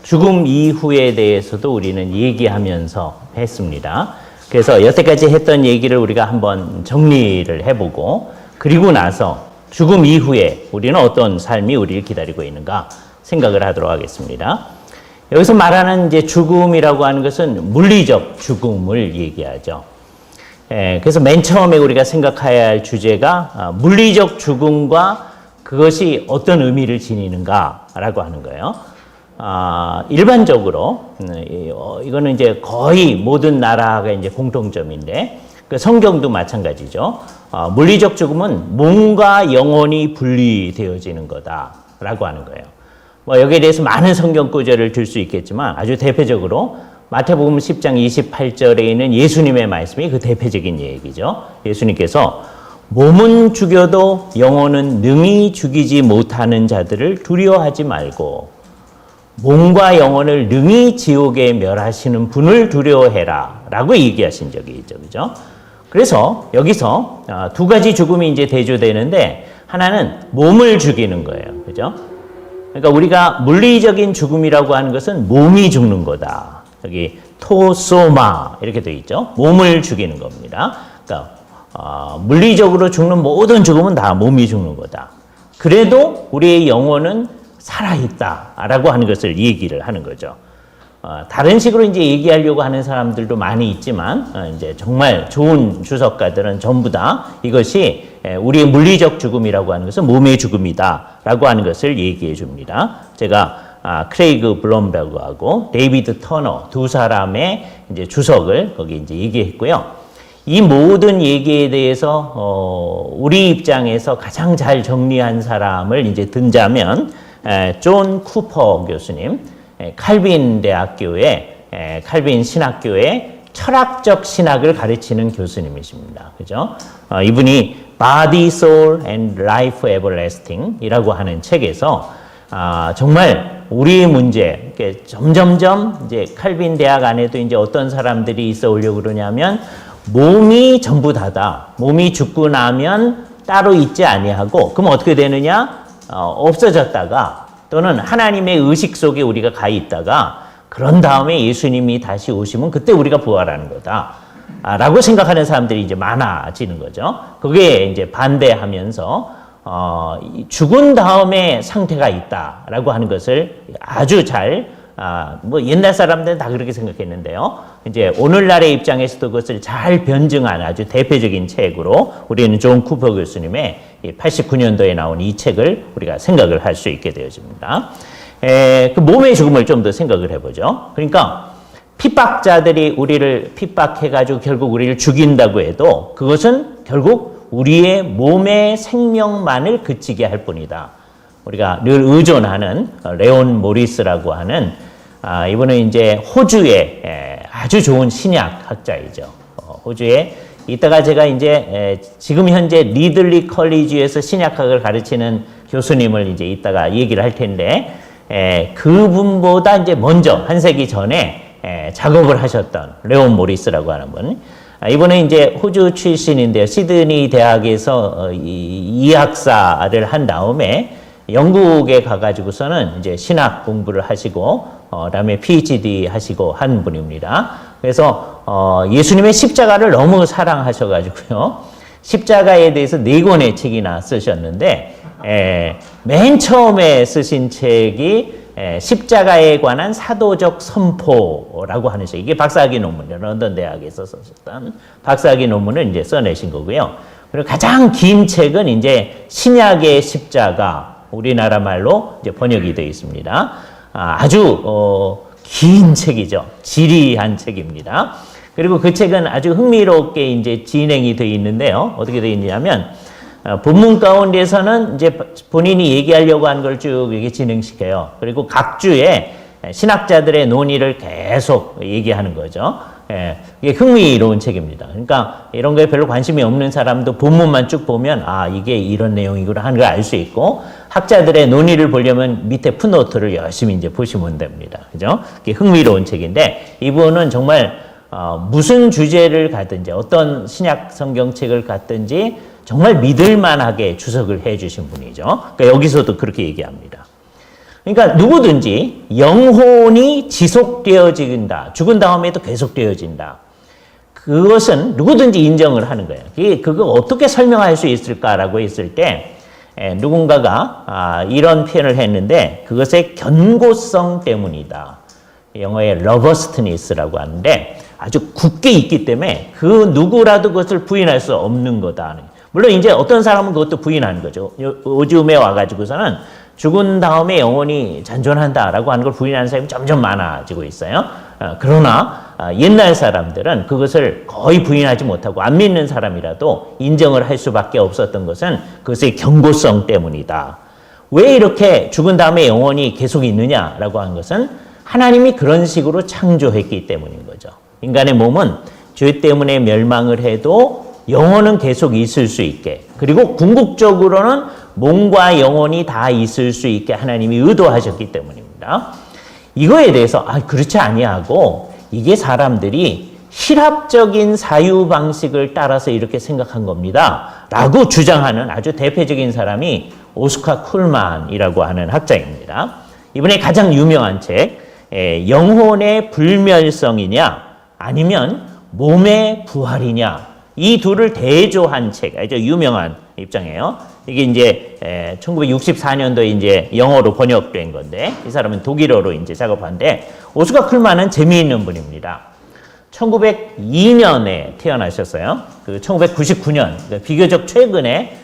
죽음 이후에 대해서도 우리는 얘기하면서 했습니다. 그래서 여태까지 했던 얘기를 우리가 한번 정리를 해보고, 그리고 나서 죽음 이후에 우리는 어떤 삶이 우리를 기다리고 있는가 생각을 하도록 하겠습니다. 여기서 말하는 이제 죽음이라고 하는 것은 물리적 죽음을 얘기하죠. 그래서 맨 처음에 우리가 생각해야 할 주제가 물리적 죽음과 그것이 어떤 의미를 지니는가라고 하는 거예요. 일반적으로 이거는 이제 거의 모든 나라가 이제 공통점인데, 그 성경도 마찬가지죠. 물리적 죽음은 몸과 영혼이 분리되어지는 거다라고 하는 거예요. 뭐 여기에 대해서 많은 성경 구절을 들 수 있겠지만, 아주 대표적으로 마태복음 10장 28절에 있는 예수님의 말씀이 그 대표적인 얘기죠. 예수님께서 몸은 죽여도 영혼은 능히 죽이지 못하는 자들을 두려워하지 말고 몸과 영혼을 능히 지옥에 멸하시는 분을 두려워해라 라고 얘기하신 적이 있죠. 그죠? 그래서 여기서 두 가지 죽음이 이제 대조되는데, 하나는 몸을 죽이는 거예요. 그죠? 그러니까 우리가 물리적인 죽음이라고 하는 것은 몸이 죽는 거다. 여기 토소마 이렇게 되어 있죠. 몸을 죽이는 겁니다. 그러니까 물리적으로 죽는 모든 죽음은 다 몸이 죽는 거다. 그래도 우리의 영혼은 살아있다라고 하는 것을 얘기를 하는 거죠. 다른 식으로 이제 얘기하려고 하는 사람들도 많이 있지만, 이제 정말 좋은 주석가들은 전부 다 이것이 우리의 물리적 죽음이라고 하는 것은 몸의 죽음이다라고 하는 것을 얘기해 줍니다. 제가 크레이그 블럼라고 하고 데이비드 터너 두 사람의 이제 주석을 거기 이제 얘기했고요. 이 모든 얘기에 대해서 우리 입장에서 가장 잘 정리한 사람을 이제 든자면 존 쿠퍼 교수님, 칼빈 대학교의 칼빈 신학교의 철학적 신학을 가르치는 교수님이십니다. 그죠? 이분이 Body, Soul and Life Everlasting 이라고 하는 책에서 정말 우리의 문제, 점점점 이제 칼빈 대학 안에도 이제 어떤 사람들이 있어 오려고 그러냐면, 몸이 전부 다다. 몸이 죽고 나면 따로 있지 아니하고, 그럼 어떻게 되느냐? 없어졌다가, 또는 하나님의 의식 속에 우리가 가 있다가, 그런 다음에 예수님이 다시 오시면 그때 우리가 부활하는 거다. 라고 생각하는 사람들이 이제 많아지는 거죠. 그게 이제 반대하면서, 죽은 다음에 상태가 있다라고 하는 것을 아주 잘, 뭐 옛날 사람들은 다 그렇게 생각했는데요. 이제 오늘날의 입장에서도 그것을 잘 변증한 아주 대표적인 책으로 우리는 존 쿠퍼 교수님의 89년도에 나온 이 책을 우리가 생각을 할 수 있게 되어집니다. 그 몸의 죽음을 좀 더 생각을 해보죠. 그러니까 핍박자들이 우리를 핍박해가지고 결국 우리를 죽인다고 해도 그것은 결국 우리의 몸의 생명만을 그치게 할 뿐이다. 우리가 늘 의존하는 레온 모리스라고 하는, 이분은 이제 호주의 아주 좋은 신약학자이죠. 호주에 이따가 제가 이제 지금 현재 리들리 컬리지에서 신약학을 가르치는 교수님을 이제 이따가 얘기를 할 텐데, 그분보다 이제 먼저 한 세기 전에 작업을 하셨던 레온 모리스라고 하는 분. 이분은 이제 호주 출신인데요. 시드니 대학에서 이학사를 한 다음에 영국에 가가지고서는 이제 신학 공부를 하시고, 그다음에 PhD 하시고 한 분입니다. 그래서 예수님의 십자가를 너무 사랑하셔가지고요, 십자가에 대해서 4권의 책이나 쓰셨는데, 맨 처음에 쓰신 책이 십자가에 관한 사도적 선포라고 하는 책. 이게 박사학위 논문이에요. 런던 대학에서 쓰셨던 박사학위 논문을 이제 써내신 거고요. 그리고 가장 긴 책은 이제 신약의 십자가, 우리나라 말로 이제 번역이 되어 있습니다. 아주 긴 책이죠. 지리한 책입니다. 그리고 그 책은 아주 흥미롭게 이제 진행이 되어 있는데요. 어떻게 되어 있냐면, 본문 가운데서는 이제 본인이 얘기하려고 한 걸 쭉 이렇게 진행시켜요. 그리고 각 주에 신학자들의 논의를 계속 얘기하는 거죠. 이게 흥미로운 책입니다. 그러니까 이런 거에 별로 관심이 없는 사람도 본문만 쭉 보면, 이게 이런 내용이구나 하는 걸 알 수 있고, 학자들의 논의를 보려면 밑에 풋노트를 열심히 이제 보시면 됩니다. 그죠? 이게 흥미로운 책인데, 이분은 정말 무슨 주제를 갖든지, 어떤 신약 성경책을 갖든지 정말 믿을만하게 주석을 해 주신 분이죠. 그러니까 여기서도 그렇게 얘기합니다. 그러니까 누구든지 영혼이 지속되어진다. 죽은 다음에도 계속되어진다. 그것은 누구든지 인정을 하는 거예요. 그거 어떻게 설명할 수 있을까라고 했을 때 누군가가 이런 표현을 했는데 그것의 견고성 때문이다. 영어의 robustness라고 하는데 아주 굳게 있기 때문에 그 누구라도 그것을 부인할 수 없는 거다. 물론 이제 어떤 사람은 그것도 부인하는 거죠. 요즘에 와가지고서는 죽은 다음에 영혼이 잔존한다라고 하는 걸 부인하는 사람이 점점 많아지고 있어요. 그러나 옛날 사람들은 그것을 거의 부인하지 못하고 안 믿는 사람이라도 인정을 할 수밖에 없었던 것은 그것의 견고성 때문이다. 왜 이렇게 죽은 다음에 영혼이 계속 있느냐라고 하는 것은 하나님이 그런 식으로 창조했기 때문인 거죠. 인간의 몸은 죄 때문에 멸망을 해도 영혼은 계속 있을 수 있게, 그리고 궁극적으로는 몸과 영혼이 다 있을 수 있게 하나님이 의도하셨기 때문입니다. 이거에 대해서 그렇지 아니하고 이게 사람들이 실합적인 사유 방식을 따라서 이렇게 생각한 겁니다 라고 주장하는 아주 대표적인 사람이 오스카 쿨만이라고 하는 학자입니다. 이번에 가장 유명한 책 영혼의 불멸성이냐 아니면 몸의 부활이냐, 이 둘을 대조한 책, 아주 유명한 입장이에요. 이게 이제 1964년도에 이제 영어로 번역된 건데, 이 사람은 독일어로 이제 작업한데, 오스카 쿨만은 재미있는 분입니다. 1902년에 태어나셨어요. 그 1999년, 비교적 최근에,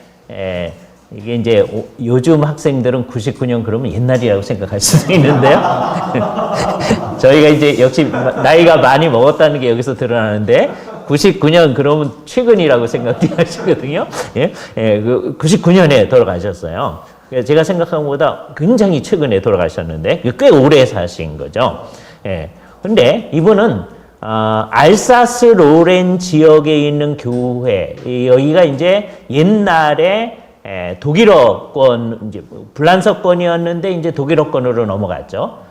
이게 이제 요즘 학생들은 99년 그러면 옛날이라고 생각할 수도 있는데요. 저희가 이제 역시 나이가 많이 먹었다는 게 여기서 드러나는데, 99년 그러면 최근이라고 생각하시거든요. 예? 99년에 돌아가셨어요. 제가 생각한 것보다 굉장히 최근에 돌아가셨는데 꽤 오래 사신 거죠. 예. 근데 이분은 알사스 로렌 지역에 있는 교회, 여기가 이제 옛날에 독일어권, 이제 불란서권이었는데 이제 독일어권으로 넘어갔죠.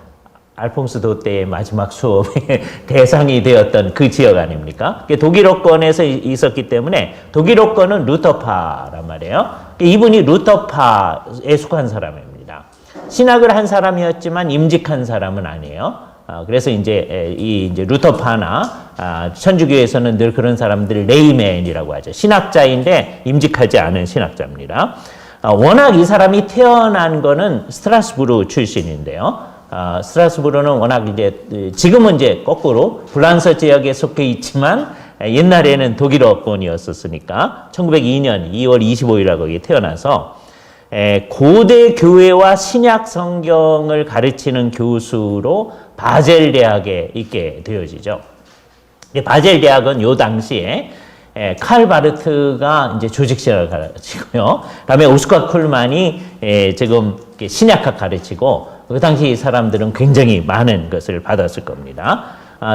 알폰스 도떼의 마지막 수업의 대상이 되었던 그 지역 아닙니까? 독일어권에서 있었기 때문에 독일어권은 루터파란 말이에요. 이분이 루터파에 속한 사람입니다. 신학을 한 사람이었지만 임직한 사람은 아니에요. 그래서 이제 이제 루터파나 천주교에서는 늘 그런 사람들 레이맨이라고 하죠. 신학자인데 임직하지 않은 신학자입니다. 워낙 이 사람이 태어난 거는 스트라스부르 출신인데요. 스트라스부르는 워낙 이제 지금은 이제 거꾸로 불란서 지역에 속해 있지만 옛날에는 독일어권이었었으니까 1902년 2월 25일에 거기 태어나서 고대 교회와 신약 성경을 가르치는 교수로 바젤 대학에 있게 되어지죠. 바젤 대학은 요 당시에 칼 바르트가 이제 조직신학을 가르치고요. 그다음에 오스카 쿨만이 지금 신약학 가르치고 그 당시 사람들은 굉장히 많은 것을 받았을 겁니다.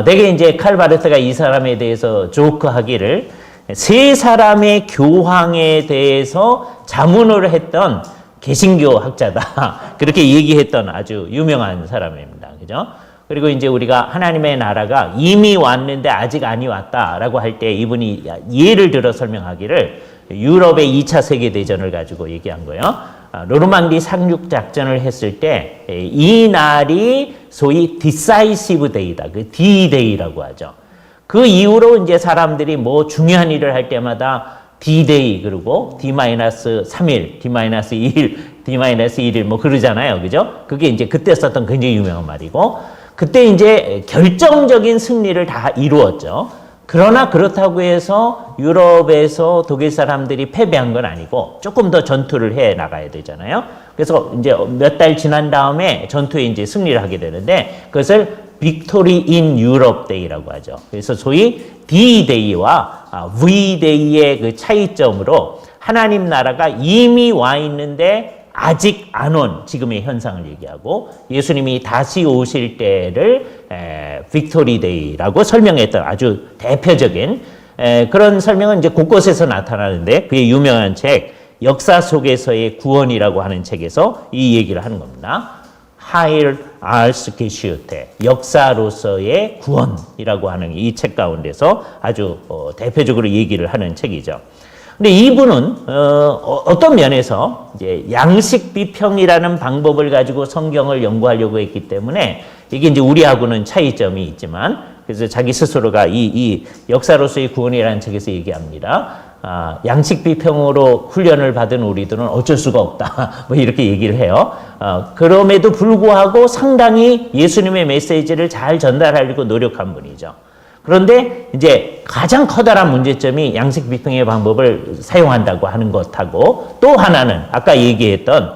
대개 이제 칼 바르트가 이 사람에 대해서 조크하기를 세 사람의 교황에 대해서 자문을 했던 개신교 학자다. 그렇게 얘기했던 아주 유명한 사람입니다. 그죠? 그리고 이제 우리가 하나님의 나라가 이미 왔는데 아직 아니 왔다라고 할 때 이분이 예를 들어 설명하기를 유럽의 2차 세계대전을 가지고 얘기한 거예요. 노르망디 상륙 작전을 했을 때 이 날이 소위 decisive day다. 그 D-Day라고 하죠. 그 이후로 이제 사람들이 뭐 중요한 일을 할 때마다 D-Day 그리고 D-3일, D-2일, D-1일 뭐 그러잖아요. 그죠? 그게 이제 그때 썼던 굉장히 유명한 말이고 그때 이제 결정적인 승리를 다 이루었죠. 그러나 그렇다고 해서 유럽에서 독일 사람들이 패배한 건 아니고 조금 더 전투를 해 나가야 되잖아요. 그래서 이제 몇 달 지난 다음에 전투에 이제 승리를 하게 되는데 그것을 빅토리 인 유럽 데이라고 하죠. 그래서 소위 D-Day와 V-Day의 그 차이점으로 하나님 나라가 이미 와 있는데 아직 안 온 지금의 현상을 얘기하고 예수님이 다시 오실 때를 빅토리 데이라고 설명했던 아주 대표적인 그런 설명은 이제 곳곳에서 나타나는데 그의 유명한 책 역사 속에서의 구원이라고 하는 책에서 이 얘기를 하는 겁니다. 하일 알스 게슈테 역사로서의 구원이라고 하는 이 책 가운데서 아주 대표적으로 얘기를 하는 책이죠. 근데 이분은 어떤 면에서 이제 양식 비평이라는 방법을 가지고 성경을 연구하려고 했기 때문에 이게 이제 우리하고는 차이점이 있지만, 그래서 자기 스스로가 이 역사로서의 구원이라는 책에서 얘기합니다. 양식 비평으로 훈련을 받은 우리들은 어쩔 수가 없다. 뭐 이렇게 얘기를 해요. 그럼에도 불구하고 상당히 예수님의 메시지를 잘 전달하려고 노력한 분이죠. 그런데 이제 가장 커다란 문제점이 양식 비평의 방법을 사용한다고 하는 것하고, 또 하나는 아까 얘기했던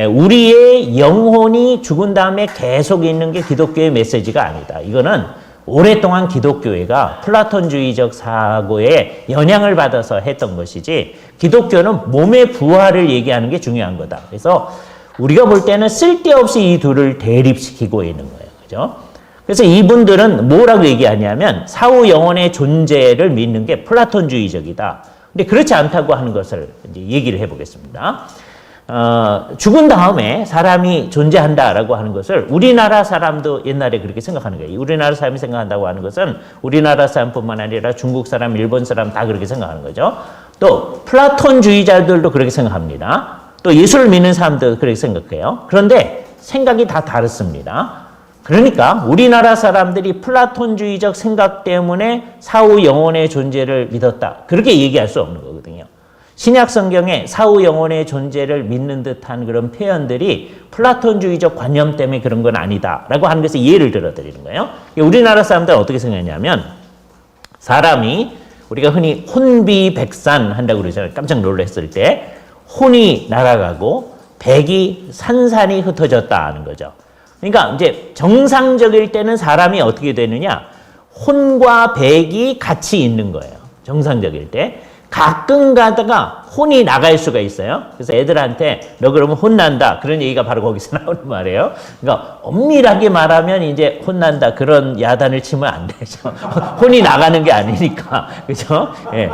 우리의 영혼이 죽은 다음에 계속 있는 게 기독교의 메시지가 아니다. 이거는 오랫동안 기독교회가 플라톤주의적 사고에 영향을 받아서 했던 것이지, 기독교는 몸의 부활을 얘기하는 게 중요한 거다. 그래서 우리가 볼 때는 쓸데없이 이 둘을 대립시키고 있는 거예요. 그죠? 그래서 이분들은 뭐라고 얘기하냐면 사후 영혼의 존재를 믿는 게 플라톤주의적이다. 근데 그렇지 않다고 하는 것을 이제 얘기를 해보겠습니다. 죽은 다음에 사람이 존재한다라고 하는 것을 우리나라 사람도 옛날에 그렇게 생각하는 거예요. 우리나라 사람이 생각한다고 하는 것은 우리나라 사람뿐만 아니라 중국 사람, 일본 사람 다 그렇게 생각하는 거죠. 또 플라톤주의자들도 그렇게 생각합니다. 또 예수를 믿는 사람도 그렇게 생각해요. 그런데 생각이 다 다릅니다. 그러니까 우리나라 사람들이 플라톤주의적 생각 때문에 사후 영혼의 존재를 믿었다, 그렇게 얘기할 수 없는 거거든요. 신약 성경에 사후 영혼의 존재를 믿는 듯한 그런 표현들이 플라톤주의적 관념 때문에 그런 건 아니다라고 하는 것에 예를 들어드리는 거예요. 우리나라 사람들은 어떻게 생각하냐면, 사람이 우리가 흔히 혼비백산 한다고 그러잖아요. 깜짝 놀랐을 때 혼이 날아가고 백이 산산이 흩어졌다 하는 거죠. 그러니까 이제 정상적일 때는 사람이 어떻게 되느냐, 혼과 백이 같이 있는 거예요. 정상적일 때. 가끔 가다가 혼이 나갈 수가 있어요. 그래서 애들한테 너 그러면 혼난다, 그런 얘기가 바로 거기서 나오는 말이에요. 그러니까 엄밀하게 말하면 이제 혼난다, 그런 야단을 치면 안 되죠. 혼이 나가는 게 아니니까. 그죠? 예.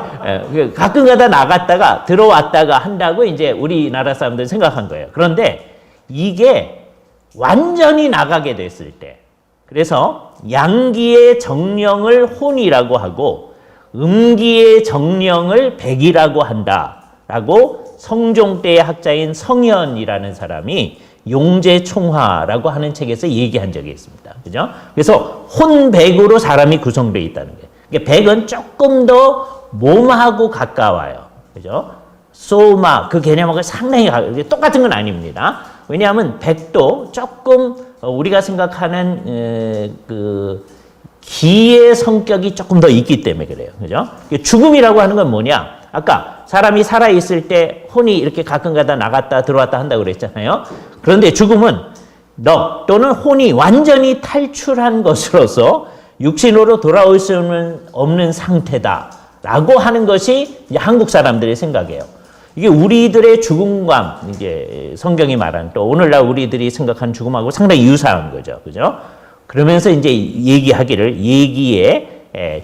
가끔 가다 나갔다가 들어왔다가 한다고 이제 우리나라 사람들이 생각한 거예요. 그런데 이게 완전히 나가게 됐을 때, 그래서 양기의 정령을 혼이라고 하고 음기의 정령을 백이라고 한다라고 성종 때의 학자인 성현이라는 사람이 용제총화라고 하는 책에서 얘기한 적이 있습니다. 그죠? 그래서 혼백으로 사람이 구성되어 있다는 거예요. 백은 조금 더 몸하고 가까워요. 그죠? 소마, 그 개념하고 상당히 똑같은 건 아닙니다. 왜냐하면 백도 조금 우리가 생각하는 기의 성격이 조금 더 있기 때문에 그래요. 그죠? 죽음이라고 하는 건 뭐냐? 아까 사람이 살아있을 때 혼이 이렇게 가끔 가다 나갔다 들어왔다 한다고 그랬잖아요. 그런데 죽음은 또는 혼이 완전히 탈출한 것으로서 육신으로 돌아올 수 없는 상태다라고 하는 것이 이제 한국 사람들의 생각이에요. 이게 우리들의 죽음과 이제 성경이 말하는, 또 오늘날 우리들이 생각하는 죽음하고 상당히 유사한 거죠. 그죠? 그러면서 이제 얘기의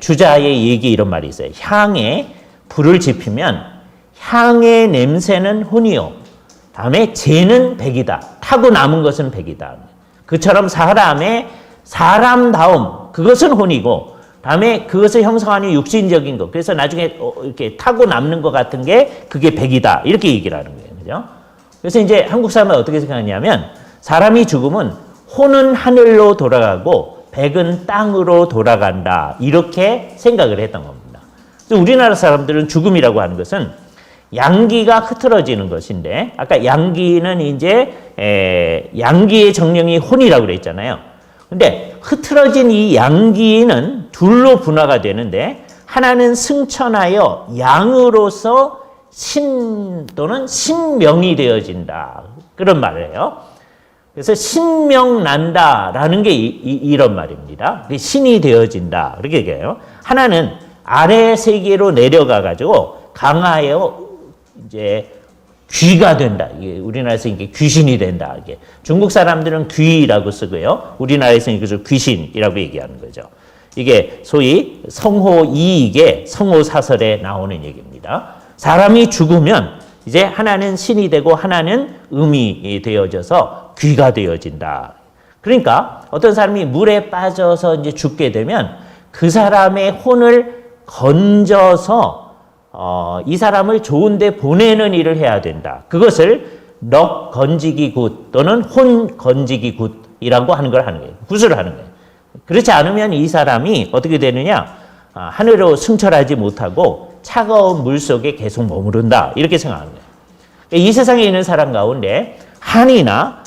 주자의 얘기 이런 말이 있어요. 향에 불을 지피면 향의 냄새는 혼이요, 다음에 재는 백이다. 타고 남은 것은 백이다. 그처럼 사람다움, 그것은 혼이고, 다음에 그것을 형성하는 육신적인 것, 그래서 나중에 이렇게 타고 남는 것 같은 게 그게 백이다, 이렇게 얘기를 하는 거예요. 그죠? 그래서 이제 한국 사람은 어떻게 생각하냐면, 사람이 죽으면 혼은 하늘로 돌아가고 백은 땅으로 돌아간다, 이렇게 생각을 했던 겁니다. 우리나라 사람들은 죽음이라고 하는 것은 양기가 흐트러지는 것인데, 아까 양기는 이제 양기의 정령이 혼이라고 그랬잖아요. 근데 흐트러진 이 양기는 둘로 분화가 되는데, 하나는 승천하여 양으로서 신 또는 신명이 되어진다, 그런 말을 해요. 그래서 신명 난다라는 게 이런 말입니다. 신이 되어진다, 그렇게 얘기해요. 하나는 아래 세계로 내려가 가지고 강하여 이제 귀가 된다. 이게 우리나라에서 이게 귀신이 된다. 이게 중국 사람들은 귀라고 쓰고요. 우리나라에서는 그래서 귀신이라고 얘기하는 거죠. 이게 소위 성호 이익의 성호 사설에 나오는 얘기입니다. 사람이 죽으면 이제 하나는 신이 되고 하나는 음이 되어져서 귀가 되어진다. 그러니까 어떤 사람이 물에 빠져서 이제 죽게 되면 그 사람의 혼을 건져서 이 사람을 좋은 데 보내는 일을 해야 된다. 그것을 넉 건지기 굿 또는 혼 건지기 굿이라고 하는 걸 하는 거예요. 굿을 하는 거예요. 그렇지 않으면 이 사람이 어떻게 되느냐? 하늘로 승천하지 못하고 차가운 물 속에 계속 머무른다. 이렇게 생각하는 거예요. 이 세상에 있는 사람 가운데 한이나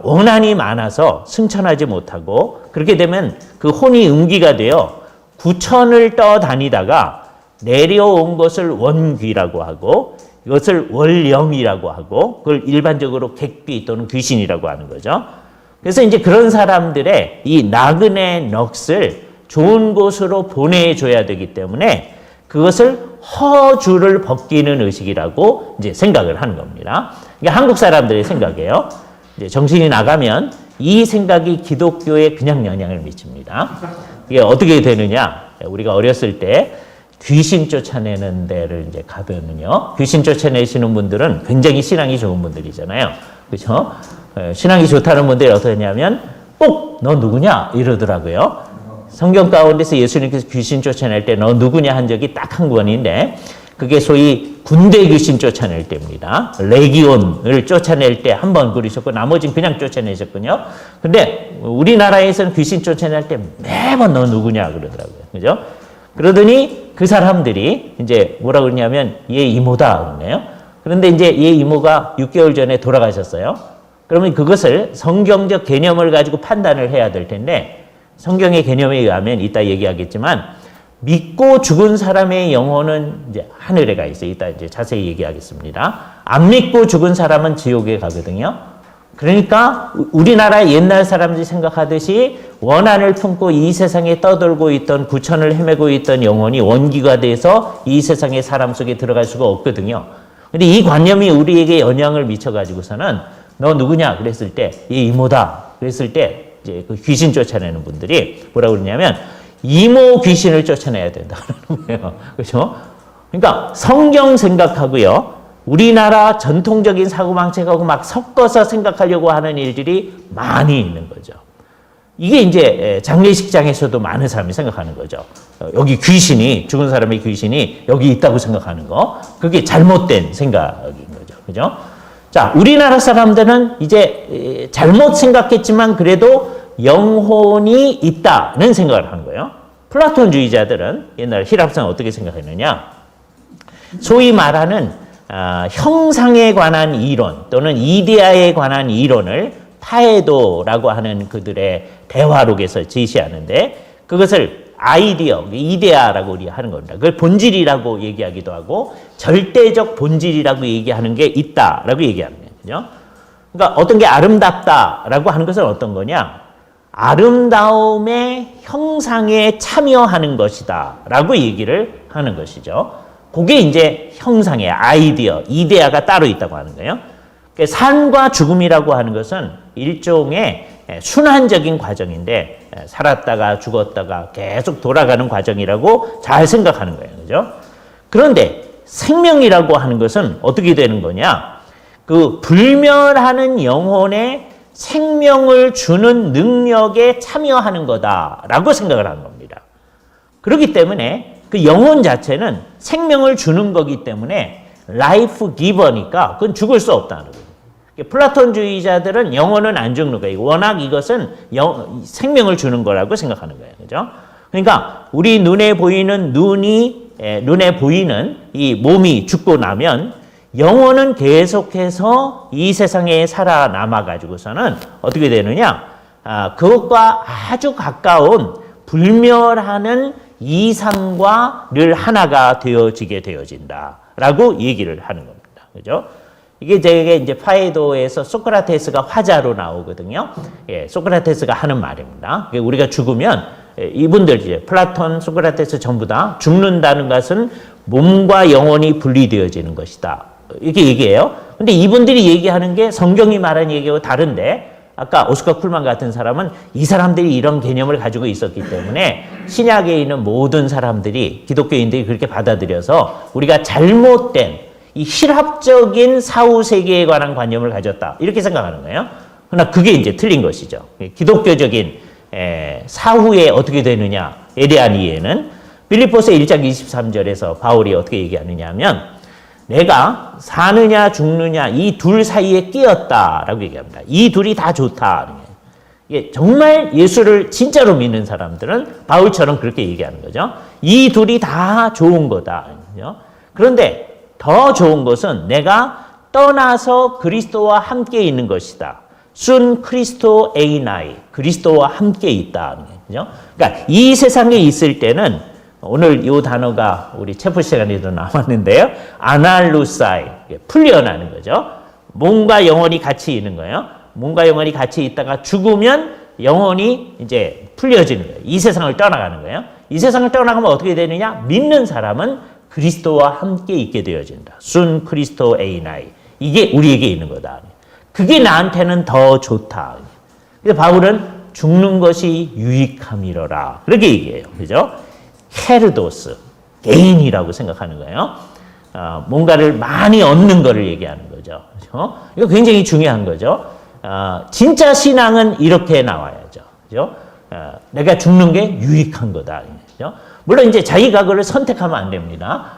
원한이 많아서 승천하지 못하고 그렇게 되면 그 혼이 음기가 되어 구천을 떠다니다가 내려온 것을 원귀라고 하고 이것을 월염이라고 하고 그걸 일반적으로 객귀 또는 귀신이라고 하는 거죠. 그래서 이제 그런 사람들의 이 나그네 넋을 좋은 곳으로 보내줘야 되기 때문에 그것을 허주를 벗기는 의식이라고 이제 생각을 하는 겁니다. 이게 한국 사람들의 생각이에요. 이제 정신이 나가면 이 생각이 기독교에 그냥 영향을 미칩니다. 이게 어떻게 되느냐? 우리가 어렸을 때 귀신 쫓아내는 데를 이제 가면은요. 귀신 쫓아내시는 분들은 굉장히 신앙이 좋은 분들이잖아요. 그렇죠? 신앙이 좋다는 분들이 어떠냐면 꼭 너 누구냐 이러더라고요. 성경 가운데서 예수님께서 귀신 쫓아낼 때 너 누구냐 한 적이 딱 한 권인데 그게 소위 군대 귀신 쫓아낼 때입니다. 레기온을 쫓아낼 때 한 번 그러셨고 나머지는 그냥 쫓아내셨군요. 근데 우리나라에서는 귀신 쫓아낼 때 매번 너 누구냐 그러더라고요. 그죠? 그러더니 그 사람들이 이제 뭐라 그러냐면 얘 이모다 그러네요. 그런데 이제 얘 이모가 6개월 전에 돌아가셨어요. 그러면 그것을 성경적 개념을 가지고 판단을 해야 될 텐데 성경의 개념에 의하면 이따 얘기하겠지만 믿고 죽은 사람의 영혼은 이제 하늘에 가 있어요. 이따 이제 자세히 얘기하겠습니다. 안 믿고 죽은 사람은 지옥에 가거든요. 그러니까 우리나라 옛날 사람들이 생각하듯이 원한을 품고 이 세상에 떠돌고 있던 구천을 헤매고 있던 영혼이 원기가 돼서 이 세상의 사람 속에 들어갈 수가 없거든요. 근데 이 관념이 우리에게 영향을 미쳐가지고서는 너 누구냐 그랬을 때 이 이모다 그랬을 때 이제 그 귀신 쫓아내는 분들이 뭐라고 그러냐면 이모 귀신을 쫓아내야 된다는 거예요. 그렇죠? 그러니까 성경 생각하고요. 우리나라 전통적인 사고방식하고 막 섞어서 생각하려고 하는 일들이 많이 있는 거죠. 이게 이제 장례식장에서도 많은 사람이 생각하는 거죠. 여기 귀신이, 죽은 사람의 귀신이 여기 있다고 생각하는 거. 그게 잘못된 생각인 거죠. 그죠? 자, 우리나라 사람들은 이제 잘못 생각했지만 그래도 영혼이 있다는 생각을 하는 거예요. 플라톤주의자들은 옛날 힐합사는 어떻게 생각했느냐? 소위 말하는 형상에 관한 이론 또는 이데아에 관한 이론을 파에도라고 하는 그들의 대화록에서 제시하는데 그것을 아이디어, 이데아라고 우리 하는 겁니다. 그걸 본질이라고 얘기하기도 하고 절대적 본질이라고 얘기하는 게 있다라고 얘기하는 거죠. 그러니까 어떤 게 아름답다라고 하는 것은 어떤 거냐? 아름다움의 형상에 참여하는 것이다라고 얘기를 하는 것이죠. 그게 이제 형상의 아이디어, 이데아가 따로 있다고 하는 거예요. 산과 죽음이라고 하는 것은 일종의 순환적인 과정인데 살았다가 죽었다가 계속 돌아가는 과정이라고 잘 생각하는 거예요. 그죠? 그런데 생명이라고 하는 것은 어떻게 되는 거냐? 그 불멸하는 영혼에 생명을 주는 능력에 참여하는 거다라고 생각을 하는 겁니다. 그렇기 때문에 그 영혼 자체는 생명을 주는 거기 때문에 라이프 기버니까 그건 죽을 수 없다는 거예요. 플라톤주의자들은 영혼은 안 죽는 거예요. 워낙 이것은 생명을 주는 거라고 생각하는 거예요. 그죠? 그러니까 우리 눈에 보이는 눈에 보이는 이 몸이 죽고 나면 영혼은 계속해서 이 세상에 살아남아 가지고서는 어떻게 되느냐? 그것과 아주 가까운 불멸하는 이상과 늘 하나가 되어지게 되어진다라고 얘기를 하는 겁니다. 그죠? 이게 되게 이제 파에도에서 소크라테스가 화자로 나오거든요. 예, 소크라테스가 하는 말입니다. 우리가 죽으면 이분들 이제 플라톤, 소크라테스 전부 다 죽는다는 것은 몸과 영혼이 분리되어지는 것이다. 이렇게 얘기해요. 근데 이분들이 얘기하는 게 성경이 말하는 얘기하고 다른데 아까 오스카 쿨만 같은 사람은 이 사람들이 이런 개념을 가지고 있었기 때문에 신약에 있는 모든 사람들이 기독교인들이 그렇게 받아들여서 우리가 잘못된 이 실합적인 사후세계에 관한 관념을 가졌다. 이렇게 생각하는 거예요. 그러나 그게 이제 틀린 것이죠. 기독교적인 사후에 어떻게 되느냐에 대한 이해는 빌립보서 1장 23절에서 바울이 어떻게 얘기하느냐 하면 내가 사느냐 죽느냐 이 둘 사이에 끼었다라고 얘기합니다. 이 둘이 다 좋다. 이게 정말 예수를 진짜로 믿는 사람들은 바울처럼 그렇게 얘기하는 거죠. 이 둘이 다 좋은 거다. 그런데 더 좋은 것은 내가 떠나서 그리스도와 함께 있는 것이다. 순 크리스토 에이나이, 그리스도와 함께 있다. 그러니까 이 세상에 있을 때는 오늘 이 단어가 우리 체프 시간에도 나왔는데요. 아날루사이, 풀려나는 거죠. 몸과 영혼이 같이 있는 거예요. 몸과 영혼이 같이 있다가 죽으면 영혼이 이제 풀려지는 거예요. 이 세상을 떠나가는 거예요. 이 세상을 떠나가면 어떻게 되느냐? 믿는 사람은 그리스도와 함께 있게 되어진다. 순 크리스토 에이나이. 이게 우리에게 있는 거다. 그게 나한테는 더 좋다. 그래서 바울은 죽는 것이 유익함이로라. 그렇게 얘기해요. 그죠? 헤르도스, 개인이라고 생각하는 거예요. 뭔가를 많이 얻는 거를 얘기하는 거죠. 그죠? 이거 굉장히 중요한 거죠. 진짜 신앙은 이렇게 나와야죠. 그죠? 내가 죽는 게 유익한 거다. 그죠? 물론 이제 자기가 그걸 선택하면 안 됩니다.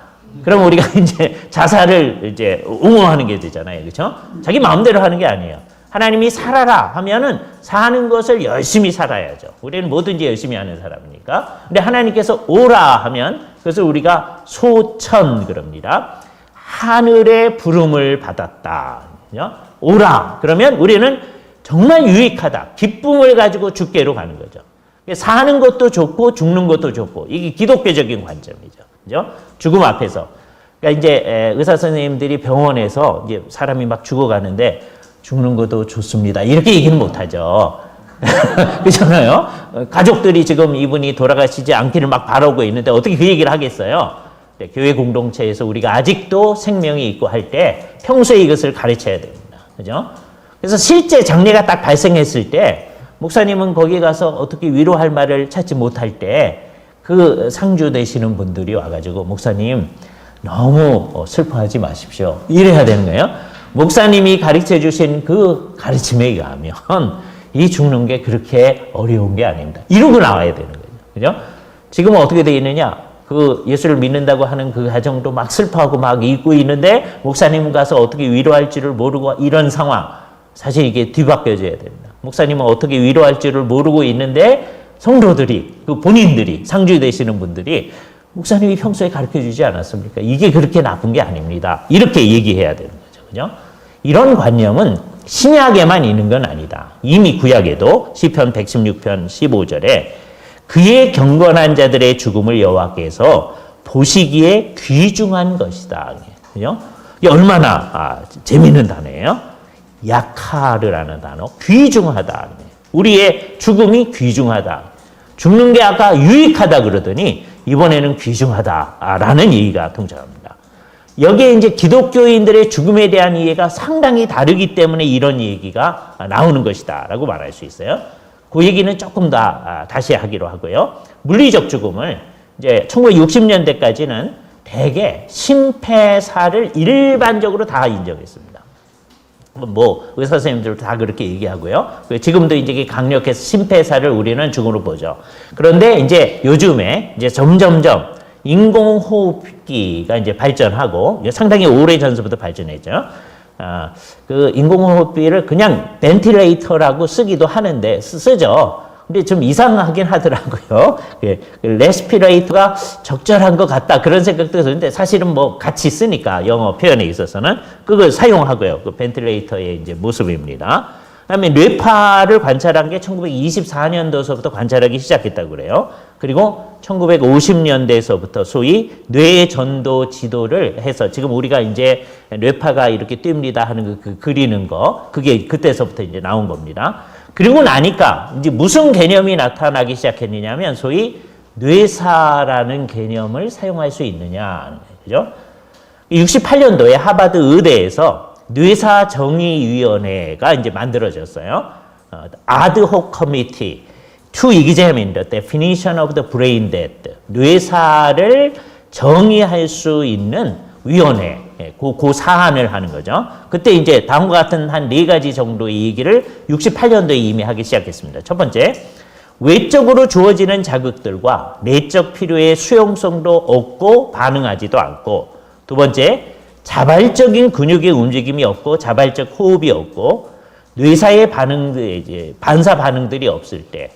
그럼 우리가 이제 자살을 이제 옹호하는 게 되잖아요. 그렇죠? 자기 마음대로 하는 게 아니에요. 하나님이 살아라 하면은 사는 것을 열심히 살아야죠. 우리는 뭐든지 열심히 하는 사람이니까. 근데 하나님께서 오라 하면 그것을 우리가 소천 그럽니다. 하늘의 부름을 받았다. 그렇죠? 오라 그러면 우리는 정말 유익하다. 기쁨을 가지고 주께로 가는 거죠. 사는 것도 좋고 죽는 것도 좋고 이게 기독교적인 관점이죠. 그죠? 죽음 앞에서. 그러니까 이제 의사 선생님들이 병원에서 이제 사람이 막 죽어가는데 죽는 것도 좋습니다. 이렇게 얘기는 못하죠. 그렇잖아요. 가족들이 지금 이분이 돌아가시지 않기를 막 바라고 있는데 어떻게 그 얘기를 하겠어요? 교회 공동체에서 우리가 아직도 생명이 있고 할 때 평소에 이것을 가르쳐야 됩니다. 그죠? 그래서 실제 장례가 딱 발생했을 때 목사님은 거기 가서 어떻게 위로할 말을 찾지 못할 때 그 상주 되시는 분들이 와가지고 목사님 너무 슬퍼하지 마십시오. 이래야 되는 거예요. 목사님이 가르쳐 주신 그 가르침에 의하면 이 죽는 게 그렇게 어려운 게 아닙니다. 이러고 나와야 되는 거죠. 그죠? 지금은 어떻게 되어 있느냐? 그 예수를 믿는다고 하는 그 가정도 막 슬퍼하고 막 잊고 있는데 목사님 가서 어떻게 위로할지를 모르고 이런 상황. 사실 이게 뒤바뀌어져야 됩니다. 목사님은 어떻게 위로할지를 모르고 있는데 성도들이, 그 본인들이, 상주 되시는 분들이 목사님이 평소에 가르쳐 주지 않았습니까? 이게 그렇게 나쁜 게 아닙니다. 이렇게 얘기해야 되는 거죠. 그죠? 이런 관념은 신약에만 있는 건 아니다. 이미 구약에도 시편 116편 15절에 그의 경건한 자들의 죽음을 여호와께서 보시기에 귀중한 것이다. 그죠? 이게 얼마나 재미있는 단어예요. 약하르라는 단어, 귀중하다. 우리의 죽음이 귀중하다. 죽는 게 아까 유익하다 그러더니 이번에는 귀중하다라는 얘기가 등장합니다. 여기에 이제 기독교인들의 죽음에 대한 이해가 상당히 다르기 때문에 이런 얘기가 나오는 것이다라고 말할 수 있어요. 그 얘기는 조금 더 다시 하기로 하고요. 물리적 죽음을 이제 1960년대까지는 대개 심폐사를 일반적으로 다 인정했습니다. 뭐 의사 선생님들 다 그렇게 얘기하고요. 지금도 이제 강력해서 심폐사를 우리는 죽음으로 보죠. 그런데 이제 요즘에 이제 점점점 인공호흡기가 이제 발전하고 상당히 오래 전서부터 발전했죠. 그 인공호흡기를 그냥 벤틸레이터라고 쓰기도 하는데 쓰죠. 근데 좀 이상하긴 하더라고요. 레스피레이터가 적절한 것 같다 그런 생각도 드는데 사실은 뭐 같이 쓰니까 영어 표현에 있어서는 그걸 사용하고요. 그 벤틸레이터의 이제 모습입니다. 그다음에 뇌파를 관찰한 게 1924년도서부터 관찰하기 시작했다고 그래요. 그리고 1950년대에서부터 소위 뇌전도 지도를 해서 지금 우리가 이제 뇌파가 이렇게 뜁니다 하는 그 그리는 거 그게 그때서부터 이제 나온 겁니다. 그리고 나니까 이제 무슨 개념이 나타나기 시작했느냐면 소위 뇌사라는 개념을 사용할 수 있느냐. 그죠? 68년도에 하버드 의대에서 뇌사정의위원회가 이제 만들어졌어요. Ad-hoc Committee to examine the definition of the brain death. 뇌사를 정의할 수 있는 위원회. 그 사안을 하는 거죠. 그때 이제 다음과 같은 한 4가지 정도의 얘기를 68년도에 이미 하기 시작했습니다. 첫 번째, 외적으로 주어지는 자극들과 내적 필요의 수용성도 없고 반응하지도 않고, 두 번째, 자발적인 근육의 움직임이 없고 자발적 호흡이 없고 뇌사의 반사 반응들이 없을 때,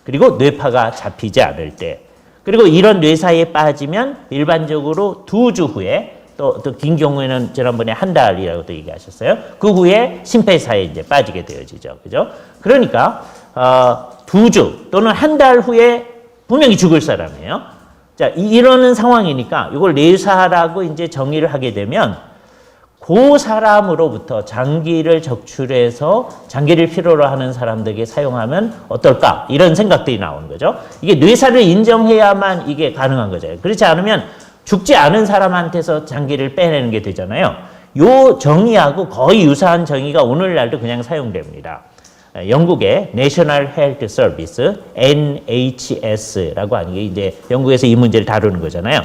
그리고 뇌파가 잡히지 않을 때, 그리고 이런 뇌사에 빠지면 일반적으로 2주 후에 또 긴 경우에는 지난번에 한 달이라고 또 얘기하셨어요. 그 후에 심폐사에 이제 빠지게 되어지죠. 그죠? 그러니까 2주 또는 한 달 후에 분명히 죽을 사람이에요. 자, 이러는 상황이니까 이걸 뇌사라고 이제 정의를 하게 되면 그 사람으로부터 장기를 적출해서 장기를 필요로 하는 사람들에게 사용하면 어떨까? 이런 생각들이 나오는 거죠. 이게 뇌사를 인정해야만 이게 가능한 거죠. 그렇지 않으면 죽지 않은 사람한테서 장기를 빼내는 게 되잖아요. 요 정의하고 거의 유사한 정의가 오늘날도 그냥 사용됩니다. 영국의 National Health Service, NHS라고 하는 게 이제 영국에서 이 문제를 다루는 거잖아요.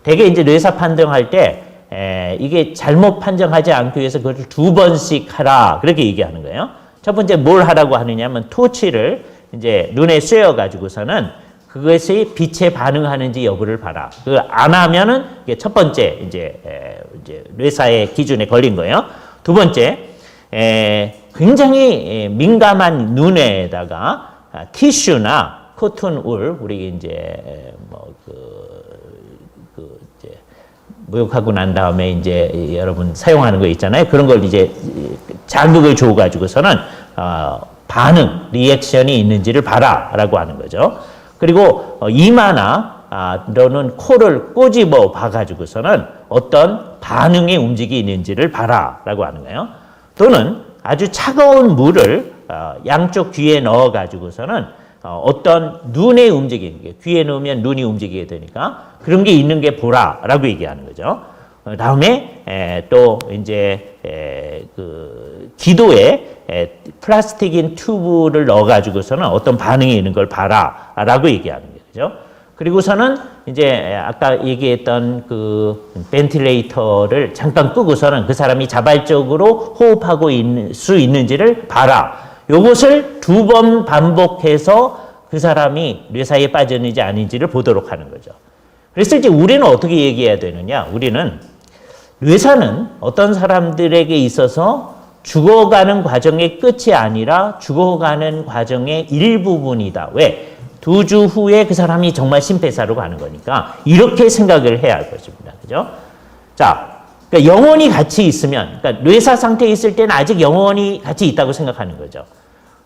대개 이제 뇌사 판정할 때 이게 잘못 판정하지 않기 위해서 그걸 2번씩 하라, 그렇게 얘기하는 거예요. 첫 번째 뭘 하라고 하느냐면 토치를 이제 눈에 쐬어 가지고서는 그것이 빛에 반응하는지 여부를 봐라. 그걸 안 하면은 이게 첫 번째 이제 뇌사의 기준에 걸린 거예요. 두 번째, 굉장히 민감한 눈에다가 티슈나 코튼 울, 우리 이제 이제 목욕하고 난 다음에 이제 여러분 사용하는 거 있잖아요. 그런 걸 이제 자극을 줘 가지고서는 반응, 리액션이 있는지를 봐라라고 하는 거죠. 그리고 이마나 또는 코를 꼬집어 봐가지고서는 어떤 반응의 움직임이 있는지를 봐라라고 하는 거예요. 또는 아주 차가운 물을 양쪽 귀에 넣어가지고서는 어떤 눈의 움직임, 귀에 넣으면 눈이 움직이게 되니까 그런 게 있는 게 보라라고 얘기하는 거죠. 다음에 또 이제 그 기도에 플라스틱인 튜브를 넣어가지고서는 어떤 반응이 있는 걸 봐라라고 얘기하는 거죠. 그리고서는 이제 아까 얘기했던 그 벤틸레이터를 잠깐 끄고서는 그 사람이 자발적으로 호흡하고 있는 수 있는지를 봐라. 요것을 2번 반복해서 그 사람이 뇌사에 빠졌는지 아닌지를 보도록 하는 거죠. 그랬을 때 우리는 어떻게 얘기해야 되느냐? 우리는 뇌사는 어떤 사람들에게 있어서 죽어가는 과정의 끝이 아니라 죽어가는 과정의 일부분이다. 왜? 2주 후에 그 사람이 정말 심폐사로 가는 거니까 이렇게 생각을 해야 할 것입니다. 그죠? 자, 그러니까 영혼이 같이 있으면, 그러니까 뇌사 상태에 있을 때는 아직 영혼이 같이 있다고 생각하는 거죠.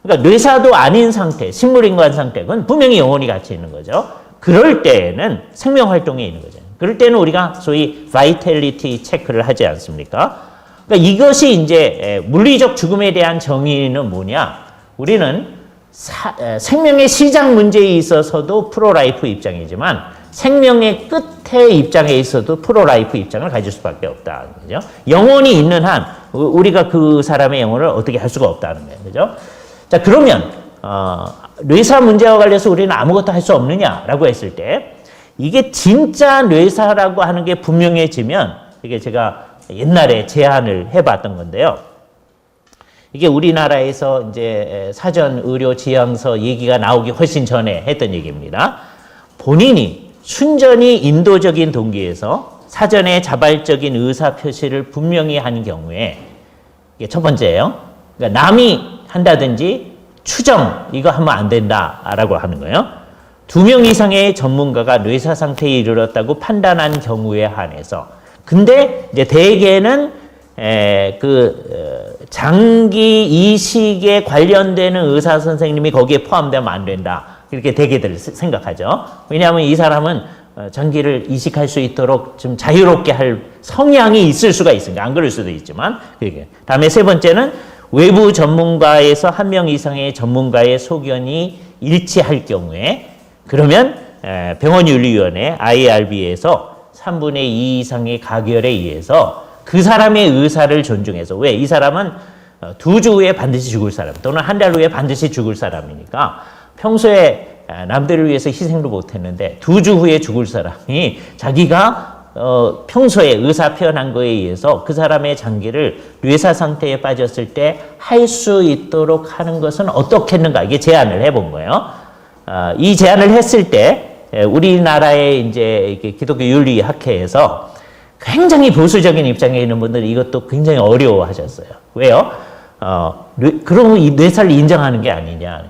그러니까 뇌사도 아닌 상태, 식물인간 상태, 그건 분명히 영혼이 같이 있는 거죠. 그럴 때에는 생명 활동에 있는 거죠. 그럴 때는 우리가 소위 바이탈리티 체크를 하지 않습니까? 그러니까 이것이 이제 물리적 죽음에 대한 정의는 뭐냐? 우리는 생명의 시작 문제에 있어서도 프로라이프 입장이지만 생명의 끝의 입장에 있어도 프로라이프 입장을 가질 수밖에 없다. 그죠? 영혼이 있는 한 우리가 그 사람의 영혼을 어떻게 할 수가 없다는 거예요. 그죠? 자, 그러면 뇌사 문제와 관련해서 우리는 아무것도 할 수 없느냐라고 했을 때 이게 진짜 뇌사라고 하는 게 분명해지면, 이게 제가 옛날에 제안을 해봤던 건데요. 이게 우리나라에서 이제 사전 의료 지향서 얘기가 나오기 훨씬 전에 했던 얘기입니다. 본인이 순전히 인도적인 동기에서 사전에 자발적인 의사 표시를 분명히 한 경우에, 이게 첫 번째예요. 그러니까 남이 한다든지 추정 이거 하면 안 된다라고 하는 거예요. 2명 이상의 전문가가 뇌사 상태에 이르렀다고 판단한 경우에 한해서. 근데 이제 대개는 장기 이식에 관련되는 의사 선생님이 거기에 포함되면 안 된다. 이렇게 대개들 생각하죠. 왜냐하면 이 사람은 장기를 이식할 수 있도록 좀 자유롭게 할 성향이 있을 수가 있으니까. 안 그럴 수도 있지만. 다음에 세 번째는 외부 전문가에서 1명 이상의 전문가의 소견이 일치할 경우에, 그러면 병원윤리위원회 IRB에서 3분의 2 이상의 가결에 의해서 그 사람의 의사를 존중해서, 왜? 이 사람은 2주 후에 반드시 죽을 사람 또는 한 달 후에 반드시 죽을 사람이니까 평소에 남들을 위해서 희생도 못했는데 2주 후에 죽을 사람이 자기가 평소에 의사 표현한 거에 의해서 그 사람의 장기를 뇌사 상태에 빠졌을 때 할 수 있도록 하는 것은 어떻겠는가, 이게 제안을 해본 거예요. 이 제안을 했을 때 우리나라의 이제 기독교 윤리학회에서 굉장히 보수적인 입장에 있는 분들이 이것도 굉장히 어려워하셨어요. 왜요? 그러면 이 뇌사를 인정하는 게 아니냐.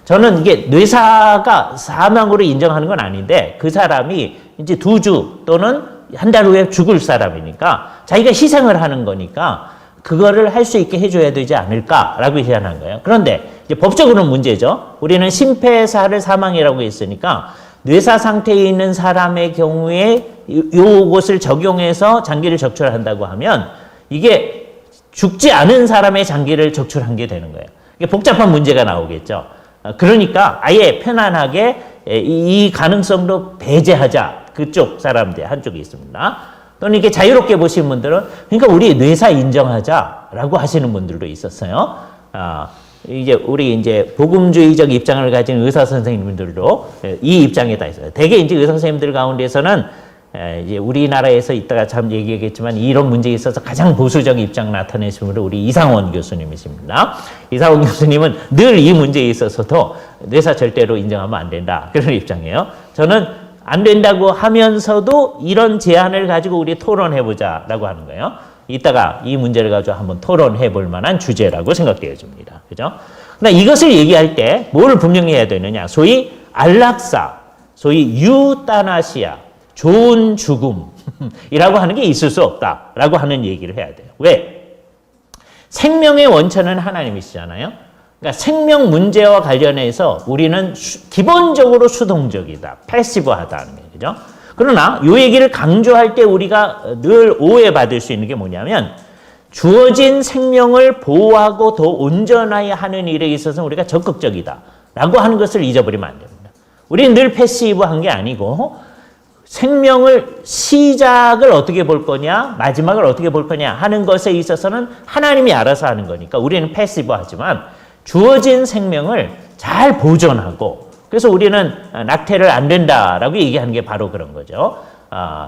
저는 이게 뇌사가 사망으로 인정하는 건 아닌데 그 사람이 이제 2주 또는 한 달 후에 죽을 사람이니까 자기가 희생을 하는 거니까 그거를 할 수 있게 해줘야 되지 않을까라고 제안한 거예요. 그런데 이제 법적으로는 문제죠. 우리는 심폐사를 사망이라고 했으니까 뇌사 상태에 있는 사람의 경우에 요것을 적용해서 장기를 적출한다고 하면 이게 죽지 않은 사람의 장기를 적출한 게 되는 거예요. 이게 복잡한 문제가 나오겠죠. 그러니까 아예 편안하게 이 가능성도 배제하자. 그쪽 사람들 한쪽에 있습니다. 또는 이게 자유롭게 보신 분들은 그러니까 우리 뇌사 인정하자라고 하시는 분들도 있었어요. 이제 우리 이제 복음주의적 입장을 가진 의사 선생님들도 이 입장에 다 있어요. 대개 이제 의사 선생님들 가운데서는 이제 우리나라에서 이따가 참 얘기하겠지만 이런 문제에 있어서 가장 보수적 입장 나타내신 분은 우리 이상원 교수님이십니다. 이상원 교수님은 늘 이 문제에 있어서도 뇌사 절대로 인정하면 안 된다. 그런 입장이에요. 저는 안 된다고 하면서도 이런 제안을 가지고 우리 토론해보자라고 하는 거예요. 이따가 이 문제를 가지고 한번 토론해 볼 만한 주제라고 생각되어집니다. 그죠? 그러나 이것을 얘기할 때 뭘 분명히 해야 되느냐. 소위 안락사, 소위 유타나시아, 좋은 죽음이라고 하는 게 있을 수 없다라고 하는 얘기를 해야 돼요. 왜? 생명의 원천은 하나님이시잖아요. 그러니까 생명 문제와 관련해서 우리는 기본적으로 수동적이다. 패시브하다는 거죠. 그러나 이 얘기를 강조할 때 우리가 늘 오해받을 수 있는 게 뭐냐면 주어진 생명을 보호하고 더 온전하게 하는 일에 있어서 우리가 적극적이다라고 하는 것을 잊어버리면 안 됩니다. 우리는 늘 패시브한 게 아니고 생명을 시작을 어떻게 볼 거냐 마지막을 어떻게 볼 거냐 하는 것에 있어서는 하나님이 알아서 하는 거니까 우리는 패시브하지만 주어진 생명을 잘 보존하고 그래서 우리는 낙태를 안 된다라고 얘기하는 게 바로 그런 거죠.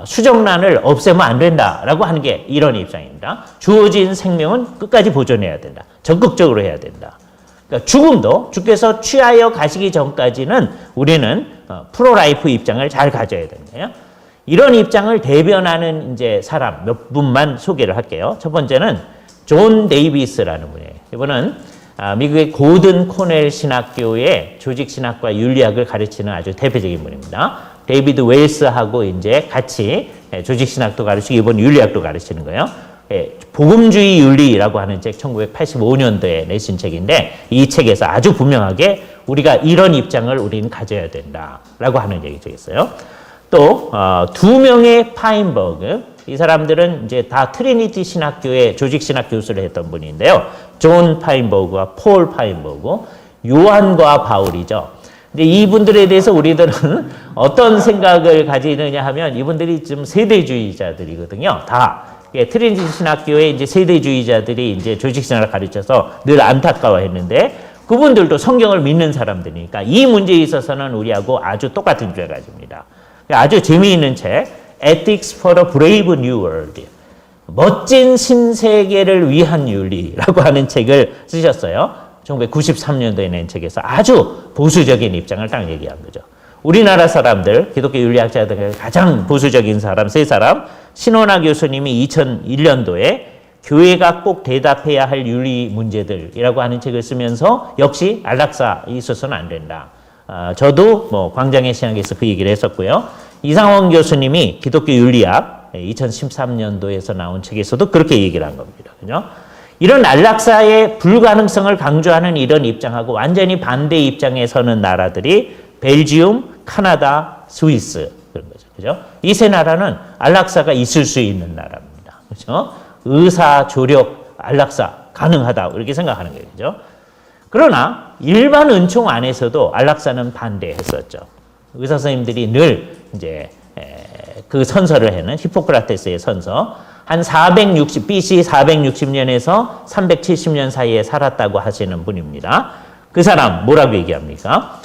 수정란을 없애면 안 된다라고 하는 게 이런 입장입니다. 주어진 생명은 끝까지 보존해야 된다. 적극적으로 해야 된다. 그러니까 죽음도 주께서 취하여 가시기 전까지는 우리는 프로라이프 입장을 잘 가져야 된대요. 이런 입장을 대변하는 이제 사람 몇 분만 소개를 할게요. 첫 번째는 존 데이비스라는 분이에요. 이분은 미국의 고든 코넬 신학교의 조직신학과 윤리학을 가르치는 아주 대표적인 분입니다. 데이비드 웨일스하고 이제 같이 조직신학도 가르치고 이번 윤리학도 가르치는 거예요. 복음주의 윤리라고 하는 책 1985년도에 내신 책인데 이 책에서 아주 분명하게 우리가 이런 입장을 우리는 가져야 된다라고 하는 얘기가 있어요. 또 두 명의 파인버그 이 사람들은 이제 다 트리니티 신학교의 조직신학 교수를 했던 분인데요. 존 파인버그와 폴 파인버그, 요한과 바울이죠. 근데 이분들에 대해서 우리들은 어떤 생각을 가지느냐 하면 이분들이 좀 세대주의자들이거든요. 다 트리니티 신학교의 이제 세대주의자들이 이제 조직신학을 가르쳐서 늘 안타까워했는데 그분들도 성경을 믿는 사람들이니까 이 문제에 있어서는 우리하고 아주 똑같은 주제를 가집니다. 아주 재미있는 책, Ethics for a Brave New World. 멋진 신세계를 위한 윤리라고 하는 책을 쓰셨어요. 1993년도에 낸 책에서 아주 보수적인 입장을 딱 얘기한 거죠. 우리나라 사람들, 기독교 윤리학자들 가장 보수적인 사람, 세 사람, 신원아 교수님이 2001년도에 교회가 꼭 대답해야 할 윤리 문제들이라고 하는 책을 쓰면서 역시 안락사 있어서는 안 된다. 저도 뭐 광장의 신학에서 그 얘기를 했었고요. 이상원 교수님이 기독교 윤리학 2013년도에서 나온 책에서도 그렇게 얘기를 한 겁니다. 그죠? 이런 안락사의 불가능성을 강조하는 이런 입장하고 완전히 반대 입장에 서는 나라들이 벨지움, 카나다, 스위스 그런 거죠. 그죠? 이 세 나라는 안락사가 있을 수 있는 나라입니다. 그죠? 의사, 조력, 안락사 가능하다 이렇게 생각하는 거예요. 그죠? 그러나 일반 은총 안에서도 안락사는 반대했었죠. 의사 선생님들이 늘 이제 그 선서를 해는 히포크라테스의 선서 한 460 BC 460년에서 370년 사이에 살았다고 하시는 분입니다. 그 사람 뭐라고 얘기합니까?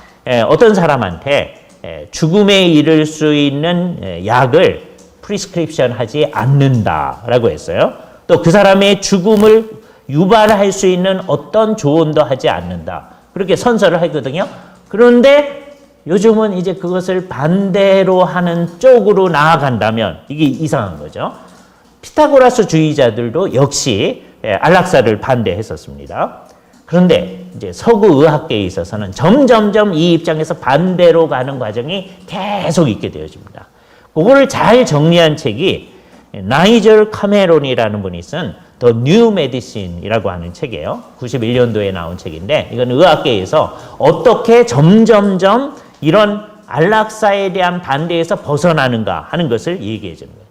어떤 사람한테 죽음에 이를 수 있는 약을 프리스크립션 하지 않는다라고 했어요. 또 그 사람의 죽음을 유발할 수 있는 어떤 조언도 하지 않는다. 그렇게 선서를 하거든요. 그런데 요즘은 이제 그것을 반대로 하는 쪽으로 나아간다면 이게 이상한 거죠. 피타고라스주의자들도 역시 안락사를 반대했었습니다. 그런데 이제 서구 의학계에 있어서는 점점점 이 입장에서 반대로 가는 과정이 계속 있게 되어집니다. 그거를 잘 정리한 책이 나이절 카메론이라는 분이 쓴 The New Medicine이라고 하는 책이에요. 91년도에 나온 책인데 이건 의학계에서 어떻게 점점점 이런 안락사에 대한 반대에서 벗어나는가 하는 것을 얘기해 주는 거예요.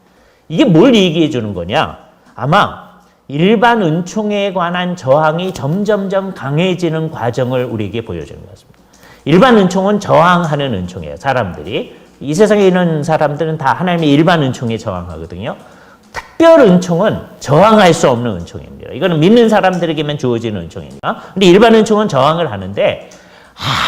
이게 뭘 얘기해 주는 거냐? 아마 일반 은총에 관한 저항이 점점점 강해지는 과정을 우리에게 보여주는 것 같습니다. 일반 은총은 저항하는 은총이에요. 사람들이. 이 세상에 있는 사람들은 다 하나님의 일반 은총에 저항하거든요. 특별 은총은 저항할 수 없는 은총입니다. 이거는 믿는 사람들에게만 주어지는 은총입니다. 근데 일반 은총은 저항을 하는데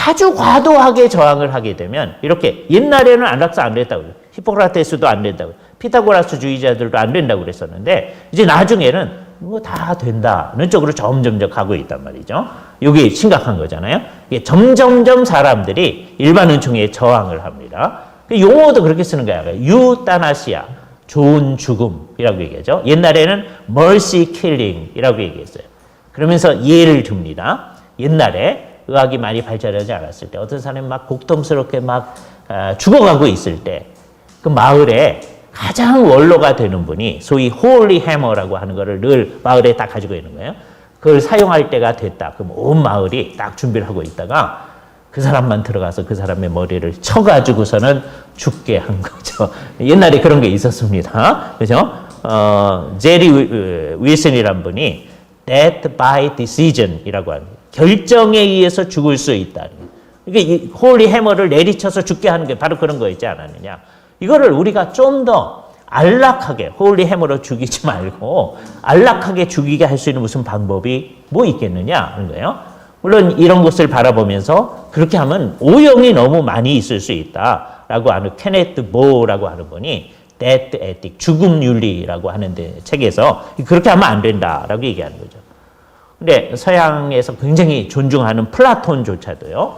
아주 과도하게 저항을 하게 되면 이렇게 옛날에는 안락사 안 됐다고 그래요. 히포크라테스도 안 된다고 그래요. 피타고라스주의자들도 안 된다고 그랬었는데 이제 나중에는 뭐 다 된다는 쪽으로 점점점 가고 있단 말이죠. 이게 심각한 거잖아요. 이게 점점점 사람들이 일반 은총에 저항을 합니다. 용어도 그렇게 쓰는 거야. 유타나시아, 좋은 죽음이라고 얘기하죠. 옛날에는 mercy killing이라고 얘기했어요. 그러면서 예를 듭니다. 옛날에 의학이 많이 발전하지 않았을 때 어떤 사람이 막 고통스럽게 막 죽어가고 있을 때 그 마을에 가장 원로가 되는 분이 소위 홀리 해머라고 하는 거를 늘 마을에 딱 가지고 있는 거예요. 그걸 사용할 때가 됐다. 그럼 온 마을이 딱 준비를 하고 있다가 그 사람만 들어가서 그 사람의 머리를 쳐가지고서는 죽게 한 거죠. 옛날에 그런 게 있었습니다. 그죠? 제리 윌슨이란 분이 death by decision이라고 하는 결정에 의해서 죽을 수 있다. 이게 홀리 해머를 내리쳐서 죽게 하는 게 바로 그런 거였지 않았느냐. 이거를 우리가 좀 더 안락하게 홀리 해머로 죽이지 말고 안락하게 죽이게 할 수 있는 무슨 방법이 뭐 있겠느냐 하는 거예요. 물론 이런 것을 바라보면서 그렇게 하면 오용이 너무 많이 있을 수 있다라고 하는 케네트 보라고 하는 분이 Death Ethic, 죽음 윤리라고 하는 책에서 그렇게 하면 안 된다라고 얘기하는 거죠. 근데 서양에서 굉장히 존중하는 플라톤조차도요.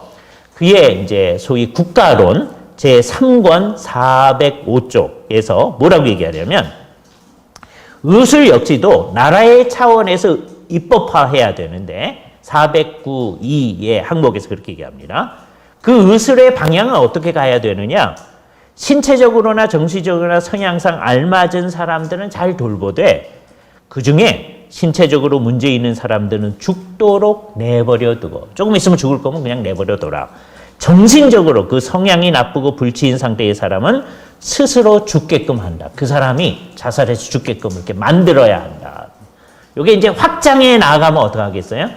그의 이제 소위 국가론 제3권 405쪽에서 뭐라고 얘기하냐면 의술 역시도 나라의 차원에서 입법화해야 되는데 409(2)의 항목에서 그렇게 얘기합니다. 그 의술의 방향은 어떻게 가야 되느냐? 신체적으로나 정신적으로나 성향상 알맞은 사람들은 잘 돌보되 그 중에 신체적으로 문제 있는 사람들은 죽도록 내버려 두고 조금 있으면 죽을 거면 그냥 내버려 둬라. 정신적으로 그 성향이 나쁘고 불치인 상태의 사람은 스스로 죽게끔 한다. 그 사람이 자살해서 죽게끔 이렇게 만들어야 한다. 이게 이제 확장해 나아가면 어떻게 하겠어요?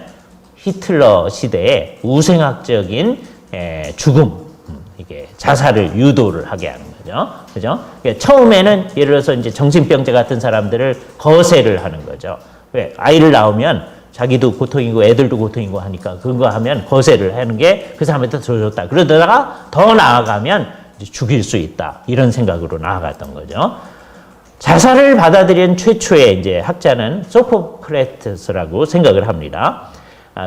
히틀러 시대의 우생학적인 죽음, 이게 자살을 유도를 하게 하는 거죠. 그죠? 그러니까 처음에는 예를 들어서 이제 정신병자 같은 사람들을 거세를 하는 거죠. 왜? 아이를 낳으면 자기도 고통이고 애들도 고통이고 하니까 그거 하면 거세를 하는 게 그 사람한테 더 좋다. 그러다가 더 나아가면 이제 죽일 수 있다. 이런 생각으로 나아갔던 거죠. 자살을 받아들인 최초의 이제 학자는 소포크레테스라고 생각을 합니다.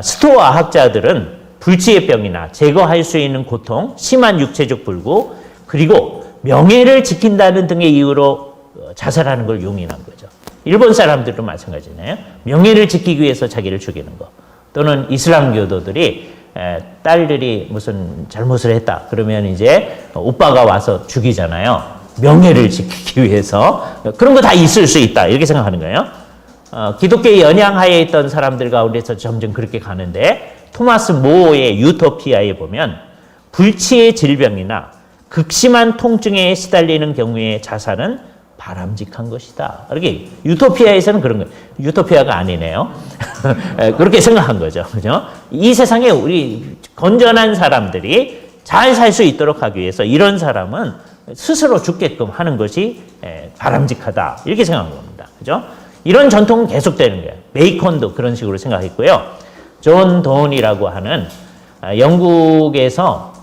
스토아 학자들은 불치의 병이나 제거할 수 있는 고통, 심한 육체적 불구, 그리고 명예를 지킨다는 등의 이유로 자살하는 걸 용인한 거죠. 일본 사람들도 마찬가지네요. 명예를 지키기 위해서 자기를 죽이는 거. 또는 이슬람 교도들이 딸들이 무슨 잘못을 했다. 그러면 이제 오빠가 와서 죽이잖아요. 명예를 지키기 위해서. 그런 거 다 있을 수 있다. 이렇게 생각하는 거예요. 기독교의 연양하에 있던 사람들 가운데서 점점 그렇게 가는데 토마스 모어의 유토피아에 보면 불치의 질병이나 극심한 통증에 시달리는 경우에 자살은 바람직한 것이다. 이렇게 유토피아에서는 그런 거예요. 유토피아가 아니네요. 그렇게 생각한 거죠. 그죠? 이 세상에 우리 건전한 사람들이 잘 살 수 있도록 하기 위해서 이런 사람은 스스로 죽게끔 하는 것이 바람직하다. 이렇게 생각한 겁니다. 그죠? 이런 전통은 계속되는 거예요. 베이컨도 그런 식으로 생각했고요. 존 돈이라고 하는 영국에서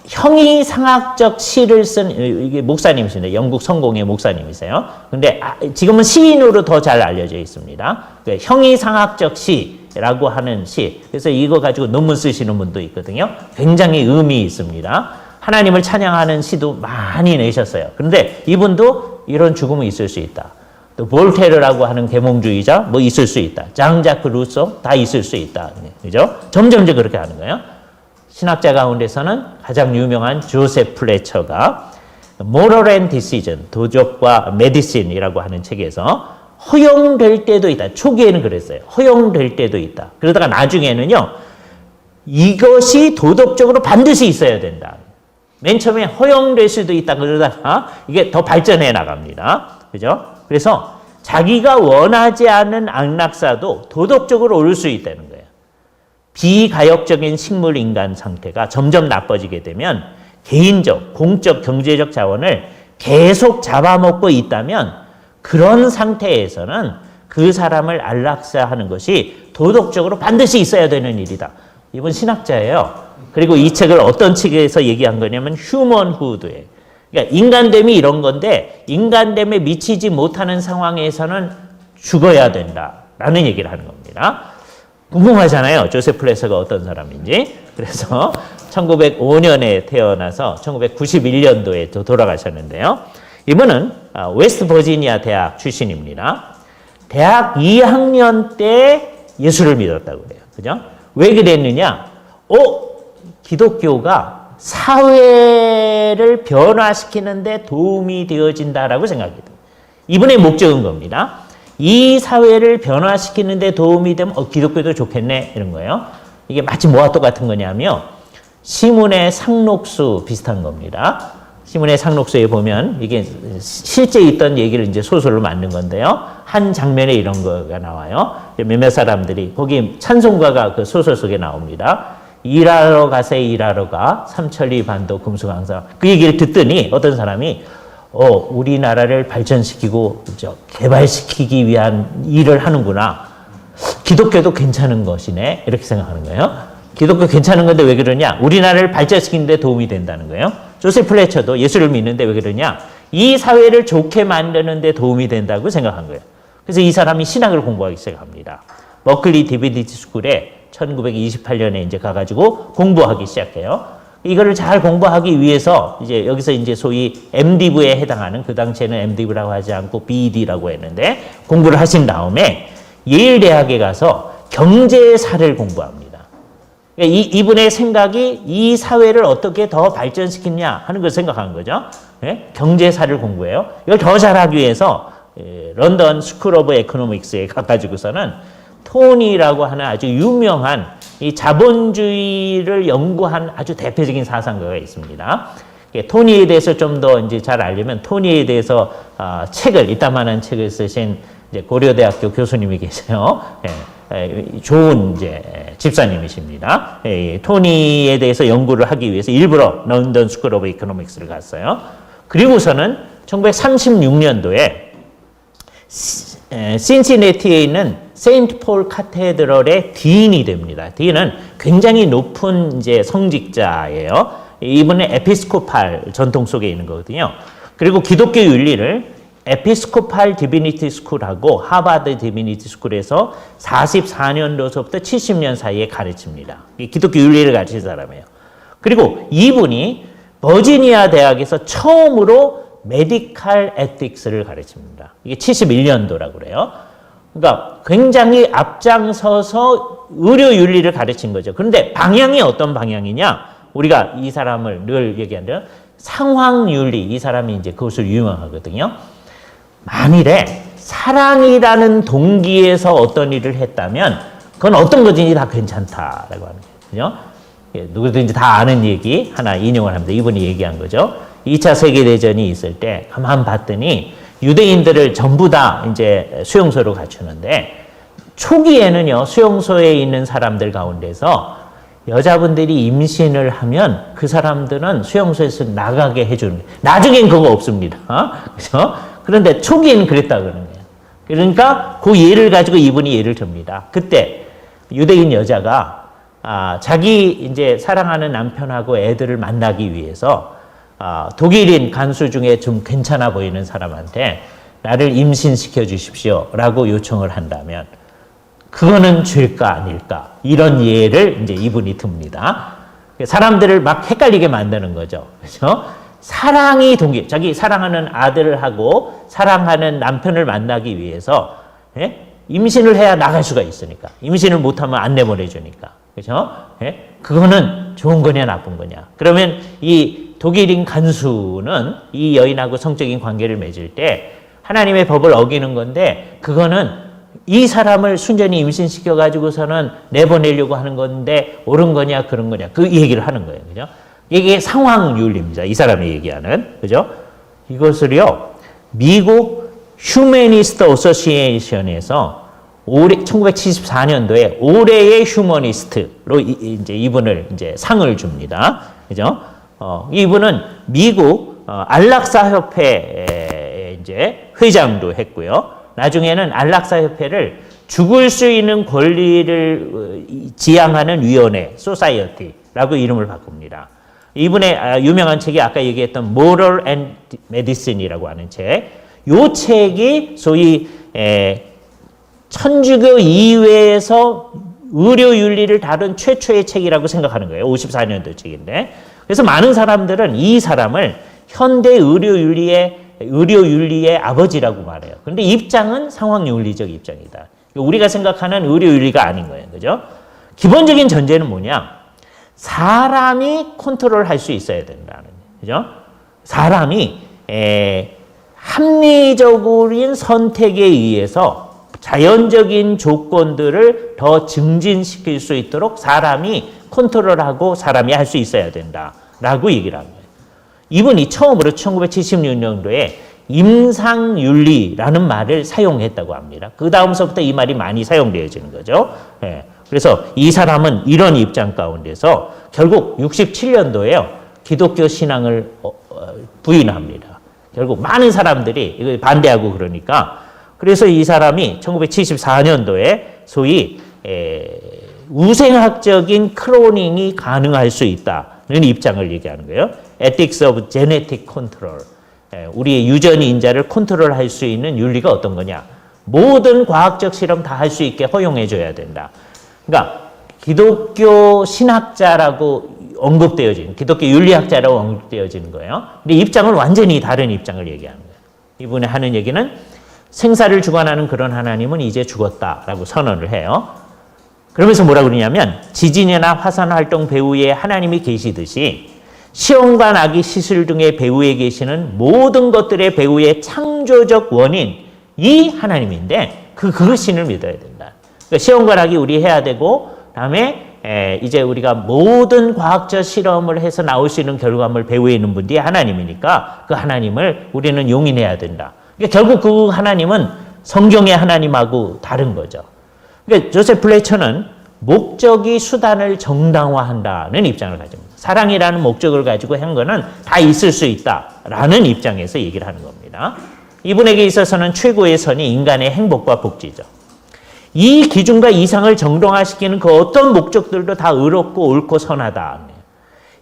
형이상학적 시를 쓴 이게 목사님이신데 영국 성공의 목사님이세요. 근데 지금은 시인으로 더 잘 알려져 있습니다. 형이상학적 시 시라고 하는 시. 그래서 이거 가지고 논문 쓰시는 분도 있거든요. 굉장히 의미 있습니다. 하나님을 찬양하는 시도 많이 내셨어요. 그런데 이분도 이런 죽음이 있을 수 있다. 또 볼테르라고 하는 계몽주의자 뭐 있을 수 있다. 장자크 루소 다 있을 수 있다. 그죠? 점점 그렇게 하는 거예요. 신학자 가운데서는 가장 유명한 조셉 플래처가 Moral and Decision, 도덕과 메디신이라고 하는 책에서 허용될 때도 있다. 초기에는 그랬어요. 허용될 때도 있다. 그러다가 나중에는요. 이것이 도덕적으로 반드시 있어야 된다. 맨 처음에 허용될 수도 있다. 그러다가 이게 더 발전해 나갑니다. 그죠? 그래서 자기가 원하지 않은 안락사도 도덕적으로 옳을 수 있다는 거예요. 비가역적인 식물 인간 상태가 점점 나빠지게 되면 개인적, 공적, 경제적 자원을 계속 잡아먹고 있다면 그런 상태에서는 그 사람을 안락사하는 것이 도덕적으로 반드시 있어야 되는 일이다. 이분 신학자예요. 그리고 이 책을 어떤 책에서 얘기한 거냐면 휴먼후드에. 그러니까 인간됨이 이런 건데 인간됨에 미치지 못하는 상황에서는 죽어야 된다라는 얘기를 하는 겁니다. 궁금하잖아요. 조셉 플래서가 어떤 사람인지. 그래서 1905년에 태어나서 1991년도에 돌아가셨는데요. 이분은 웨스트 버지니아 대학 출신입니다. 대학 2학년 때 예수를 믿었다고 그래요. 그죠? 왜 그랬느냐? 기독교가 사회를 변화시키는데 도움이 되어진다라고 생각해요. 이분의 목적은 겁니다. 이 사회를 변화시키는 데 도움이 되면 기독교도 좋겠네 이런 거예요. 이게 마치 뭐와 똑같은 거냐면 시문의 상록수 비슷한 겁니다. 시문의 상록수에 보면 이게 실제 있던 얘기를 이제 소설로 만든 건데요. 한 장면에 이런 거가 나와요. 몇몇 사람들이 거기 찬송가가 그 소설 속에 나옵니다. 일하러 가세 일하러 가 삼천리 반도 금수강산. 그 얘기를 듣더니 어떤 사람이 우리나라를 발전시키고 개발시키기 위한 일을 하는구나. 기독교도 괜찮은 것이네. 이렇게 생각하는 거예요. 기독교 괜찮은 건데 왜 그러냐? 우리나라를 발전시키는 데 도움이 된다는 거예요. 조셉 플래처도 예수를 믿는데 왜 그러냐? 이 사회를 좋게 만드는 데 도움이 된다고 생각한 거예요. 그래서 이 사람이 신학을 공부하기 시작합니다. 버클리 디비니티 스쿨에 1928년에 이제 가가지고 공부하기 시작해요. 이거를 잘 공부하기 위해서 이제 여기서 이제 소위 MDiv에 해당하는 그 당시에는 MDiv라고 하지 않고 BD라고 했는데 공부를 하신 다음에 예일 대학에 가서 경제사를 공부합니다. 그러니까 이분의 생각이 이 사회를 어떻게 더 발전시키냐 하는 걸 생각한 거죠. 네? 경제사를 공부해요. 이걸 더 잘하기 위해서 런던 스쿨 오브 에코노믹스에 가가지고서는 토니라고 하는 아주 유명한 이 자본주의를 연구한 아주 대표적인 사상가가 있습니다. 토니에 대해서 좀 더 이제 잘 알려면 토니에 대해서 책을 이따만한 책을 쓰신 이제 고려대학교 교수님이 계세요. 좋은 이제 집사님이십니다. 토니에 대해서 연구를 하기 위해서 일부러 런던 스쿨 오브 이코노믹스를 갔어요. 그리고서는 1936년도에 신시내티에 있는 세인트 폴 카테드럴의 디인이 됩니다. 디인은 굉장히 높은 이제 성직자예요. 이분은 에피스코팔 전통 속에 있는 거거든요. 그리고 기독교 윤리를 에피스코팔 디비니티 스쿨하고 하버드 디비니티 스쿨에서 44년도서부터 70년 사이에 가르칩니다. 기독교 윤리를 가르친 사람이에요. 그리고 이분이 버지니아 대학에서 처음으로 메디칼 에틱스를 가르칩니다. 이게 71년도라고 그래요. 그러니까 굉장히 앞장서서 의료 윤리를 가르친 거죠. 그런데 방향이 어떤 방향이냐? 우리가 이 사람을 늘 얘기하는데요. 상황 윤리, 이 사람이 이제 그것을 유명하거든요. 만일에 사랑이라는 동기에서 어떤 일을 했다면 그건 어떤 것인지 다 괜찮다라고 하는 거예요. 그죠? 누구든지 다 아는 얘기 하나 인용을 합니다. 이분이 얘기한 거죠. 2차 세계대전이 있을 때 가만 봤더니 유대인들을 전부 다 이제 수용소로 갖추는데 초기에는요, 수용소에 있는 사람들 가운데서 여자분들이 임신을 하면 그 사람들은 수용소에서 나가게 해주는 거예요. 나중엔 그거 없습니다. 그죠? 그런데 초기에는 그랬다 그러는 거예요. 그러니까 그 예를 가지고 이분이 예를 듭니다. 그때 유대인 여자가 자기 이제 사랑하는 남편하고 애들을 만나기 위해서 독일인 간수 중에 좀 괜찮아 보이는 사람한테 나를 임신시켜 주십시오 라고 요청을 한다면 그거는 죄일까 아닐까? 이런 예를 이제 이분이 듭니다. 사람들을 막 헷갈리게 만드는 거죠. 그렇죠? 사랑이 자기 사랑하는 아들하고 사랑하는 남편을 만나기 위해서 임신을 해야 나갈 수가 있으니까. 임신을 못하면 안 내보내주니까. 그렇죠? 그거는 좋은 거냐 나쁜 거냐. 그러면 이 독일인 간수는 이 여인하고 성적인 관계를 맺을 때 하나님의 법을 어기는 건데 그거는 이 사람을 순전히 임신시켜 가지고서는 내보내려고 하는 건데 옳은 거냐 그런 거냐 그 얘기를 하는 거예요. 그죠? 이게 상황윤리입니다. 이 사람이 얘기하는. 그죠? 이것을요. 미국 휴머니스트 어소시에이션에서 1974년도에 올해의 휴머니스트로 이제 이분을 이제 상을 줍니다. 그죠? 이분은 미국 안락사 협회 이제 회장도 했고요. 나중에는 안락사 협회를 죽을 수 있는 권리를 지향하는 위원회, 소사이어티라고 이름을 바꿉니다. 이분의 유명한 책이 아까 얘기했던 Moral and Medicine이라고 하는 책. 이 책이 소위 천주교 이외에서 의료 윤리를 다룬 최초의 책이라고 생각하는 거예요. 54년도 책인데. 그래서 많은 사람들은 이 사람을 현대 의료 윤리의 아버지라고 말해요. 그런데 입장은 상황 윤리적 입장이다. 우리가 생각하는 의료 윤리가 아닌 거예요. 그죠? 기본적인 전제는 뭐냐? 사람이 컨트롤할 수 있어야 된다는 거죠. 사람이 합리적인 선택에 의해서 자연적인 조건들을 더 증진시킬 수 있도록 사람이 컨트롤하고 사람이 할 수 있어야 된다라고 얘기를 합니다. 이분이 처음으로 1976년도에 임상윤리라는 말을 사용했다고 합니다. 그 다음서부터 이 말이 많이 사용되어지는 거죠. 그래서 이 사람은 이런 입장 가운데서 결국 67년도에요. 기독교 신앙을 부인합니다. 결국 많은 사람들이 이걸 반대하고 그러니까 그래서 이 사람이 1974년도에 소위 우생학적인 클로닝이 가능할 수 있다는 입장을 얘기하는 거예요. Ethics of Genetic Control. 우리의 유전 인자를 컨트롤할 수 있는 윤리가 어떤 거냐. 모든 과학적 실험 다 할 수 있게 허용해 줘야 된다. 그러니까 기독교 신학자라고 언급되어지는 기독교 윤리학자라고 언급되어지는 거예요. 근데 입장은 완전히 다른 입장을 얘기하는 거예요. 이분이 하는 얘기는 생사를 주관하는 그런 하나님은 이제 죽었다라고 선언을 해요. 그러면서 뭐라 그러냐면 지진이나 화산 활동 배후에 하나님이 계시듯이 시험과 나기 시술 등의 배후에 계시는 모든 것들의 배후의 창조적 원인 이 하나님인데 그 신을 믿어야 된다. 그러니까 시험과 나기 우리 해야 되고 다음에 이제 우리가 모든 과학적 실험을 해서 나올 수 있는 결과물 배후에 있는 분이 하나님이니까 그 하나님을 우리는 용인해야 된다. 그러니까 결국 그 하나님은 성경의 하나님하고 다른 거죠. 그러니까 조세프 플래처는 목적이 수단을 정당화한다는 입장을 가집니다. 사랑이라는 목적을 가지고 한 거는 다 있을 수 있다라는 입장에서 얘기를 하는 겁니다. 이분에게 있어서는 최고의 선이 인간의 행복과 복지죠. 이 기준과 이상을 정당화시키는 그 어떤 목적들도 다 의롭고 옳고 선하다.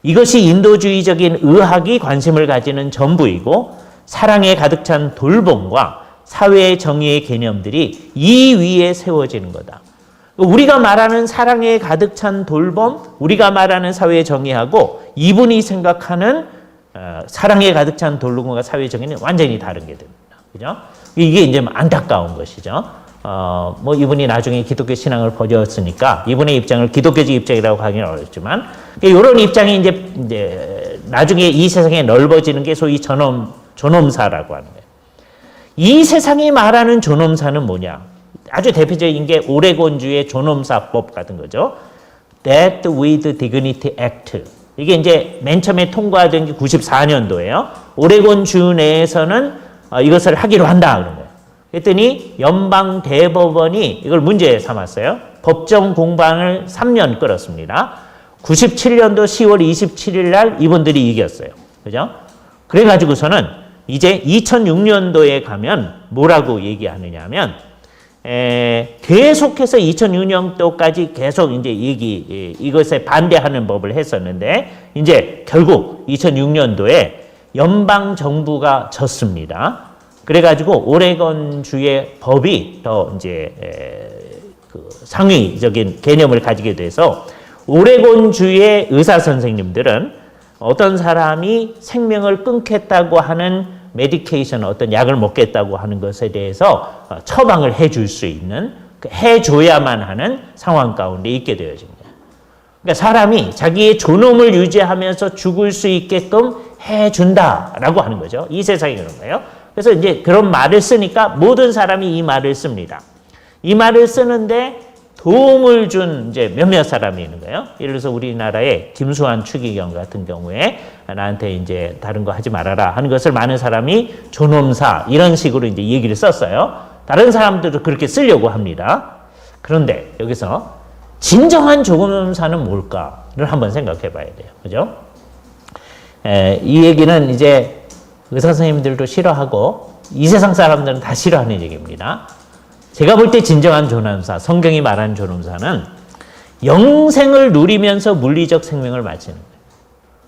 이것이 인도주의적인 의학이 관심을 가지는 전부이고 사랑에 가득 찬 돌봄과 사회의 정의의 개념들이 이 위에 세워지는 거다. 우리가 말하는 사랑에 가득 찬 돌봄, 우리가 말하는 사회의 정의하고 이분이 생각하는 사랑에 가득 찬 돌봄과 사회의 정의는 완전히 다른 게 됩니다. 그죠? 이게 이제 안타까운 것이죠. 뭐 이분이 나중에 기독교 신앙을 버렸으니까 이분의 입장을 기독교적 입장이라고 하기는 어렵지만 이런 입장이 이제 나중에 이 세상에 넓어지는 게 소위 존엄사라고 하는 거예요. 이 세상이 말하는 존엄사는 뭐냐? 아주 대표적인 게 오레곤주의 존엄사법 같은 거죠. Death with Dignity Act. 이게 이제 맨 처음에 통과된 게 94년도예요. 오레곤주 내에서는 이것을 하기로 한다 그런 거예요. 그랬더니 연방 대법원이 이걸 문제 삼았어요. 법정 공방을 3년 끌었습니다. 97년도 10월 27일 날 이분들이 이겼어요. 그죠? 그래가지고서는 이제 2006년도에 가면 뭐라고 얘기하느냐 하면 계속해서 2006년도까지 계속 이제 이것에 반대하는 법을 했었는데 이제 결국 2006년도에 연방 정부가 졌습니다. 그래가지고 오레곤주의 법이 더 이제 그 상위적인 개념을 가지게 돼서 오레곤주의 의사 선생님들은 어떤 사람이 생명을 끊겠다고 하는 메디케이션, 어떤 약을 먹겠다고 하는 것에 대해서 처방을 해줄 수 있는, 해줘야만 하는 상황 가운데 있게 되어집니다. 그러니까 사람이 자기의 존엄을 유지하면서 죽을 수 있게끔 해준다라고 하는 거죠. 이 세상이 그런 거예요. 그래서 이제 그런 말을 쓰니까 모든 사람이 이 말을 씁니다. 이 말을 쓰는데 도움을 준 이제 몇몇 사람이 있는 거예요. 예를 들어서 우리나라의 김수환 추기경 같은 경우에 나한테 이제 다른 거 하지 말아라 하는 것을 많은 사람이 존엄사 이런 식으로 이제 얘기를 썼어요. 다른 사람들도 그렇게 쓰려고 합니다. 그런데 여기서 진정한 존엄사는 뭘까를 한번 생각해 봐야 돼요. 그죠? 이 얘기는 이제 의사 선생님들도 싫어하고 이 세상 사람들은 다 싫어하는 얘기입니다. 제가 볼 때 진정한 존엄사, 성경이 말하는 존엄사는 영생을 누리면서 물리적 생명을 마치는 거예요.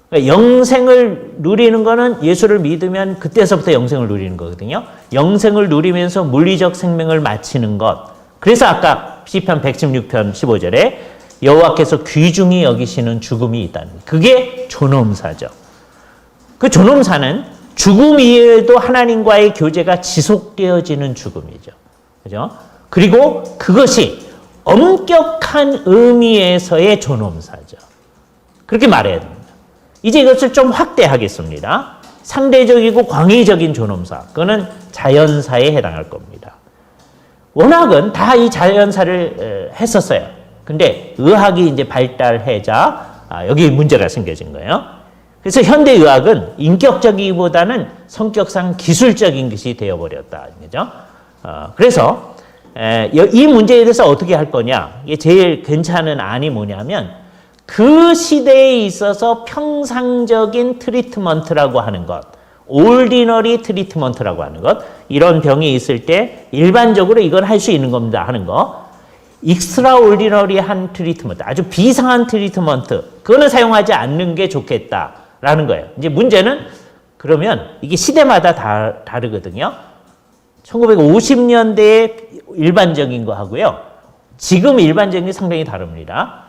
그러니까 영생을 누리는 거는 예수를 믿으면 그때서부터 영생을 누리는 거거든요. 영생을 누리면서 물리적 생명을 마치는 것. 그래서 아까 시편 116편 15절에 여호와께서 귀중히 여기시는 죽음이 있다는 거예요. 그게 존엄사죠. 그 존엄사는 죽음 이외에도 하나님과의 교제가 지속되어지는 죽음이죠. 그죠? 그리고 그것이 엄격한 의미에서의 존엄사죠. 그렇게 말해야 됩니다. 이제 이것을 좀 확대하겠습니다. 상대적이고 광의적인 존엄사. 그거는 자연사에 해당할 겁니다. 원학은 다 이 자연사를 했었어요. 근데 의학이 이제 발달하자 여기 문제가 생겨진 거예요. 그래서 현대의학은 인격적이기보다는 성격상 기술적인 것이 되어버렸다. 그죠? 그래서 이 문제에 대해서 어떻게 할 거냐. 이게 제일 괜찮은 안이 뭐냐면 그 시대에 있어서 평상적인 트리트먼트라고 하는 것, 올디너리 트리트먼트라고 하는 것, 이런 병이 있을 때 일반적으로 이건 할 수 있는 겁니다 하는 거, 익스트라올디너리한 트리트먼트, 아주 비상한 트리트먼트, 그거는 사용하지 않는 게 좋겠다라는 거예요. 이제 문제는 그러면 이게 시대마다 다르거든요. 1950년대에 일반적인 거 하고요. 지금 일반적인 게 상당히 다릅니다.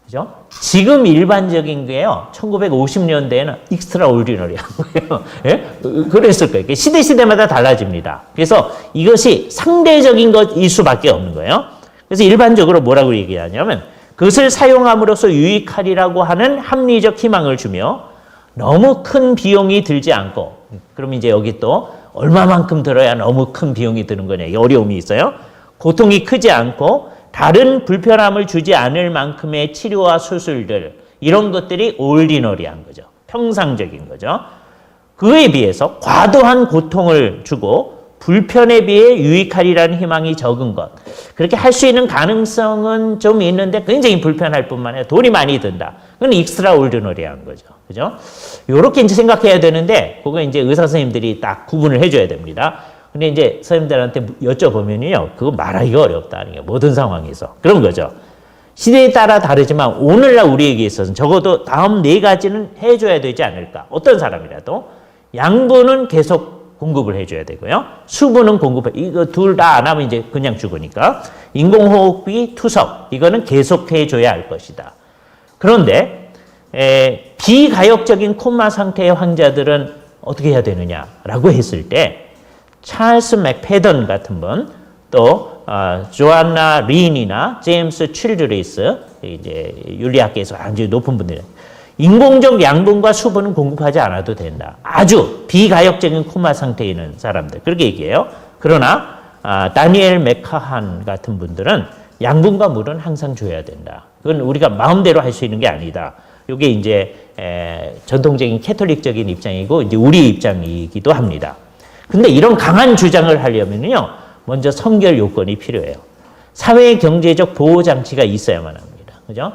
그죠? 지금 일반적인 게요. 1950년대에는 익스트라올디너리한 거예요. 예? 그랬을 거예요. 시대마다 달라집니다. 그래서 이것이 상대적인 것일 수밖에 없는 거예요. 그래서 일반적으로 뭐라고 얘기하냐면 그것을 사용함으로써 유익하리라고 하는 합리적 희망을 주며 너무 큰 비용이 들지 않고, 그럼 이제 여기 또 얼마만큼 들어야 너무 큰 비용이 드는 거냐, 이 어려움이 있어요. 고통이 크지 않고 다른 불편함을 주지 않을 만큼의 치료와 수술들, 이런 것들이 올디너리한 거죠. 평상적인 거죠. 그에 비해서 과도한 고통을 주고 불편에 비해 유익하리라는 희망이 적은 것. 그렇게 할 수 있는 가능성은 좀 있는데 굉장히 불편할 뿐만 아니라 돈이 많이 든다. 그건 익스트라올디너리한 거죠. 그죠? 요렇게 이제 생각해야 되는데, 그거 이제 의사 선생님들이 딱 구분을 해줘야 됩니다. 근데 이제 선생님들한테 여쭤보면요, 그거 말하기가 어렵다는 게 모든 상황에서. 그런 거죠. 시대에 따라 다르지만 오늘날 우리에게 있어서는 적어도 다음 4가지는 해줘야 되지 않을까. 어떤 사람이라도 양분은 계속 공급을 해줘야 되고요. 수분은 이거 둘 다 안 하면 이제 그냥 죽으니까. 인공호흡기, 투석, 이거는 계속해줘야 할 것이다. 그런데 비가역적인 코마 상태의 환자들은 어떻게 해야 되느냐라고 했을 때, 찰스 맥패던 같은 분, 또 조안나 린이나 제임스 칠드리스, 이제 윤리학계에서 아주 높은 분들, 인공적 양분과 수분은 공급하지 않아도 된다. 아주 비가역적인 코마 상태에 있는 사람들, 그렇게 얘기해요. 그러나 다니엘 맥카한 같은 분들은 양분과 물은 항상 줘야 된다. 그건 우리가 마음대로 할 수 있는 게 아니다. 이게 이제 전통적인 캐톨릭적인 입장이고 이제 우리 입장이기도 합니다. 근데 이런 강한 주장을 하려면요, 먼저 선결 요건이 필요해요. 사회 경제적 보호 장치가 있어야만 합니다. 그죠?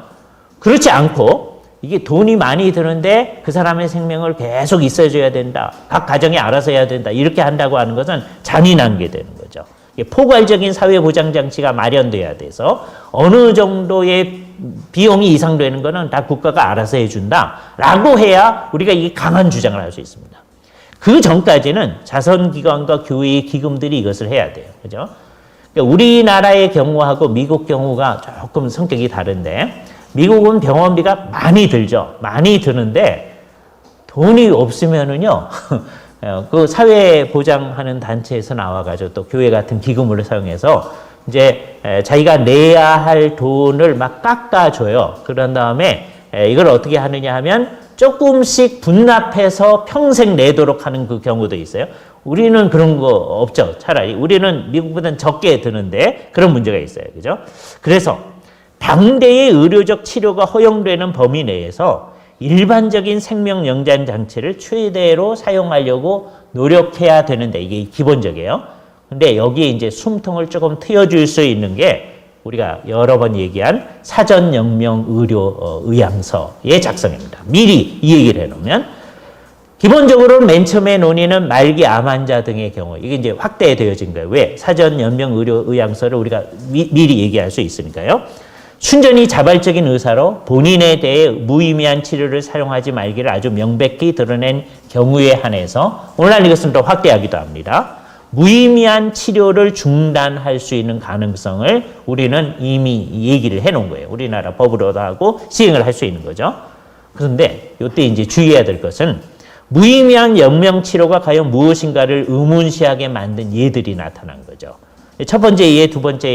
그렇지 않고 이게 돈이 많이 드는데 그 사람의 생명을 계속 있어줘야 된다. 각 가정이 알아서 해야 된다. 이렇게 한다고 하는 것은 잔인한 게 되는 거죠. 포괄적인 사회 보장 장치가 마련돼야 돼서 어느 정도의 비용이 이상되는 거는 다 국가가 알아서 해준다라고 해야 우리가 이게 강한 주장을 할 수 있습니다. 그 전까지는 자선기관과 교회의 기금들이 이것을 해야 돼요. 그죠? 그러니까 우리나라의 경우하고 미국 경우가 조금 성격이 다른데, 미국은 병원비가 많이 들죠. 많이 드는데 돈이 없으면은요, 그 사회보장하는 단체에서 나와가지고 또 교회 같은 기금을 사용해서 이제 자기가 내야 할 돈을 막 깎아줘요. 그런 다음에 이걸 어떻게 하느냐 하면 조금씩 분납해서 평생 내도록 하는 그 경우도 있어요. 우리는 그런 거 없죠. 차라리 우리는 미국보다는 적게 드는데 그런 문제가 있어요. 그죠? 그래서 당대의 의료적 치료가 허용되는 범위 내에서 일반적인 생명 영장 장치를 최대로 사용하려고 노력해야 되는데 이게 기본적이에요. 근데 여기에 이제 숨통을 조금 트여줄 수 있는 게 우리가 여러 번 얘기한 사전 영명 의료 의향서의 작성입니다. 미리 이 얘기를 해놓으면 기본적으로 맨 처음에 논의는 말기 암 환자 등의 경우 이게 이제 확대되어진 거예요. 왜? 사전 연명 의료 의향서를 우리가 미리 얘기할 수 있으니까요. 순전히 자발적인 의사로 본인에 대해 무의미한 치료를 사용하지 말기를 아주 명백히 드러낸 경우에 한해서 오늘날 이것은 또 확대하기도 합니다. 무의미한 치료를 중단할 수 있는 가능성을 우리는 이미 얘기를 해놓은 거예요. 우리나라 법으로도 하고 시행을 할 수 있는 거죠. 그런데 이때 이제 주의해야 될 것은 무의미한 연명치료가 과연 무엇인가를 의문시하게 만든 예들이 나타난 거죠. 첫 번째 예, 두 번째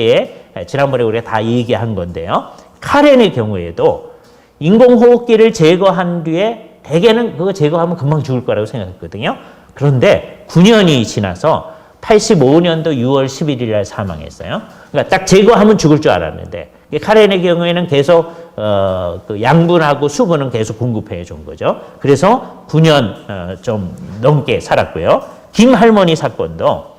예, 지난번에 우리가 다 얘기한 건데요. 카렌의 경우에도 인공호흡기를 제거한 뒤에 대개는 그거 제거하면 금방 죽을 거라고 생각했거든요. 그런데 9년이 지나서 85년도 6월 11일 날 사망했어요. 그러니까 딱 제거하면 죽을 줄 알았는데 카렌의 경우에는 계속 그 양분하고 수분은 계속 공급해 준 거죠. 그래서 9년 좀 넘게 살았고요. 김 할머니 사건도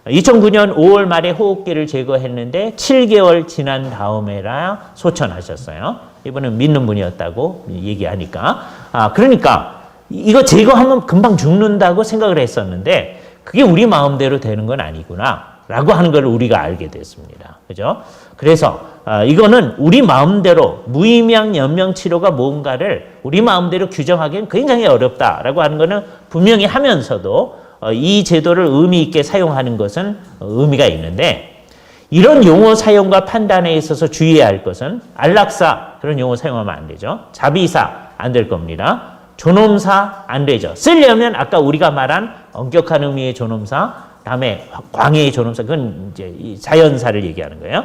2009년 5월 말에 호흡기를 제거했는데 7개월 지난 다음에라 소천하셨어요. 이분은 믿는 분이었다고 얘기하니까. 그러니까 이거 제거하면 금방 죽는다고 생각을 했었는데 그게 우리 마음대로 되는 건 아니구나 라고 하는 걸 우리가 알게 됐습니다. 그죠? 그래서 이거는 우리 마음대로 무의미한 연명치료가 뭔가를 우리 마음대로 규정하기는 굉장히 어렵다라고 하는 거는 분명히 하면서도 이 제도를 의미 있게 사용하는 것은 의미가 있는데 이런 용어 사용과 판단에 있어서 주의해야 할 것은 안락사 그런 용어 사용하면 안 되죠. 자비사 안 될 겁니다. 존엄사 안 되죠. 쓰려면 아까 우리가 말한 엄격한 의미의 존엄사 다음에 광해의 존엄사 그건 이제 이 자연사를 얘기하는 거예요.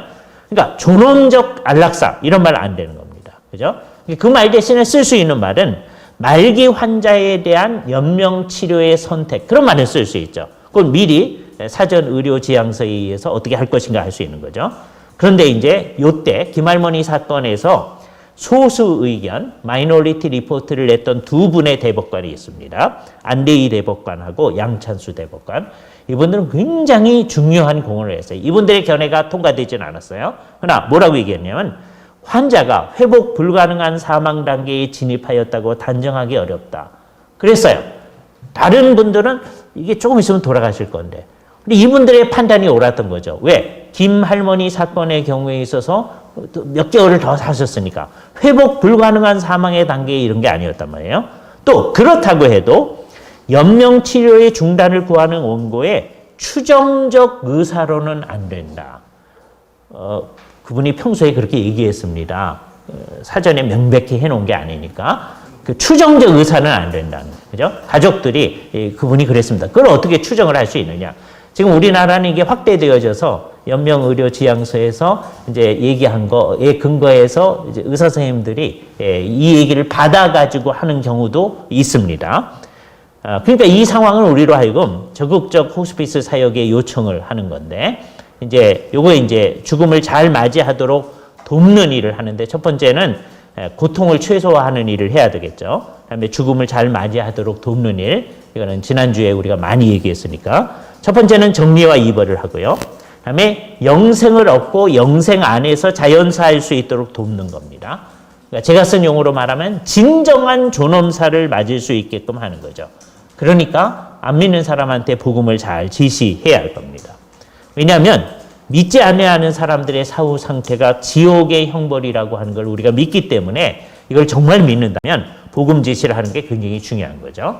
그러니까 존엄적 안락사 이런 말 안 되는 겁니다. 그죠? 그 말 대신에 쓸 수 있는 말은 말기 환자에 대한 연명치료의 선택 그런 말을 쓸 수 있죠. 그건 미리 사전 의료 지향서에 의해서 어떻게 할 것인가 할 수 있는 거죠. 그런데 이제 요때 김할머니 사건에서 소수 의견, 마이너리티 리포트를 냈던 두 분의 대법관이 있습니다. 안대희 대법관하고 양찬수 대법관. 이분들은 굉장히 중요한 공헌을 했어요. 이분들의 견해가 통과되지는 않았어요. 그러나 뭐라고 얘기했냐면 환자가 회복 불가능한 사망 단계에 진입하였다고 단정하기 어렵다. 그랬어요. 다른 분들은 이게 조금 있으면 돌아가실 건데. 근데 이분들의 판단이 옳았던 거죠. 왜? 김 할머니 사건의 경우에 있어서 몇 개월을 더 사셨으니까 회복 불가능한 사망의 단계에 이런 게 아니었단 말이에요. 또 그렇다고 해도 연명치료의 중단을 구하는 원고에 추정적 의사로는 안 된다. 그분이 평소에 그렇게 얘기했습니다. 사전에 명백히 해놓은 게 아니니까 그 추정적 의사는 안 된다는 거죠. 가족들이 그분이 그랬습니다. 그걸 어떻게 추정을 할 수 있느냐? 지금 우리나라는 이게 확대되어져서 연명의료지향서에서 이제 얘기한 거에 근거해서 이제 의사 선생님들이 이 얘기를 받아가지고 하는 경우도 있습니다. 그러니까 이 상황은 우리로 하여금 적극적 호스피스 사역에 요청을 하는 건데, 이제 요거 이제 죽음을 잘 맞이하도록 돕는 일을 하는데, 첫 번째는 고통을 최소화하는 일을 해야 되겠죠. 그다음에 죽음을 잘 맞이하도록 돕는 일, 이거는 지난주에 우리가 많이 얘기했으니까. 첫 번째는 정리와 이별을 하고요. 그다음에 영생을 얻고 영생 안에서 자연사할 수 있도록 돕는 겁니다. 그러니까 제가 쓴 용어로 말하면 진정한 존엄사를 맞을 수 있게끔 하는 거죠. 그러니까 안 믿는 사람한테 복음을 잘 지시해야 할 겁니다. 왜냐하면 믿지 아니하는 사람들의 사후 상태가 지옥의 형벌이라고 하는 걸 우리가 믿기 때문에 이걸 정말 믿는다면 복음 지시를 하는 게 굉장히 중요한 거죠.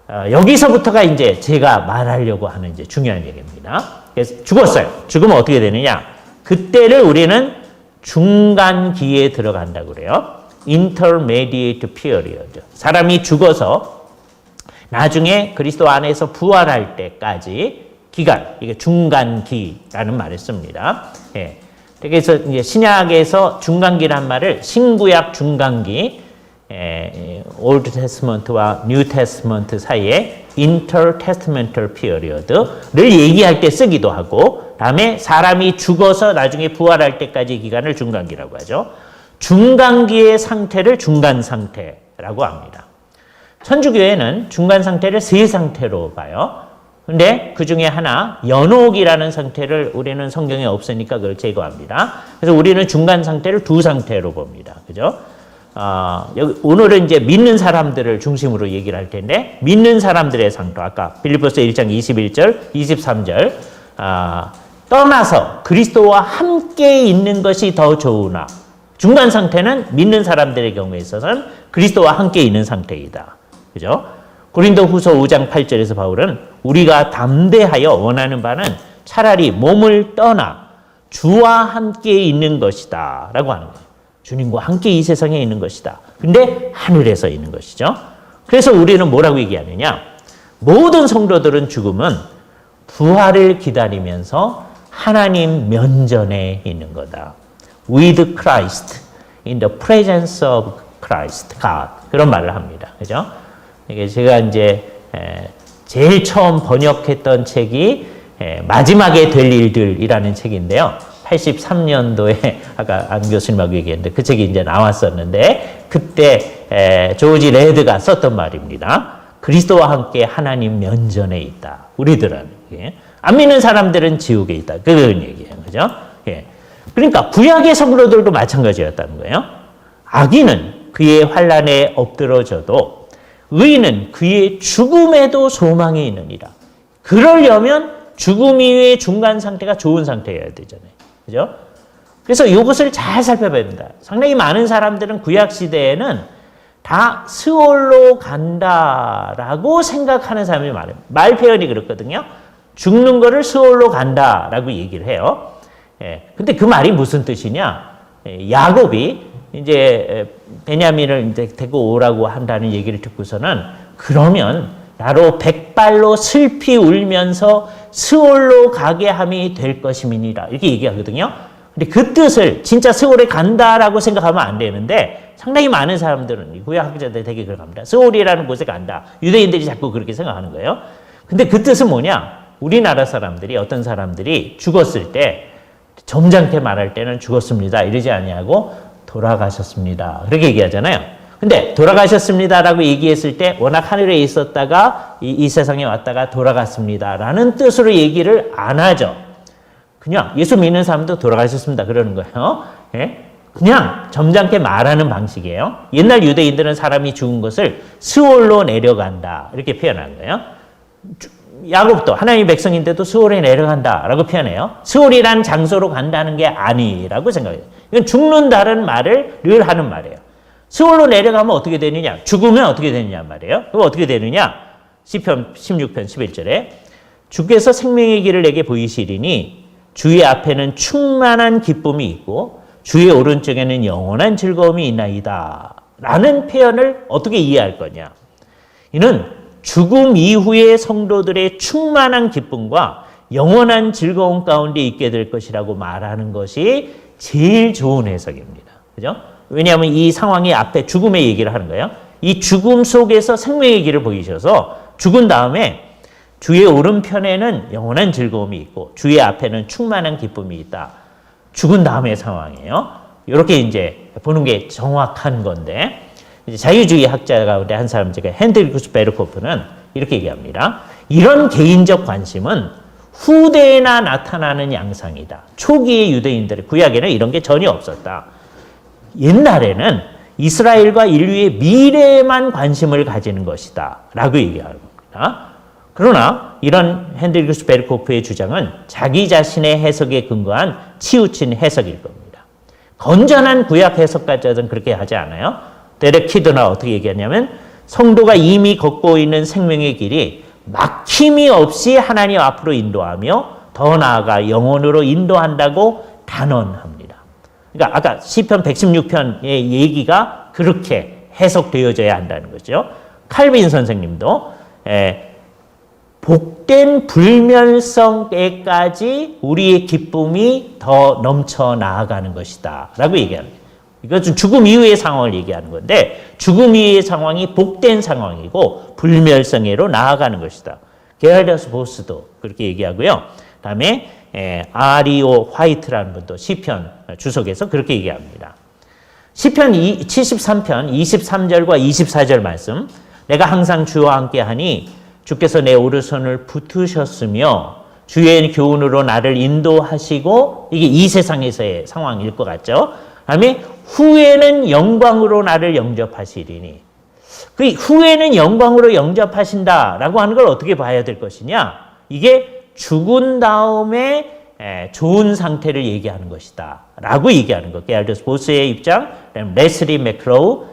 여기서부터가 이제 제가 말하려고 하는 이제 중요한 얘기입니다. 그래서 죽었어요. 죽으면 어떻게 되느냐? 그때를 우리는 중간기에 들어간다고 그래요. intermediate period. 사람이 죽어서 나중에 그리스도 안에서 부활할 때까지 기간, 이게 중간기라는 말을 씁니다. 예. 그래서 이제 신약에서 중간기란 말을 신구약 중간기, Old Testament와 New Testament 사이에 intertestamental period를 얘기할 때 쓰기도 하고, 다음에 사람이 죽어서 나중에 부활할 때까지 기간을 중간기라고 하죠. 중간기의 상태를 중간 상태라고 합니다. 천주교회는 중간 상태를 세 상태로 봐요. 근데 그 중에 하나, 연옥이라는 상태를 우리는 성경에 없으니까 그걸 제거합니다. 그래서 우리는 중간 상태를 두 상태로 봅니다. 그죠? 오늘은 이제 믿는 사람들을 중심으로 얘기를 할 텐데, 믿는 사람들의 상태, 아까 빌립보서 1장 21절, 23절, 떠나서 그리스도와 함께 있는 것이 더 좋으나, 중간 상태는 믿는 사람들의 경우에 있어서는 그리스도와 함께 있는 상태이다. 그죠? 고린도후서 5장 8절에서 바울은 우리가 담대하여 원하는 바는 차라리 몸을 떠나 주와 함께 있는 것이다 라고 하는 거예요. 주님과 함께 이 세상에 있는 것이다. 근데 하늘에서 있는 것이죠. 그래서 우리는 뭐라고 얘기하느냐? 모든 성도들은 죽으면 부활을 기다리면서 하나님 면전에 있는 거다. With Christ, in the presence of Christ, God. 그런 말을 합니다. 그죠? 이게 제가 이제 제일 처음 번역했던 책이 마지막에 될 일들이라는 책인데요. 83년도에 아까 안 교수님하고 얘기했는데 그 책이 이제 나왔었는데 그때 조지 레드가 썼던 말입니다. 그리스도와 함께 하나님 면전에 있다. 우리들은. 안 믿는 사람들은 지옥에 있다. 그런 얘기예요. 그죠? 그러니까 구약의 성도들도 마찬가지였다는 거예요. 악인은 그의 환난에 엎드러져도 의인은 그의 죽음에도 소망이 있느니라. 그러려면 죽음 이후의 중간 상태가 좋은 상태여야 되잖아요. 그죠? 그래서 이것을 잘 살펴봐야 된다. 상당히 많은 사람들은 구약 시대에는 다 스올로 간다라고 생각하는 사람이 많아요. 말 표현이 그렇거든요. 죽는 거를 스올로 간다라고 얘기를 해요. 근데 그 말이 무슨 뜻이냐? 야곱이 이제 베냐민을 이제 데리고 오라고 한다는 얘기를 듣고서는 그러면 나로 백발로 슬피 울면서 스올로 가게 함이 될 것임이니라 이렇게 얘기하거든요. 근데 그 뜻을 진짜 스올에 간다라고 생각하면 안 되는데 상당히 많은 사람들은 구약 학자들 되게 그렇게 합니다. 스올이라는 곳에 간다. 유대인들이 자꾸 그렇게 생각하는 거예요. 근데 그 뜻은 뭐냐? 우리나라 사람들이 어떤 사람들이 죽었을 때 점잖게 말할 때는 죽었습니다 이러지 아니하고 돌아가셨습니다. 그렇게 얘기하잖아요. 근데 돌아가셨습니다라고 얘기했을 때 워낙 하늘에 있었다가 이 세상에 왔다가 돌아갔습니다라는 뜻으로 얘기를 안 하죠. 그냥 예수 믿는 사람도 돌아가셨습니다 그러는 거예요. 그냥 점잖게 말하는 방식이에요. 옛날 유대인들은 사람이 죽은 것을 스올로 내려간다 이렇게 표현한 거예요. 야곱도 하나님의 백성인데도 스올에 내려간다라고 표현해요. 스올이란 장소로 간다는 게 아니라고 생각해요. 이건 죽는다는 말을 늘 하는 말이에요. 스올로 내려가면 어떻게 되느냐? 죽으면 어떻게 되느냐 말이에요. 그럼 어떻게 되느냐? 시편 16편 11절에 주께서 생명의 길을 내게 보이시리니 주의 앞에는 충만한 기쁨이 있고 주의 오른쪽에는 영원한 즐거움이 있나이다. 라는 표현을 어떻게 이해할 거냐? 이는 죽음 이후의 성도들의 충만한 기쁨과 영원한 즐거움 가운데 있게 될 것이라고 말하는 것이 제일 좋은 해석입니다. 그죠? 왜냐하면 이 상황이 앞에 죽음의 얘기를 하는 거예요. 이 죽음 속에서 생명의 길을 보이셔서 죽은 다음에 주의 오른편에는 영원한 즐거움이 있고 주의 앞에는 충만한 기쁨이 있다. 죽은 다음의 상황이에요. 이렇게 이제 보는 게 정확한 건데 자유주의 학자 가운데 한 사람 제가 핸드리쿠스 베르코프는 이렇게 얘기합니다. 이런 개인적 관심은 후대에나 나타나는 양상이다. 초기의 유대인들의 구약에는 이런 게 전혀 없었다. 옛날에는 이스라엘과 인류의 미래에만 관심을 가지는 것이다. 라고 얘기합니다. 그러나 이런 핸드리쿠스 베르코프의 주장은 자기 자신의 해석에 근거한 치우친 해석일 겁니다. 건전한 구약 해석가들은 그렇게 하지 않아요. 데렉 키드나 어떻게 얘기하냐면 성도가 이미 걷고 있는 생명의 길이 막힘이 없이 하나님 앞으로 인도하며 더 나아가 영혼으로 인도한다고 단언합니다. 그러니까 아까 시편 116편의 얘기가 그렇게 해석되어져야 한다는 거죠. 칼빈 선생님도 복된 불멸성에까지 우리의 기쁨이 더 넘쳐 나아가는 것이다 라고 얘기합니다. 이것은 죽음 이후의 상황을 얘기하는 건데 죽음 이후의 상황이 복된 상황이고 불멸성애로 나아가는 것이다. 게랄더스 보스도 그렇게 얘기하고요. 그다음에 아리오 화이트라는 분도 시편 주석에서 그렇게 얘기합니다. 시편 73편 23절과 24절 말씀, 내가 항상 주와 함께하니 주께서 내 오른손을 붙으셨으며 주의 교훈으로 나를 인도하시고, 이게 이 세상에서의 상황일 것 같죠. 그다음에 후에는 영광으로 나를 영접하시리니, 그 후에는 영광으로 영접하신다라고 하는 걸 어떻게 봐야 될 것이냐, 이게 죽은 다음에 좋은 상태를 얘기하는 것이다 라고 얘기하는 것. 게랄더스 보스의 입장, 레슬리 맥크로우,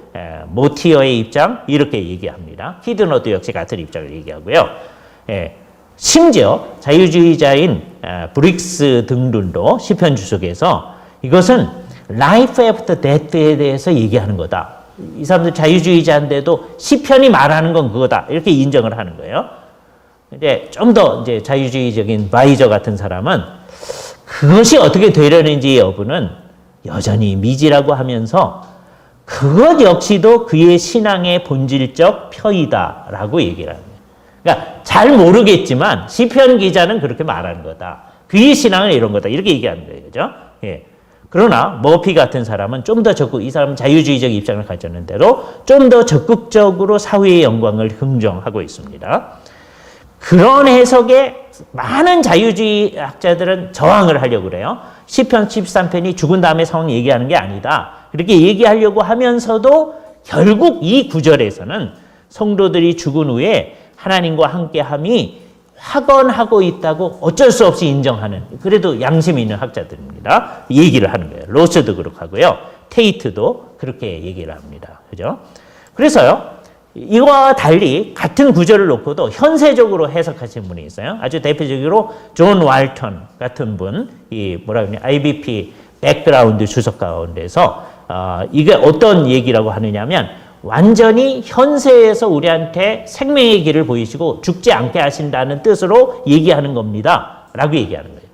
모티어의 입장, 이렇게 얘기합니다. 히드너도 역시 같은 입장을 얘기하고요. 심지어 자유주의자인 브릭스 등등도 시편 주석에서 이것은 라이프 애프터 데스에 대해서 얘기하는 거다. 이 사람들 자유주의자인데도 시편이 말하는 건 그거다, 이렇게 인정을 하는 거예요. 근데 좀 더 이제 자유주의적인 바이저 같은 사람은 그것이 어떻게 되려는지 여부는 여전히 미지라고 하면서 그것 역시도 그의 신앙의 본질적 표이다라고 얘기를 합니다. 그러니까 잘 모르겠지만 시편 기자는 그렇게 말하는 거다. 그의 신앙은 이런 거다, 이렇게 얘기하는 거예요, 그죠? 예. 그러나 머피 같은 사람은 좀 더 적극, 이 사람은 자유주의적 입장을 가졌는 대로 좀 더 적극적으로 사회의 영광을 긍정하고 있습니다. 그런 해석에 많은 자유주의 학자들은 저항을 하려고 그래요. 시편 13편이 죽은 다음의 상황 얘기하는 게 아니다, 그렇게 얘기하려고 하면서도 결국 이 구절에서는 성도들이 죽은 후에 하나님과 함께함이 확언하고 있다고 어쩔 수 없이 인정하는, 그래도 양심 있는 학자들입니다. 얘기를 하는 거예요. 로스도 그렇게 하고요. 테이트도 그렇게 얘기를 합니다. 그죠? 그래서요, 이와 달리 같은 구절을 놓고도 현세적으로 해석하시는 분이 있어요. 아주 대표적으로 존 왈턴 같은 분, 이 뭐라 그러냐, IBP 백그라운드 주석 가운데서 이게 어떤 얘기라고 하느냐면, 완전히 현세에서 우리한테 생명의 길을 보이시고 죽지 않게 하신다는 뜻으로 얘기하는 겁니다 라고 얘기하는 거예요.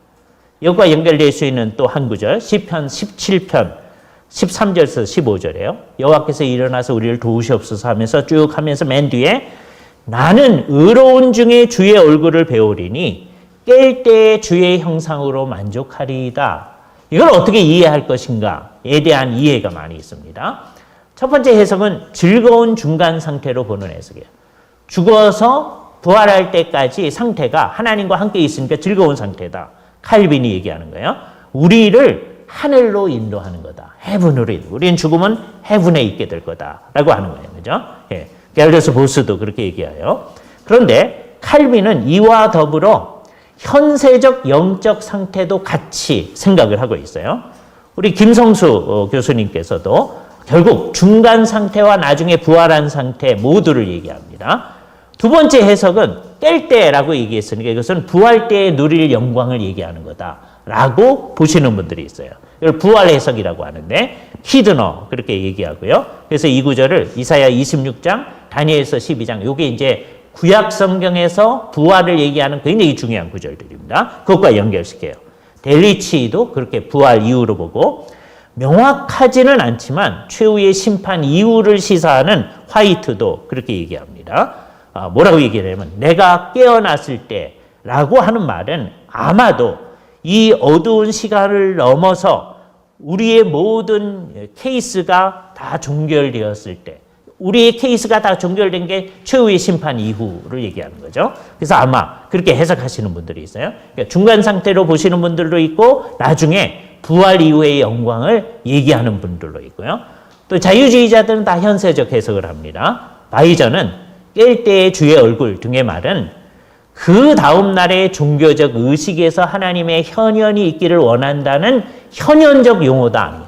이것과 연결될 수 있는 또 한 구절, 시편 17편 13절에서 15절이에요. 여호와께서 일어나서 우리를 도우시옵소서 하면서 쭉 하면서 맨 뒤에 나는 의로운 중에 주의 얼굴을 배우리니 깰 때에 주의 형상으로 만족하리이다. 이걸 어떻게 이해할 것인가에 대한 이해가 많이 있습니다. 첫 번째 해석은 즐거운 중간 상태로 보는 해석이에요. 죽어서 부활할 때까지 상태가 하나님과 함께 있으니까 즐거운 상태다. 칼빈이 얘기하는 거예요. 우리를 하늘로 인도하는 거다. 헤븐으로 인도. 우리는 죽으면 헤븐에 있게 될 거다라고 하는 거예요. 그죠? 예. 게랄더스 보스도 그렇게 얘기해요. 그런데 칼빈은 이와 더불어 현세적 영적 상태도 같이 생각을 하고 있어요. 우리 김성수 교수님께서도 결국 중간 상태와 나중에 부활한 상태 모두를 얘기합니다. 두 번째 해석은 깰 때라고 얘기했으니까 이것은 부활 때에 누릴 영광을 얘기하는 거다라고 보시는 분들이 있어요. 이걸 부활 해석이라고 하는데 히드너 그렇게 얘기하고요. 그래서 이 구절을 이사야 26장, 다니엘서 12장, 이게 이제 구약 성경에서 부활을 얘기하는 굉장히 중요한 구절들입니다. 그것과 연결시켜요. 델리치도 그렇게 부활 이후로 보고, 명확하지는 않지만 최후의 심판 이후를 시사하는 화이트도 그렇게 얘기합니다. 뭐라고 얘기를 하냐면 내가 깨어났을 때라고 하는 말은 아마도 이 어두운 시간을 넘어서 우리의 모든 케이스가 다 종결되었을 때, 우리의 케이스가 다 종결된 게 최후의 심판 이후를 얘기하는 거죠. 그래서 아마 그렇게 해석하시는 분들이 있어요. 그러니까 중간 상태로 보시는 분들도 있고 나중에 부활 이후의 영광을 얘기하는 분들도 있고요. 또 자유주의자들은 다 현세적 해석을 합니다. 바이저는 깰 때의 주의 얼굴 등의 말은 그 다음 날의 종교적 의식에서 하나님의 현현이 있기를 원한다는 현현적 용어다.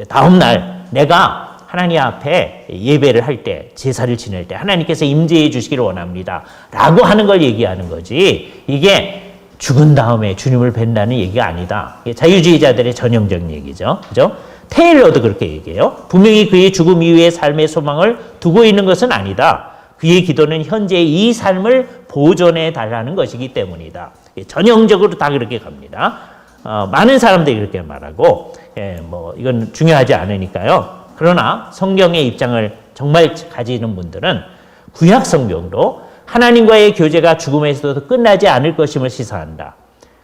다음 날 내가 하나님 앞에 예배를 할 때, 제사를 지낼 때 하나님께서 임재해 주시기를 원합니다 라고 하는 걸 얘기하는 거지, 이게 죽은 다음에 주님을 뵌다는 얘기가 아니다. 이게 자유주의자들의 전형적인 얘기죠. 그죠? 테일러도 그렇게 얘기해요. 분명히 그의 죽음 이후의 삶의 소망을 두고 있는 것은 아니다. 그의 기도는 현재 이 삶을 보존해 달라는 것이기 때문이다. 전형적으로 다 그렇게 갑니다. 많은 사람들이 그렇게 말하고, 이건 중요하지 않으니까요. 그러나 성경의 입장을 정말 가지는 분들은 구약 성경도 하나님과의 교제가 죽음에서도 끝나지 않을 것임을 시사한다.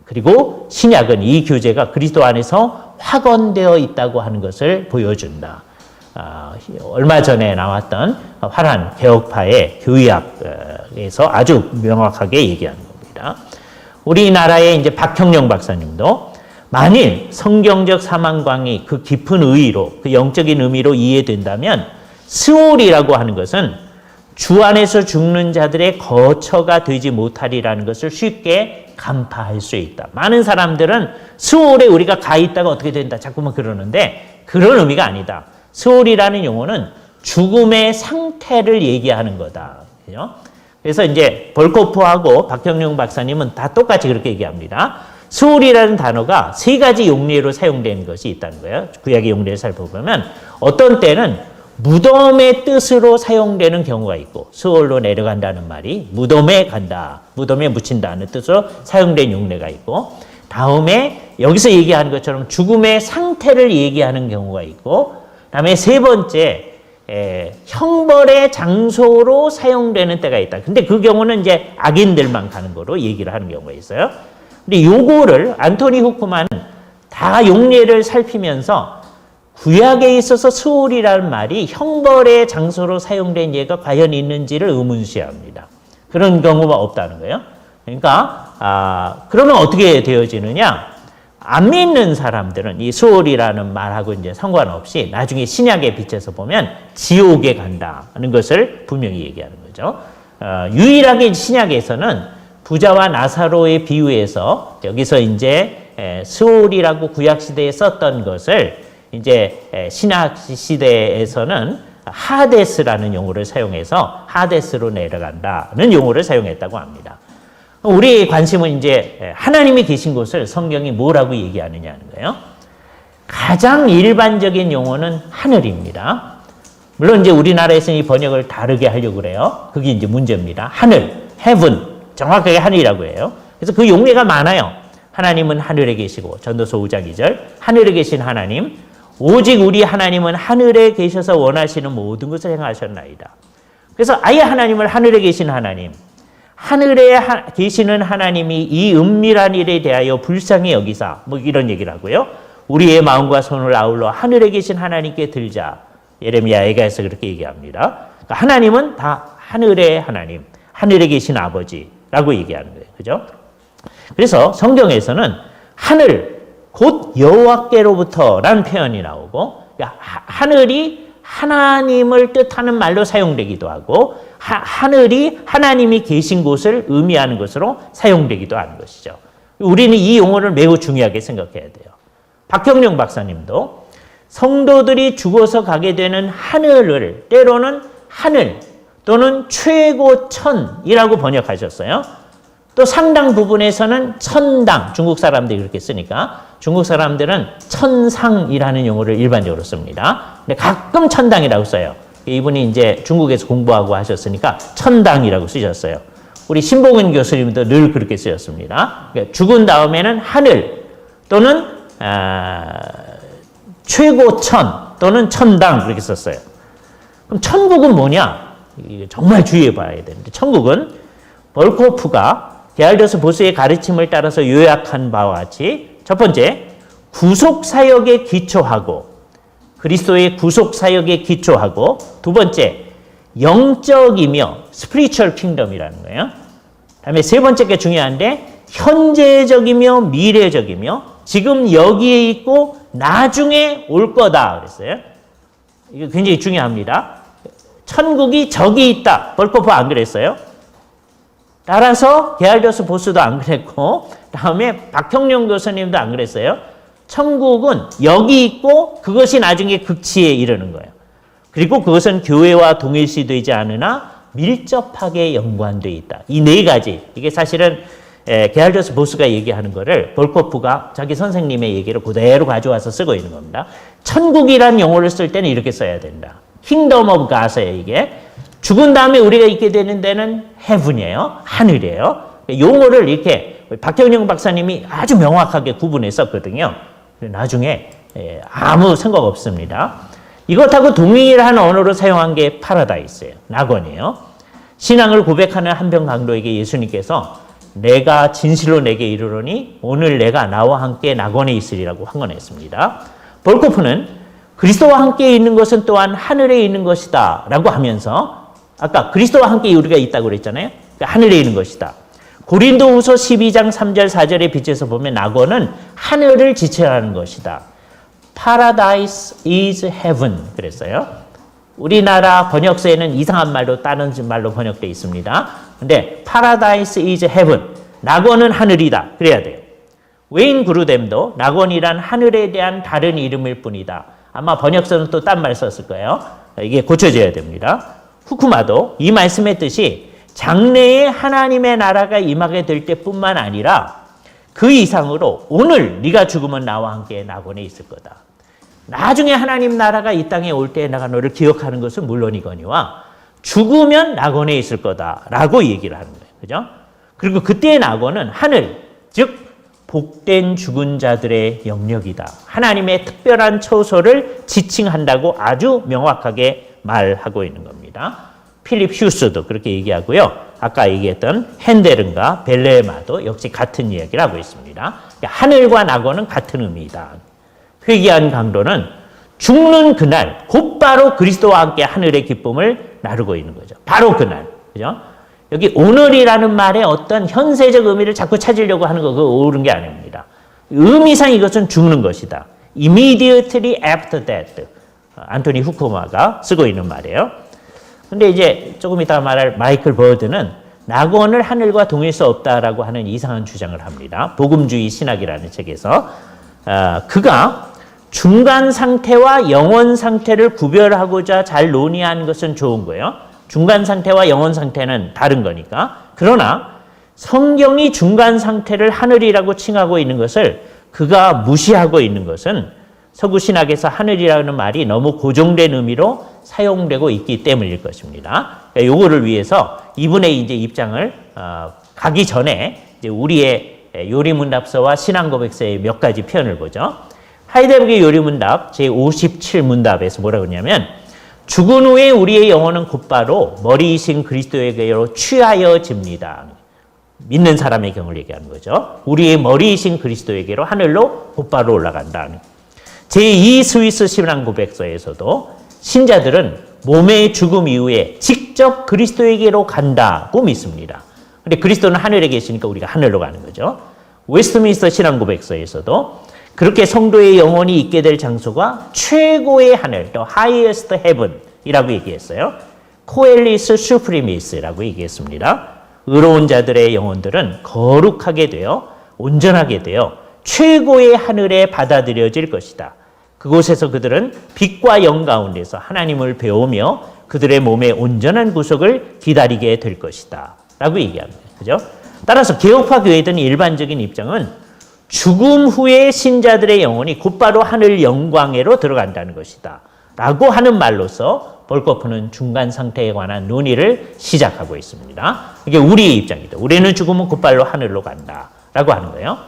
그리고 신약은 이 교제가 그리스도 안에서 확언되어 있다고 하는 것을 보여준다. 얼마 전에 나왔던 화란 개혁파의 교의학에서 아주 명확하게 얘기하는 겁니다. 우리나라의 이제 박형령 박사님도 만일 성경적 사망광이 그 깊은 의의로, 그 영적인 의미로 이해된다면 스올이라고 하는 것은 주 안에서 죽는 자들의 거처가 되지 못하리라는 것을 쉽게 간파할 수 있다. 많은 사람들은 스올에 우리가 가 있다가 어떻게 된다 자꾸만 그러는데 그런 의미가 아니다. 스올이라는 용어는 죽음의 상태를 얘기하는 거다. 그래서 이제 벌코프하고 박형룡 박사님은 다 똑같이 그렇게 얘기합니다. 스올이라는 단어가 세 가지 용례로 사용되는 것이 있다는 거예요. 구약의 용례를 살펴보면 어떤 때는 무덤의 뜻으로 사용되는 경우가 있고, 스올로 내려간다는 말이 무덤에 간다, 무덤에 묻힌다는 뜻으로 사용된 용례가 있고, 다음에 여기서 얘기하는 것처럼 죽음의 상태를 얘기하는 경우가 있고, 다음에 세 번째 형벌의 장소로 사용되는 때가 있다. 근데 그 경우는 이제 악인들만 가는 거로 얘기를 하는 경우가 있어요. 근데 요거를 안토니 후크만은 다 용례를 살피면서 구약에 있어서 스올이라는 말이 형벌의 장소로 사용된 예가 과연 있는지를 의문시합니다. 그런 경우가 없다는 거예요. 그러니까 그러면 어떻게 되어지느냐? 안 믿는 사람들은 이 스올이라는 말하고 이제 상관없이 나중에 신약에 비춰서 보면 지옥에 간다는 것을 분명히 얘기하는 거죠. 유일하게 신약에서는 부자와 나사로의 비유에서 여기서 이제 스올이라고 구약 시대에 썼던 것을 이제 신약 시대에서는 하데스라는 용어를 사용해서 하데스로 내려간다는 용어를 사용했다고 합니다. 우리의 관심은 이제 하나님이 계신 곳을 성경이 뭐라고 얘기하느냐는 거예요. 가장 일반적인 용어는 하늘입니다. 물론 이제 우리나라에서는 이 번역을 다르게 하려고 그래요. 그게 이제 문제입니다. 하늘, heaven, 정확하게 하늘이라고 해요. 그래서 그 용례가 많아요. 하나님은 하늘에 계시고, 전도서 5장 2절, 하늘에 계신 하나님, 오직 우리 하나님은 하늘에 계셔서 원하시는 모든 것을 행하셨나이다. 그래서 아예 하나님을 하늘에 계신 하나님, 하늘에 계시는 하나님이 이 은밀한 일에 대하여 불쌍히 여기사, 뭐 이런 얘기를 하고요. 우리의 마음과 손을 아울러 하늘에 계신 하나님께 들자. 예레미야에서 그렇게 얘기합니다. 그러니까 하나님은 다 하늘의 하나님, 하늘에 계신 아버지라고 얘기하는 거예요. 그죠? 그래서 성경에서는 하늘, 곧 여호와께로부터라는 표현이 나오고, 그러니까 하늘이 하나님을 뜻하는 말로 사용되기도 하고, 하늘이 하나님이 계신 곳을 의미하는 것으로 사용되기도 하는 것이죠. 우리는 이 용어를 매우 중요하게 생각해야 돼요. 박형룡 박사님도 성도들이 죽어서 가게 되는 하늘을 때로는 하늘 또는 최고천이라고 번역하셨어요. 또 상당 부분에서는 천당, 중국 사람들이 그렇게 쓰니까 중국 사람들은 천상이라는 용어를 일반적으로 씁니다. 근데 가끔 천당이라고 써요. 이분이 이제 중국에서 공부하고 하셨으니까 천당이라고 쓰셨어요. 우리 신봉은 교수님도 늘 그렇게 쓰셨습니다. 그러니까 죽은 다음에는 하늘 또는 최고천 또는 천당 그렇게 썼어요. 그럼 천국은 뭐냐? 정말 주의해 봐야 되는데, 천국은 벌코프가 게알더스 보스의 가르침을 따라서 요약한 바와 같이 첫 번째, 구속사역에 기초하고, 그리스도의 구속사역에 기초하고, 두 번째, 영적이며 spiritual kingdom이라는 거예요. 다음에 세 번째 게 중요한데, 현재적이며 미래적이며 지금 여기에 있고 나중에 올 거다 그랬어요. 이거 굉장히 중요합니다. 천국이 저기 있다. 벌코프 안 그랬어요? 따라서 게알더스 보스도 안 그랬고, 다음에 박형룡 교수님도 안 그랬어요. 천국은 여기 있고 그것이 나중에 극치에 이르는 거예요. 그리고 그것은 교회와 동일시되지 않으나 밀접하게 연관되어 있다. 이 네 가지. 이게 사실은 게할더스 보스가 얘기하는 거를 볼코프가 자기 선생님의 얘기를 그대로 가져와서 쓰고 있는 겁니다. 천국이란 용어를 쓸 때는 이렇게 써야 된다. Kingdom of God이에요, 이게. 죽은 다음에 우리가 있게 되는 데는 heaven이에요. 하늘이에요. 용어를 이렇게 박경영 박사님이 아주 명확하게 구분해 썼거든요. 나중에 아무 생각 없습니다. 이것하고 동일한 언어로 사용한 게 파라다이스예요. 낙원이에요. 신앙을 고백하는 한병 강도에게 예수님께서 내가 진실로 내게 이르노니 오늘 내가 나와 함께 낙원에 있으리라고 황언했습니다. 볼코프는 그리스도와 함께 있는 것은 또한 하늘에 있는 것이다 라고 하면서 아까 그리스도와 함께 우리가 있다고 그랬잖아요. 그러니까 하늘에 있는 것이다. 고린도후서 12장 3절 4절의 빛에서 보면 낙원은 하늘을 지칭하는 것이다. Paradise is heaven 그랬어요. 우리나라 번역서에는 이상한 말로 다른 말로 번역되어 있습니다. 근데 Paradise is heaven. 낙원은 하늘이다. 그래야 돼요. 웨인 그루뎀도 낙원이란 하늘에 대한 다른 이름일 뿐이다. 아마 번역서는 또 딴 말 썼을 거예요. 이게 고쳐져야 됩니다. 후쿠마도 이 말씀의 뜻이 장래에 하나님의 나라가 임하게 될 때뿐만 아니라 그 이상으로 오늘 네가 죽으면 나와 함께 낙원에 있을 거다. 나중에 하나님 나라가 이 땅에 올 때 내가 너를 기억하는 것은 물론이거니와 죽으면 낙원에 있을 거다라고 얘기를 하는 거예요. 그죠? 그리고 그때의 낙원은 하늘, 즉 복된 죽은 자들의 영역이다. 하나님의 특별한 처소를 지칭한다고 아주 명확하게 말하고 있는 겁니다. 필립 휴스도 그렇게 얘기하고요. 아까 얘기했던 핸델은가 벨레마도 역시 같은 이야기를 하고 있습니다. 하늘과 낙원은 같은 의미이다. 회개한 강도는 죽는 그날 곧바로 그리스도와 함께 하늘의 기쁨을 나누고 있는 거죠. 바로 그날. 그죠? 여기 오늘이라는 말의 어떤 현세적 의미를 자꾸 찾으려고 하는 거 그거 옳은 게 아닙니다. 의미상 이것은 죽는 것이다. Immediately after death. 안토니 후쿠마가 쓰고 있는 말이에요. 근데 이제 조금 이따 말할 마이클 버드는 낙원을 하늘과 동일 수 없다라고 하는 이상한 주장을 합니다. 복음주의 신학이라는 책에서 그가 중간 상태와 영원 상태를 구별하고자 잘 논의한 것은 좋은 거예요. 중간 상태와 영원 상태는 다른 거니까. 그러나 성경이 중간 상태를 하늘이라고 칭하고 있는 것을 그가 무시하고 있는 것은 서구 신학에서 하늘이라는 말이 너무 고정된 의미로 사용되고 있기 때문일 것입니다. 그러니까 요거를 위해서 이분의 이제 입장을 가기 전에 이제 우리의 요리문답서와 신앙고백서의 몇 가지 표현을 보죠. 하이델베르그 요리문답 제57문답에서 뭐라고 하냐면 죽은 후에 우리의 영혼은 곧바로 머리이신 그리스도에게로 취하여집니다. 믿는 사람의 경우를 얘기하는 거죠. 우리의 머리이신 그리스도에게로 하늘로 곧바로 올라간다. 제2 스위스 신앙고백서에서도 신자들은 몸의 죽음 이후에 직접 그리스도에게로 간다고 믿습니다. 근데 그리스도는 하늘에 계시니까 우리가 하늘로 가는 거죠. 웨스트민스터 신앙고백서에서도 그렇게 성도의 영혼이 있게 될 장소가 최고의 하늘, the highest heaven이라고 얘기했어요. 코엘리스 수프리미스라고 얘기했습니다. 의로운 자들의 영혼들은 거룩하게 되어 온전하게 되어 최고의 하늘에 받아들여질 것이다. 그곳에서 그들은 빛과 영 가운데서 하나님을 배우며 그들의 몸의 온전한 구속을 기다리게 될 것이다. 라고 얘기합니다. 그죠? 따라서 개혁파 교회든 일반적인 입장은 죽음 후에 신자들의 영혼이 곧바로 하늘 영광에로 들어간다는 것이다. 라고 하는 말로서 볼코프는 중간 상태에 관한 논의를 시작하고 있습니다. 이게 우리의 입장이다. 우리는 죽으면 곧바로 하늘로 간다. 라고 하는 거예요.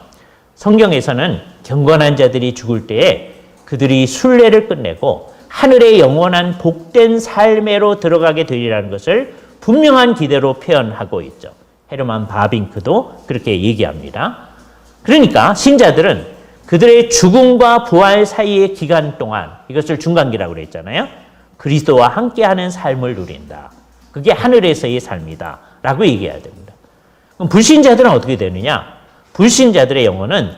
성경에서는 경건한 자들이 죽을 때에 그들이 순례를 끝내고 하늘의 영원한 복된 삶으로 들어가게 되리라는 것을 분명한 기대로 표현하고 있죠. 헤르만 바빙크도 그렇게 얘기합니다. 그러니까 신자들은 그들의 죽음과 부활 사이의 기간 동안 이것을 중간기라고 그랬잖아요. 그리스도와 함께하는 삶을 누린다. 그게 하늘에서의 삶이다. 라고 얘기해야 됩니다. 그럼 불신자들은 어떻게 되느냐? 불신자들의 영혼은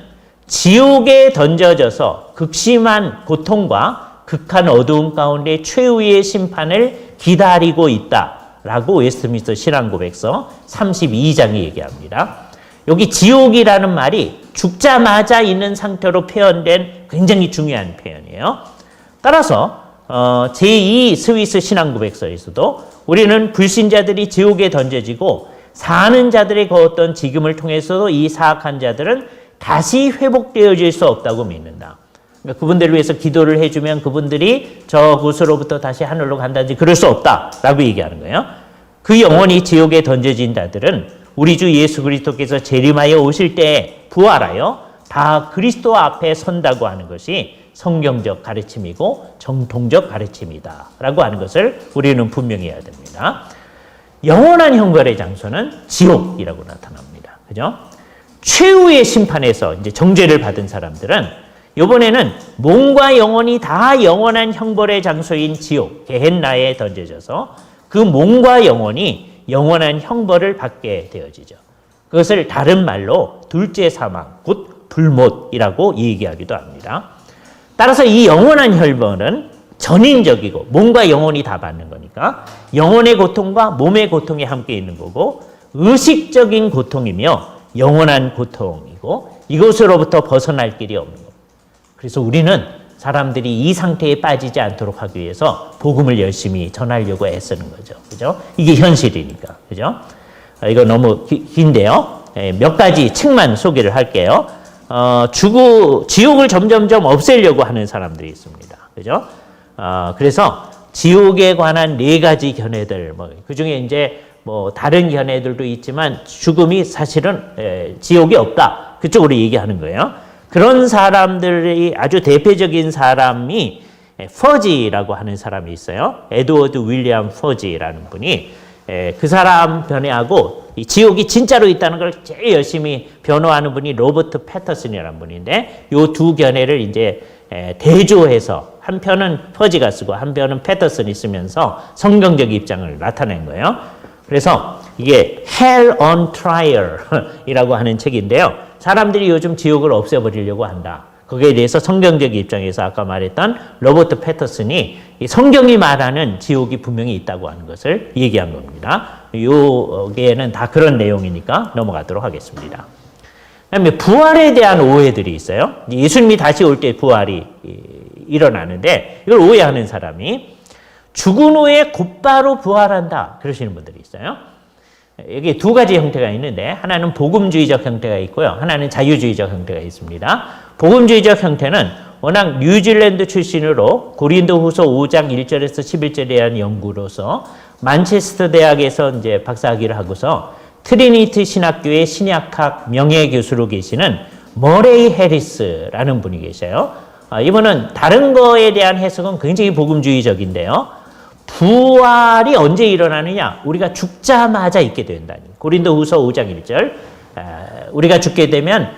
지옥에 던져져서 극심한 고통과 극한 어두움 가운데 최후의 심판을 기다리고 있다라고 웨스트민스터 신앙고백서 32장이 얘기합니다. 여기 지옥이라는 말이 죽자마자 있는 상태로 표현된 굉장히 중요한 표현이에요. 따라서 제2 스위스 신앙고백서에서도 우리는 불신자들이 지옥에 던져지고 사는 자들의 그 어떤 지금을 통해서도 이 사악한 자들은 다시 회복되어질 수 없다고 믿는다. 그러니까 그분들을 위해서 기도를 해주면 그분들이 저 곳으로부터 다시 하늘로 간다든지 그럴 수 없다라고 얘기하는 거예요. 그 영혼이 지옥에 던져진 자들은 우리 주 예수 그리스도께서 재림하여 오실 때 부활하여 다 그리스도 앞에 선다고 하는 것이 성경적 가르침이고 정통적 가르침이다 라고 하는 것을 우리는 분명히 해야 됩니다. 영원한 형벌의 장소는 지옥이라고 나타납니다. 그죠? 최후의 심판에서 이제 정죄를 받은 사람들은 이번에는 몸과 영혼이 다 영원한 형벌의 장소인 지옥, 게헨나에 던져져서 그 몸과 영혼이 영원한 형벌을 받게 되어지죠. 그것을 다른 말로 둘째 사망, 곧 불못이라고 얘기하기도 합니다. 따라서 이 영원한 형벌은 전인적이고 몸과 영혼이 다 받는 거니까 영혼의 고통과 몸의 고통이 함께 있는 거고 의식적인 고통이며 영원한 고통이고 이것으로부터 벗어날 길이 없는 겁니다. 그래서 우리는 사람들이 이 상태에 빠지지 않도록 하기 위해서 복음을 열심히 전하려고 애쓰는 거죠. 그죠? 이게 현실이니까. 그죠? 이거 너무 긴데요. 몇 가지 책만 소개를 할게요. 지옥을 점점점 없애려고 하는 사람들이 있습니다. 그죠? 그래서 지옥에 관한 4가지 견해들, 그 중에 이제 다른 견해들도 있지만 죽음이 사실은 지옥이 없다. 그쪽으로 얘기하는 거예요. 그런 사람들이 아주 대표적인 사람이 퍼지라고 하는 사람이 있어요. 에드워드 윌리엄 퍼지라는 분이 그 사람 변해하고 이 지옥이 진짜로 있다는 걸 제일 열심히 변호하는 분이 로버트 패터슨이라는 분인데 이 두 견해를 이제 대조해서 한 편은 퍼지가 쓰고 한 편은 패터슨이 쓰면서 성경적 입장을 나타낸 거예요. 그래서 이게 Hell on Trial 이라고 하는 책인데요. 사람들이 요즘 지옥을 없애버리려고 한다. 거기에 대해서 성경적 입장에서 아까 말했던 로버트 패터슨이 성경이 말하는 지옥이 분명히 있다고 하는 것을 얘기한 겁니다. 여기에는 다 그런 내용이니까 넘어가도록 하겠습니다. 그다음에 부활에 대한 오해들이 있어요. 예수님이 다시 올 때 부활이 일어나는데 이걸 오해하는 사람이 죽은 후에 곧바로 부활한다. 그러시는 분들이 있어요. 여기 2가지 형태가 있는데 하나는 복음주의적 형태가 있고요. 하나는 자유주의적 형태가 있습니다. 복음주의적 형태는 워낙 뉴질랜드 출신으로 고린도후서 5장 1절에서 11절에 대한 연구로서 만체스터 대학에서 이제 박사학위를 하고서 트리니티 신학교의 신약학 명예교수로 계시는 머레이 해리스라는 분이 계셔요. 이분은 다른 거에 대한 해석은 굉장히 복음주의적인데요. 부활이 언제 일어나느냐? 우리가 죽자마자 있게 된다니. 고린도후서 5장 1절. 우리가 죽게 되면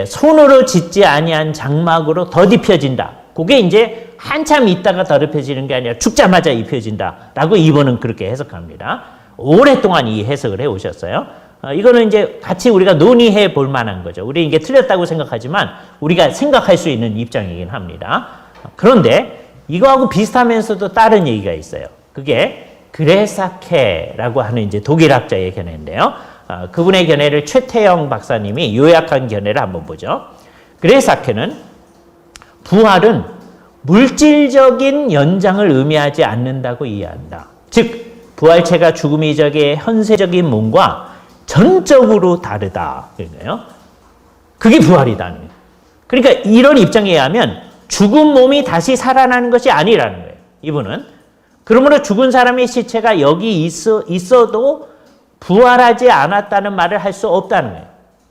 손으로 짓지 아니한 장막으로 덧입혀진다. 그게 이제 한참 있다가 덧입혀지는 게 아니라 죽자마자 입혀진다라고 이번은 그렇게 해석합니다. 오랫동안 이 해석을 해 오셨어요. 이거는 이제 같이 우리가 논의해 볼 만한 거죠. 우리 이게 틀렸다고 생각하지만 우리가 생각할 수 있는 입장이긴 합니다. 그런데 이거하고 비슷하면서도 다른 얘기가 있어요. 그게 그레사케라고 하는 이제 독일학자의 견해인데요. 그분의 견해를 최태영 박사님이 요약한 견해를 한번 보죠. 그레사케는 부활은 물질적인 연장을 의미하지 않는다고 이해한다. 즉 부활체가 죽음 이적의 현세적인 몸과 전적으로 다르다. 그러네요. 그게 부활이다는 거예요. 그러니까 이런 입장에 의하면 죽은 몸이 다시 살아나는 것이 아니라는 거예요. 이분은. 그러므로 죽은 사람의 시체가 여기 있어도 부활하지 않았다는 말을 할 수 없다는 거예요.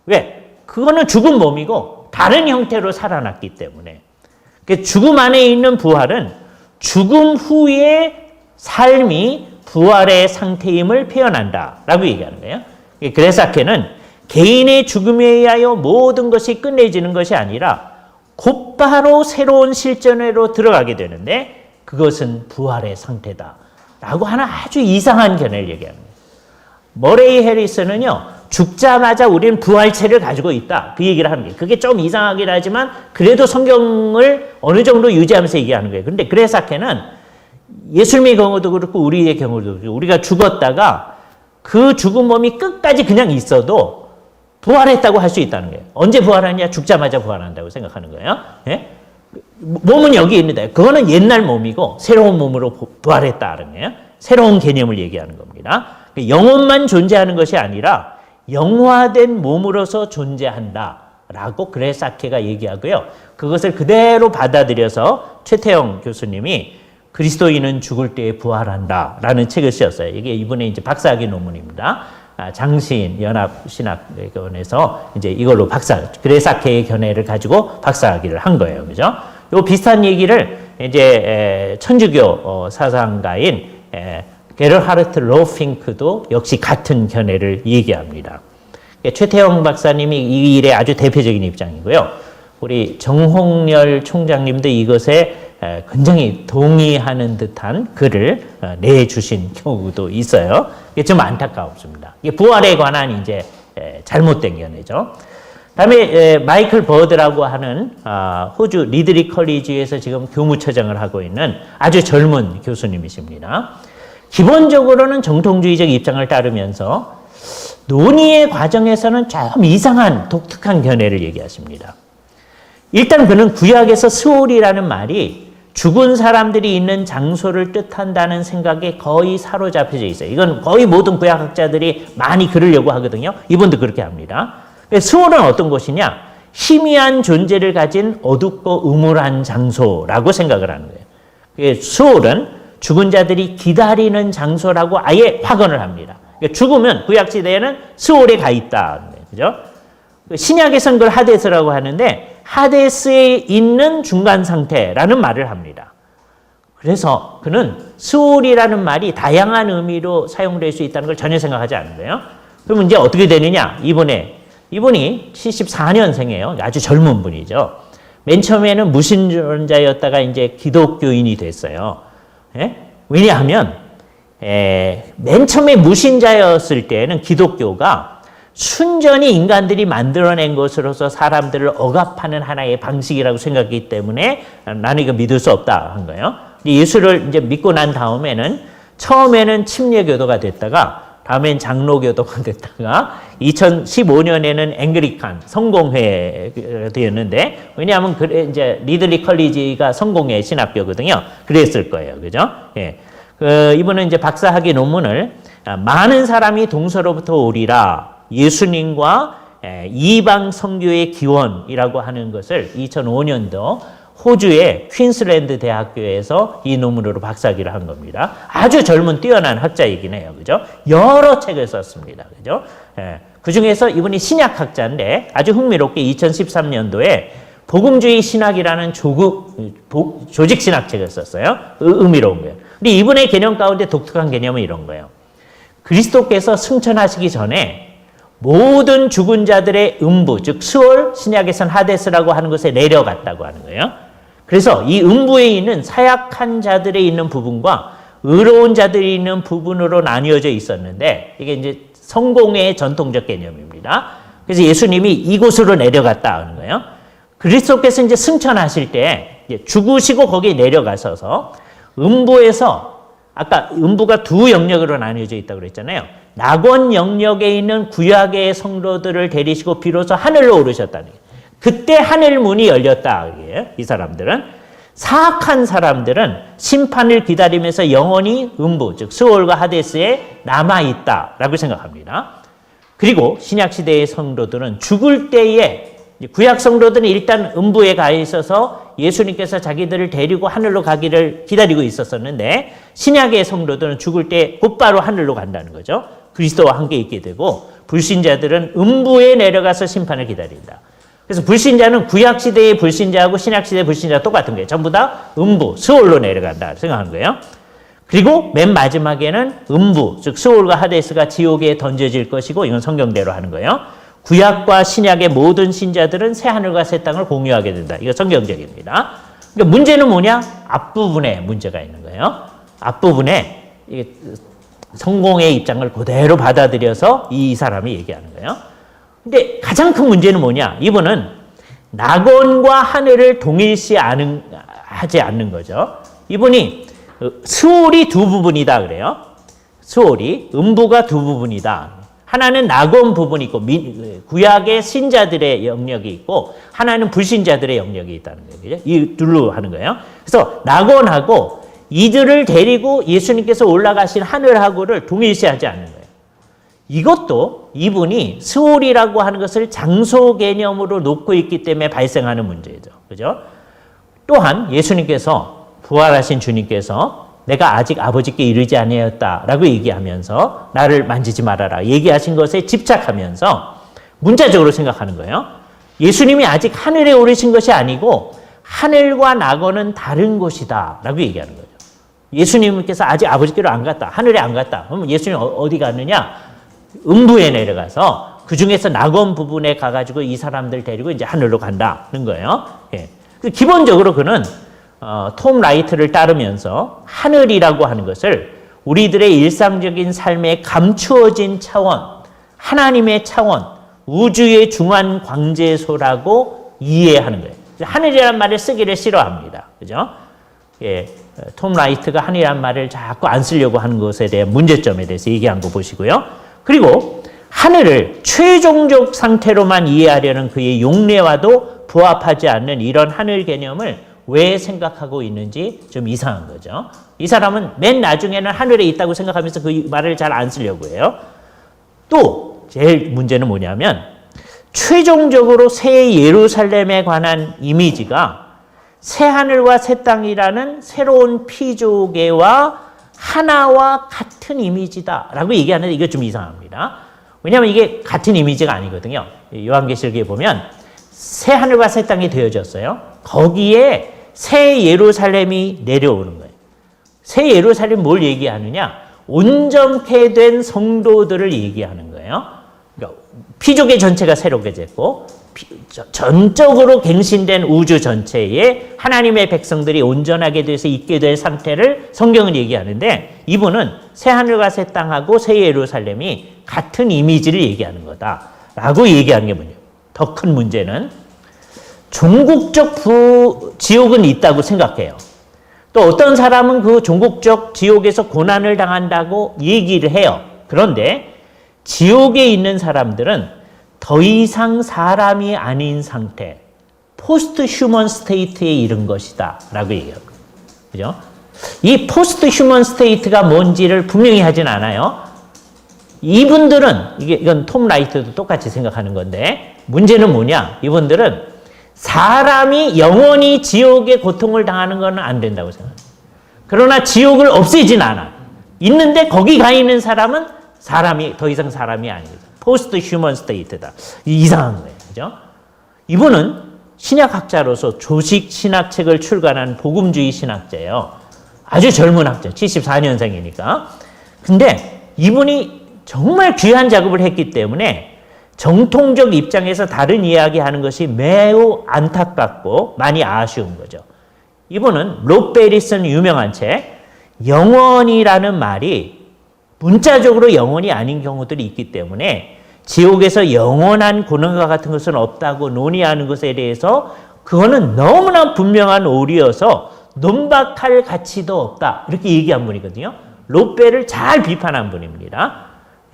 왜? 그거는 죽은 몸이고 다른 형태로 살아났기 때문에. 죽음 안에 있는 부활은 죽음 후의 삶이 부활의 상태임을 표현한다라고 얘기하는 거예요. 그레사케는 개인의 죽음에 의하여 모든 것이 끝내지는 것이 아니라 곧바로 새로운 실전으로 들어가게 되는데 그것은 부활의 상태다 라고 하는 아주 이상한 견해를 얘기하는 거예요. 머레이 해리스는요, 죽자마자 우리는 부활체를 가지고 있다. 그 얘기를 하는 거예요. 그게 좀 이상하긴 하지만 그래도 성경을 어느 정도 유지하면서 얘기하는 거예요. 그런데 그레사케는 예수님의 경우도 그렇고 우리의 경우도 그렇고 우리가 죽었다가 그 죽은 몸이 끝까지 그냥 있어도 부활했다고 할 수 있다는 거예요. 언제 부활하냐? 죽자마자 부활한다고 생각하는 거예요. 예? 몸은 여기 있는데 그거는 옛날 몸이고 새로운 몸으로 부활했다는 거예요. 새로운 개념을 얘기하는 겁니다. 영혼만 존재하는 것이 아니라 영화된 몸으로서 존재한다라고 그레사케가 얘기하고요. 그것을 그대로 받아들여서 최태영 교수님이 그리스도인은 죽을 때에 부활한다라는 책을 쓰셨어요. 이게 이번에 이제 박사학위 논문입니다. 장신 연합신학원에서 이제 이걸로 그레사케의 견해를 가지고 박사학위를 한 거예요. 그죠? 요 비슷한 얘기를 이제 천주교 사상가인 게르하르트 로핑크도 역시 같은 견해를 얘기합니다. 최태영 박사님이 이 일에 아주 대표적인 입장이고요. 우리 정홍렬 총장님도 이것에 굉장히 동의하는 듯한 글을 내주신 경우도 있어요. 이게 좀 안타까웠습니다. 이게 부활에 관한 이제 잘못된 견해죠. 다음에 마이클 버드라고 하는 호주 리드리 컬리지에서 지금 교무처장을 하고 있는 아주 젊은 교수님이십니다. 기본적으로는 정통주의적 입장을 따르면서 논의의 과정에서는 좀 이상한 독특한 견해를 얘기하십니다. 일단 그는 구약에서 스올이라는 말이 죽은 사람들이 있는 장소를 뜻한다는 생각에 거의 사로잡혀져 있어요. 이건 거의 모든 구약학자들이 많이 그러려고 하거든요. 이분도 그렇게 합니다. 스올은 어떤 곳이냐? 희미한 존재를 가진 어둡고 음울한 장소라고 생각을 하는 거예요. 스올은 죽은 자들이 기다리는 장소라고 아예 확언을 합니다. 죽으면 구약시대에는 스올에 가 있다. 그죠? 신약에서는 그걸 하데스라고 하는데 하데스에 있는 중간 상태라는 말을 합니다. 그래서 그는 스올이라는 말이 다양한 의미로 사용될 수 있다는 걸 전혀 생각하지 않는 거예요. 그러면 이제 어떻게 되느냐? 이분이 74년생이에요. 아주 젊은 분이죠. 맨 처음에는 무신론자였다가 이제 기독교인이 됐어요. 예? 왜냐하면 맨 처음에 무신자였을 때는 기독교가 순전히 인간들이 만들어낸 것으로서 사람들을 억압하는 하나의 방식이라고 생각했기 때문에 나는 이거 믿을 수 없다 한 거예요. 예수를 이제 믿고 난 다음에는 처음에는 침례교도가 됐다가 다음엔 장로교도가 됐다가 2015년에는 앵글리칸 성공회 되었는데 왜냐하면 그래 이제 리들리 컬리지가 성공회 신학교거든요. 그랬을 거예요, 그죠? 예. 이분은 이제 박사학위 논문을 많은 사람이 동서로부터 오리라. 예수님과 이방 선교의 기원이라고 하는 것을 2005년도 호주의 퀸슬랜드 대학교에서 이 논문으로 박사학위를 한 겁니다. 아주 젊은 뛰어난 학자이긴 해요. 그죠? 여러 책을 썼습니다. 그죠? 그 중에서 이분이 신약학자인데 아주 흥미롭게 2013년도에 복음주의 신학이라는 조직 신학책을 썼어요. 의미로운 거예요. 근데 이분의 개념 가운데 독특한 개념은 이런 거예요. 그리스도께서 승천하시기 전에 모든 죽은 자들의 음부, 즉 스올, 신약에선 하데스라고 하는 곳에 내려갔다고 하는 거예요. 그래서 이 음부에 있는 사약한 자들의 있는 부분과 의로운 자들이 있는 부분으로 나뉘어져 있었는데 이게 이제 성공의 전통적 개념입니다. 그래서 예수님이 이곳으로 내려갔다 하는 거예요. 그리스도께서 이제 승천하실 때 죽으시고 거기에 내려가셔서 음부에서 아까 음부가 두 영역으로 나뉘어져 있다고 그랬잖아요. 낙원 영역에 있는 구약의 성도들을 데리시고 비로소 하늘로 오르셨다는 거예요. 그때 하늘 문이 열렸다. 이 사람들은 사악한 사람들은 심판을 기다리면서 영원히 음부, 즉 스올과 하데스에 남아있다라고 생각합니다. 그리고 신약시대의 성도들은 죽을 때에 구약 성도들은 일단 음부에 가 있어서 예수님께서 자기들을 데리고 하늘로 가기를 기다리고 있었었는데 신약의 성도들은 죽을 때 곧바로 하늘로 간다는 거죠. 그리스도와 함께 있게 되고 불신자들은 음부에 내려가서 심판을 기다린다. 그래서 불신자는 구약시대의 불신자하고 신약시대의 불신자가 똑같은 거예요. 전부 다 음부, 스올로 내려간다 생각하는 거예요. 그리고 맨 마지막에는 음부, 즉 스올과 하데스가 지옥에 던져질 것이고 이건 성경대로 하는 거예요. 구약과 신약의 모든 신자들은 새하늘과 새 땅을 공유하게 된다. 이거 성경적입니다. 그러니까 문제는 뭐냐? 앞부분에 문제가 있는 거예요. 앞부분에 성공의 입장을 그대로 받아들여서 이 사람이 얘기하는 거예요. 근데 가장 큰 문제는 뭐냐? 이분은 낙원과 하늘을 동일시하지 않는 거죠. 이분이 스올이 두 부분이다 그래요. 스올이 음부가 두 부분이다. 하나는 낙원 부분이 있고 구약의 신자들의 영역이 있고 하나는 불신자들의 영역이 있다는 거예요. 이 둘로 하는 거예요. 그래서 낙원하고 이들을 데리고 예수님께서 올라가신 하늘하고를 동일시하지 않는 거예요. 이것도 이분이 스올이라고 하는 것을 장소 개념으로 놓고 있기 때문에 발생하는 문제죠. 그죠? 또한 예수님께서 부활하신 주님께서 내가 아직 아버지께 이르지 아니하였다라고 얘기하면서 나를 만지지 말아라 얘기하신 것에 집착하면서 문자적으로 생각하는 거예요. 예수님이 아직 하늘에 오르신 것이 아니고 하늘과 낙원은 다른 곳이다 라고 얘기하는 거죠. 예수님께서 아직 아버지께로 안 갔다. 하늘에 안 갔다. 그럼 예수님 어디 갔느냐? 음부에 내려가서 그 중에서 낙원 부분에 가가지고 이 사람들 데리고 이제 하늘로 간다는 거예요. 예. 기본적으로 그는 톰 라이트를 따르면서 하늘이라고 하는 것을 우리들의 일상적인 삶에 감추어진 차원, 하나님의 차원, 우주의 중앙 광재소라고 이해하는 거예요. 하늘이라는 말을 쓰기를 싫어합니다. 그죠? 예, 톰 라이트가 하늘이라는 말을 자꾸 안 쓰려고 하는 것에 대한 문제점에 대해서 얘기한 거 보시고요. 그리고 하늘을 최종적 상태로만 이해하려는 그의 용례와도 부합하지 않는 이런 하늘 개념을 왜 생각하고 있는지 좀 이상한 거죠. 이 사람은 맨 나중에는 하늘에 있다고 생각하면서 그 말을 잘 안 쓰려고 해요. 또 제일 문제는 뭐냐면 최종적으로 새 예루살렘에 관한 이미지가 새 하늘과 새 땅이라는 새로운 피조개와 하나와 같은 이미지다라고 얘기하는데 이게 좀 이상합니다. 왜냐하면 이게 같은 이미지가 아니거든요. 요한계시록에 보면 새 하늘과 새 땅이 되어졌어요. 거기에 새 예루살렘이 내려오는 거예요. 새 예루살렘 뭘 얘기하느냐? 온전케 된 성도들을 얘기하는 거예요. 그러니까 피조개 전체가 새롭게 됐고 전적으로 갱신된 우주 전체에 하나님의 백성들이 온전하게 돼서 있게 될 상태를 성경은 얘기하는데 이분은 새 하늘과 새 땅하고 새 예루살렘이 같은 이미지를 얘기하는 거다라고 얘기하는 게 문제예요. 더 큰 문제는 종국적 지옥은 있다고 생각해요. 또 어떤 사람은 그 종국적 지옥에서 고난을 당한다고 얘기를 해요. 그런데 지옥에 있는 사람들은 더 이상 사람이 아닌 상태, 포스트 휴먼 스테이트에 이른 것이다 라고 얘기해요. 그죠? 이 포스트 휴먼 스테이트가 뭔지를 분명히 하진 않아요. 이분들은, 이건 톰 라이트도 똑같이 생각하는 건데, 문제는 뭐냐? 이분들은 사람이 영원히 지옥의 고통을 당하는 건 안 된다고 생각해요. 그러나 지옥을 없애진 않아. 있는데 거기 가 있는 사람은 사람이, 더 이상 사람이 아니다. 포스트 휴먼 스테이트다. 이상한 거예요. 그죠? 이분은 신약학자로서 조직 신학책을 출간한 복음주의 신학자예요. 아주 젊은 학자, 74년생이니까. 근데 이분이 정말 귀한 작업을 했기 때문에 정통적 입장에서 다른 이야기하는 것이 매우 안타깝고 많이 아쉬운 거죠. 이분은 롯 베리슨 유명한 책 영원이라는 말이 문자적으로 영원이 아닌 경우들이 있기 때문에 지옥에서 영원한 고난과 같은 것은 없다고 논의하는 것에 대해서 그거는 너무나 분명한 오류여서 논박할 가치도 없다. 이렇게 얘기한 분이거든요. 롯벨을 잘 비판한 분입니다.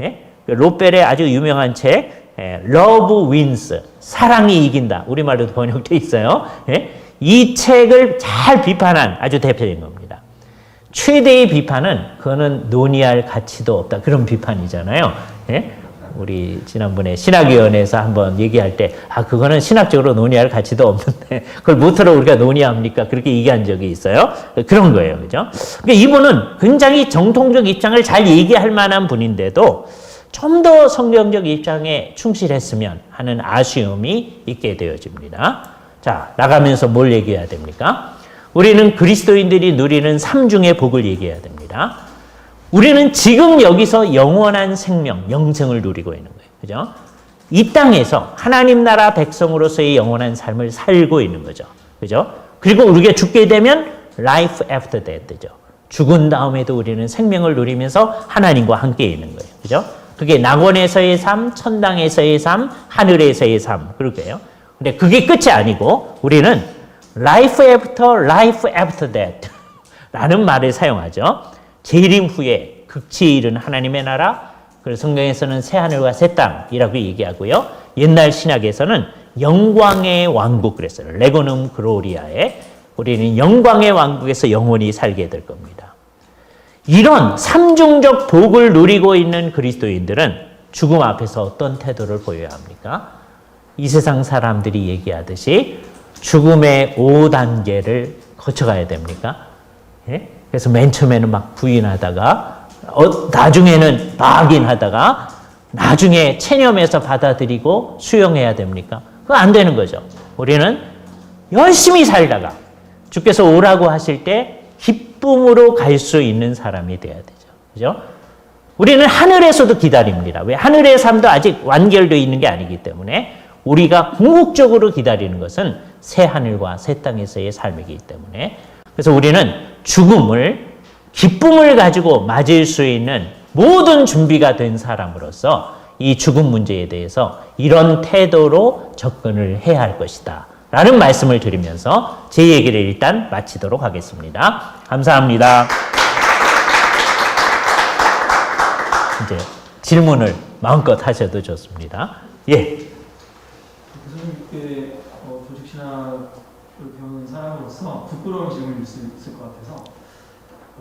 예? 롯벨의 아주 유명한 책 Love Wins, 사랑이 이긴다. 우리말로도 번역되어 있어요. 예? 이 책을 잘 비판한 아주 대표적인 겁니다. 최대의 비판은 그거는 논의할 가치도 없다. 그런 비판이잖아요. 예? 우리 지난번에 신학위원회에서 한번 얘기할 때 그거는 신학적으로 논의할 가치도 없는데 그걸 무엇으로 우리가 논의합니까? 그렇게 얘기한 적이 있어요. 그런 거예요. 그죠? 그러니까 이분은 굉장히 정통적 입장을 잘 얘기할 만한 분인데도 좀 더 성경적 입장에 충실했으면 하는 아쉬움이 있게 되어집니다. 자, 나가면서 뭘 얘기해야 됩니까? 우리는 그리스도인들이 누리는 삼중의 복을 얘기해야 됩니다. 우리는 지금 여기서 영원한 생명, 영생을 누리고 있는 거예요. 그죠? 이 땅에서 하나님 나라 백성으로서의 영원한 삶을 살고 있는 거죠. 그죠? 그리고 우리가 죽게 되면 life after death죠. 죽은 다음에도 우리는 생명을 누리면서 하나님과 함께 있는 거예요. 그죠? 그게 낙원에서의 삶, 천당에서의 삶, 하늘에서의 삶, 그렇게요. 근데 그게 끝이 아니고 우리는 life after death 라는 말을 사용하죠. 재림 후에 극치에 이른 하나님의 나라, 그래서 성경에서는 새 하늘과 새 땅이라고 얘기하고요. 옛날 신학에서는 영광의 왕국 그랬어요. 레고눔 글로리아에 우리는 영광의 왕국에서 영원히 살게 될 겁니다. 이런 삼중적 복을 누리고 있는 그리스도인들은 죽음 앞에서 어떤 태도를 보여야 합니까? 이 세상 사람들이 얘기하듯이 죽음의 5단계를 거쳐가야 됩니까? 예? 그래서 맨 처음에는 막 부인하다가 나중에는 박인하다가 나중에 체념해서 받아들이고 수용해야 됩니까? 그거 안 되는 거죠. 우리는 열심히 살다가 주께서 오라고 하실 때 기쁨으로 갈 수 있는 사람이 돼야 되죠. 그죠? 우리는 하늘에서도 기다립니다. 왜? 하늘의 삶도 아직 완결되어 있는 게 아니기 때문에 우리가 궁극적으로 기다리는 것은 새 하늘과 새 땅에서의 삶이기 때문에 그래서 우리는 죽음을 기쁨을 가지고 맞을 수 있는 모든 준비가 된 사람으로서 이 죽음 문제에 대해서 이런 태도로 접근을 해야 할 것이다 라는 말씀을 드리면서 제 얘기를 일단 마치도록 하겠습니다. 감사합니다. 이제 질문을 마음껏 하셔도 좋습니다. 예. 교수님께 조직신학을 배우는 사람으로서 부끄러운 질문일 수 있을 것 같아서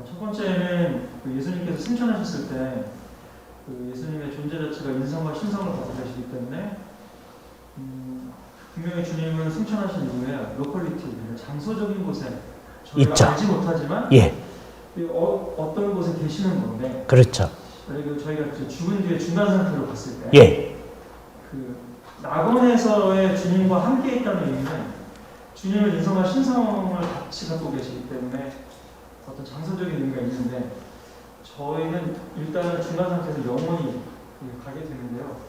첫 번째는 예수님께서 승천하셨을 때 예수님의 존재 자체가 인성과 신성을 가지고 계시기 때문에 분명히 주님은 승천하신 이후에 로컬리티, 장소적인 곳에 저희가 있죠. 알지 못하지만 예. 어떤 곳에 계시는 건데 그렇죠. 그리고 저희가 죽은 뒤에 중간 상태로 갔을 때 예. 낙원에서의 주님과 함께 있다는 의미는 주님은 인성과 신성을 같이 갖고 계시기 때문에 어떤 장소적인 의미가 있는데 저희는 일단은 중간 상태에서 영원히 가게 되는데요.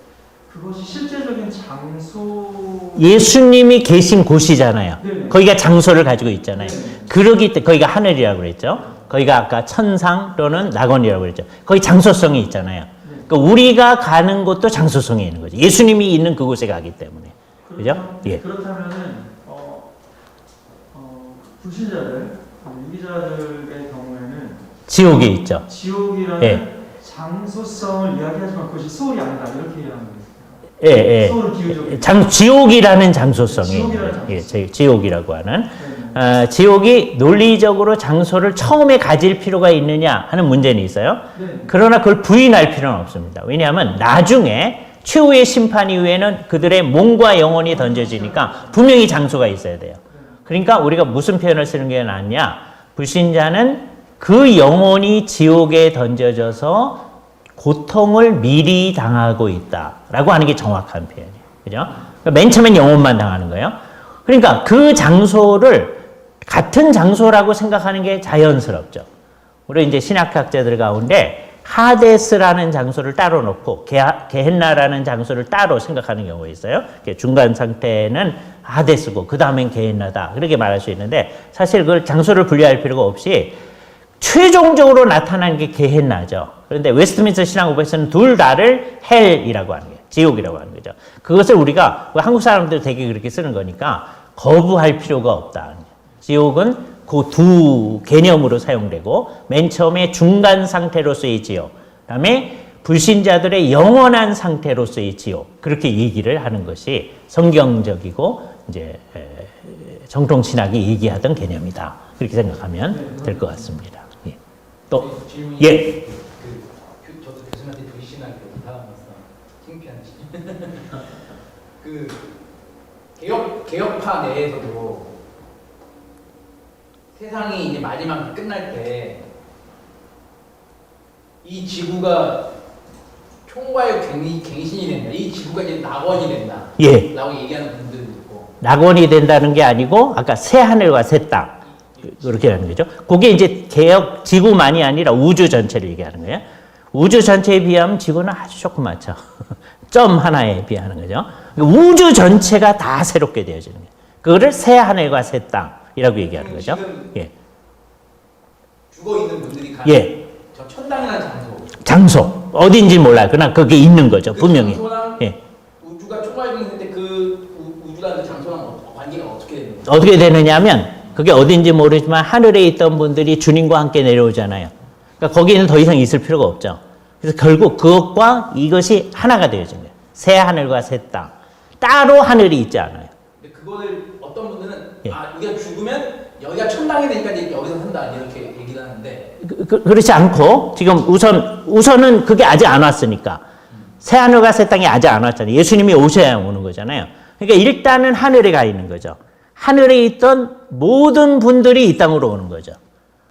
그것이 실제적인 장소 예수님이 계신 곳이잖아요. 네네. 거기가 장소를 가지고 있잖아요. 네네. 그러기 때문에 거기가 하늘이라고 그랬죠. 거기가 아까 천상 또는 낙원이라고 그랬죠. 거기 장소성이 있잖아요. 그러니까 우리가 가는 곳도 장소성이 있는 거죠. 예수님이 있는 그곳에 가기 때문에. 그죠? 예. 그렇다면은 불신자들, 유기자들의 경우에는 지옥이 있죠. 지옥이라는 예. 장소성을 이야기하지만 그것이 소울이 아니다 이렇게 이해하는 거예요. 예, 예. 소울 기울적. 지옥이라는 장소성이 지옥이라는 있는 거예요. 장소성. 예, 지옥이라고 하는. 네. 지옥이 논리적으로 장소를 처음에 가질 필요가 있느냐 하는 문제는 있어요. 네. 그러나 그걸 부인할 필요는 없습니다. 왜냐하면 나중에 최후의 심판 이후에는 그들의 몸과 영혼이 던져지니까 분명히 장소가 있어야 돼요. 그러니까 우리가 무슨 표현을 쓰는 게 낫냐? 불신자는 그 영혼이 지옥에 던져져서 고통을 미리 당하고 있다라고 하는 게 정확한 표현이에요. 그죠? 그러니까 맨 처음엔 영혼만 당하는 거예요. 그러니까 그 장소를 같은 장소라고 생각하는 게 자연스럽죠. 우리 이제 신학학자들 가운데 하데스라는 장소를 따로 놓고 게헨나라는 장소를 따로 생각하는 경우가 있어요. 중간 상태는 하데스고 그 다음엔 게헨나다 그렇게 말할 수 있는데 사실 그 장소를 분리할 필요가 없이 최종적으로 나타난 게 게헨나죠. 그런데 웨스트민스터 신앙국에서는 둘 다를 헬이라고 하는 거예요. 지옥이라고 하는 거죠. 그것을 우리가 한국 사람들 되게 그렇게 쓰는 거니까 거부할 필요가 없다. 지옥은 그 두 개념으로 사용되고 맨 처음에 중간 상태로서의 지옥, 그다음에 불신자들의 영원한 상태로서의 지옥 그렇게 얘기를 하는 것이 성경적이고 이제 정통 신학이 얘기하던 개념이다. 그렇게 생각하면 될 것 같습니다. 예. 또 예. 저도 교수님한테 불신하게 부탁하면서 창피하시. 개혁파 내에서도 세상이 이제 마지막 끝날 때 이 지구가 총괄 갱신이 된다. 이 지구가 이제 낙원이 된다. 예. 라고 얘기하는 분들도 있고. 낙원이 된다는 게 아니고 아까 새 하늘과 새 땅 그렇게 하는 거죠. 그게 이제 개혁 지구만이 아니라 우주 전체를 얘기하는 거예요. 우주 전체에 비하면 지구는 아주 조그맣죠. 점 하나에 비하는 거죠. 우주 전체가 다 새롭게 되어지는 거예요. 그거를 새 하늘과 새 땅이라고 얘기하는 거죠. 예. 죽어 있는 분들이 가는 예. 저 천당이라는 장소. 장소 어딘지 몰라요. 그러나 그게 있는 거죠. 분명히. 장소랑 예. 우주가 총괄됐는데 그 우주라는 장소랑 관계가 어떻게 되는 거예요? 어떻게 되느냐면 그게 어딘지 모르지만 하늘에 있던 분들이 주님과 함께 내려오잖아요. 그러니까 거기는 더 이상 있을 필요가 없죠. 그래서 결국 그것과 이것이 하나가 되어진 거예요. 새 하늘과 새 땅. 따로 하늘이 있지 않아요. 근데 그거를 어떤 분들은 예. 우리가 죽으면 여기가 천당이 되니까 이제 여기서 산다 이렇게 얘기를 하는데 그렇지 않고 지금 우선은 그게 아직 안 왔으니까 새하늘과 새 땅이 아직 안 왔잖아요. 예수님이 오셔야 오는 거잖아요. 그러니까 일단은 하늘에 가 있는 거죠. 하늘에 있던 모든 분들이 이 땅으로 오는 거죠.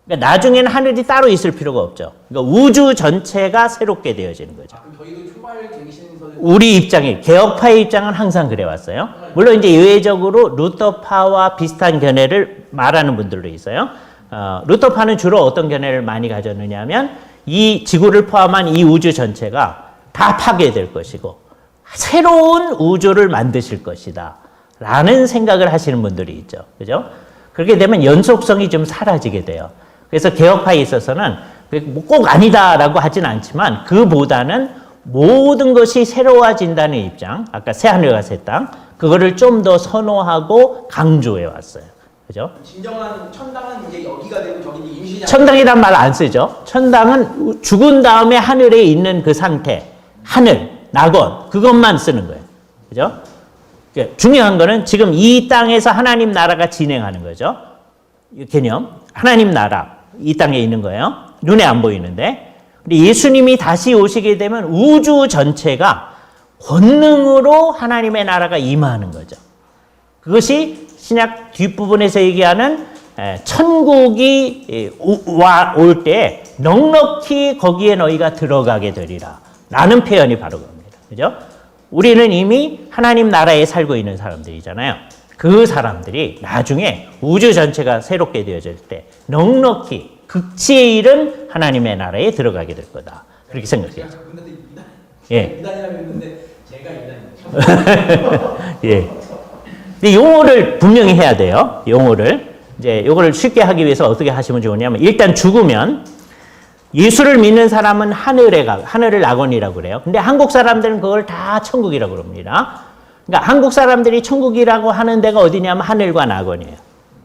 그러니까 나중에는 하늘이 따로 있을 필요가 없죠. 그러니까 우주 전체가 새롭게 되어지는 거죠. 그럼 저희도 총괄 갱신서는 우리 입장이, 개혁파의 입장은 항상 그래왔어요. 물론 이제 예외적으로 루터파와 비슷한 견해를 말하는 분들도 있어요. 루터파는 주로 어떤 견해를 많이 가졌느냐 하면 이 지구를 포함한 이 우주 전체가 다 파괴될 것이고 새로운 우주를 만드실 것이다 라는 생각을 하시는 분들이 있죠. 그죠? 그렇게 되면 연속성이 좀 사라지게 돼요. 그래서 개혁파에 있어서는 꼭 아니다라고 하진 않지만 그보다는 모든 것이 새로워진다는 입장, 아까 새하늘과 새 땅, 그거를 좀 더 선호하고 강조해 왔어요. 그죠? 진정한 천당은 이제 여기가 되고 저기 임시냐. 천당이란 말 안 쓰죠. 천당은 죽은 다음에 하늘에 있는 그 상태, 하늘, 낙원, 그것만 쓰는 거예요. 그죠? 중요한 거는 지금 이 땅에서 하나님 나라가 진행하는 거죠. 이 개념, 하나님 나라, 이 땅에 있는 거예요. 눈에 안 보이는데. 근데 예수님이 다시 오시게 되면 우주 전체가 권능으로 하나님의 나라가 임하는 거죠. 그것이 신약 뒷부분에서 얘기하는 천국이 올 때 넉넉히 거기에 너희가 들어가게 되리라 라는 표현이 바로 그겁니다. 그죠? 우리는 이미 하나님 나라에 살고 있는 사람들이잖아요. 그 사람들이 나중에 우주 전체가 새롭게 되어질 때 넉넉히 극치에 이른 하나님의 나라에 들어가게 될 거다. 그렇게 생각해요. 예. 이단이라고 했는데 제가 이단이에요. 예. 근데 용어를 분명히 해야 돼요. 용어를. 이제 요거를 쉽게 하기 위해서 어떻게 하시면 좋으냐면 일단 죽으면 예수를 믿는 사람은 하늘을 낙원이라고 그래요. 근데 한국 사람들은 그걸 다 천국이라고 그럽니다. 그러니까 한국 사람들이 천국이라고 하는 데가 어디냐면 하늘과 낙원이에요.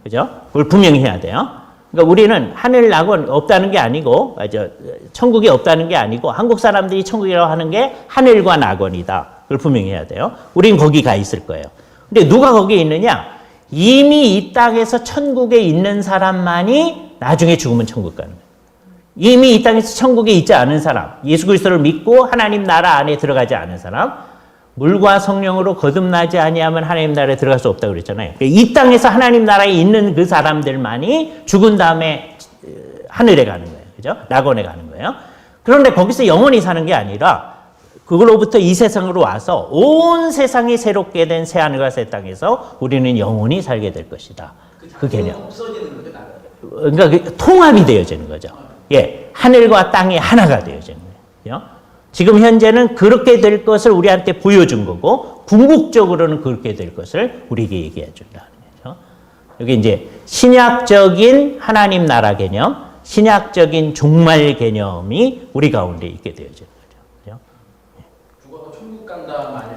그죠? 그걸 분명히 해야 돼요. 그러니까 우리는 하늘 낙원 없다는 게 아니고, 천국이 없다는 게 아니고, 한국 사람들이 천국이라고 하는 게 하늘과 낙원이다. 그걸 분명히 해야 돼요. 우린 거기 가 있을 거예요. 근데 누가 거기에 있느냐? 이미 이 땅에서 천국에 있는 사람만이 나중에 죽으면 천국 가는 거예요. 이미 이 땅에서 천국에 있지 않은 사람, 예수 그리스도를 믿고 하나님 나라 안에 들어가지 않은 사람, 물과 성령으로 거듭나지 아니하면 하나님 나라에 들어갈 수 없다고 그랬잖아요. 이 땅에서 하나님 나라에 있는 그 사람들만이 죽은 다음에 하늘에 가는 거예요. 그죠? 낙원에 가는 거예요. 그런데 거기서 영원히 사는 게 아니라 그걸로부터 이 세상으로 와서 온 세상이 새롭게 된 새하늘과 새 땅에서 우리는 영원히 살게 될 것이다. 그 개념. 없어지는 거죠, 그러니까 그 통합이 되어지는 거죠. 예, 하늘과 땅이 하나가 되어지는 거예요. 지금 현재는 그렇게 될 것을 우리한테 보여준 거고 궁극적으로는 그렇게 될 것을 우리에게 얘기해 준다는 거죠. 여기 이제 신약적인 하나님 나라 개념, 신약적인 종말 개념이 우리 가운데 있게 되어지는 거죠. 죽어서 천국 간다 말은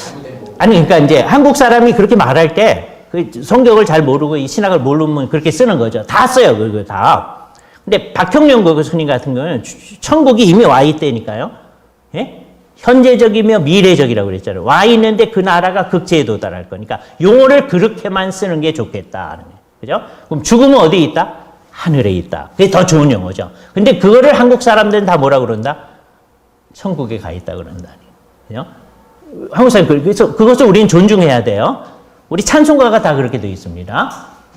잘못된 거고. 아니 그러니까 이제 한국 사람이 그렇게 말할 때 그 성경을 잘 모르고 이 신학을 모르면 그렇게 쓰는 거죠. 다 써요, 그거 다. 근데 박형룡 그 스님 같은 경우는 천국이 이미 와 있다니까요. 예? 현재적이며 미래적이라고 그랬잖아요. 와 있는데 그 나라가 극지에 도달할 거니까 용어를 그렇게만 쓰는 게 좋겠다. 그죠? 그럼 죽음은 어디 있다? 하늘에 있다. 그게 더 좋은 용어죠. 근데 그거를 한국 사람들은 다 뭐라 그런다? 천국에 가 있다 그런다. 그죠? 한국 사람 그래서 그것을 우리는 존중해야 돼요. 우리 찬송가가 다 그렇게 되어 있습니다.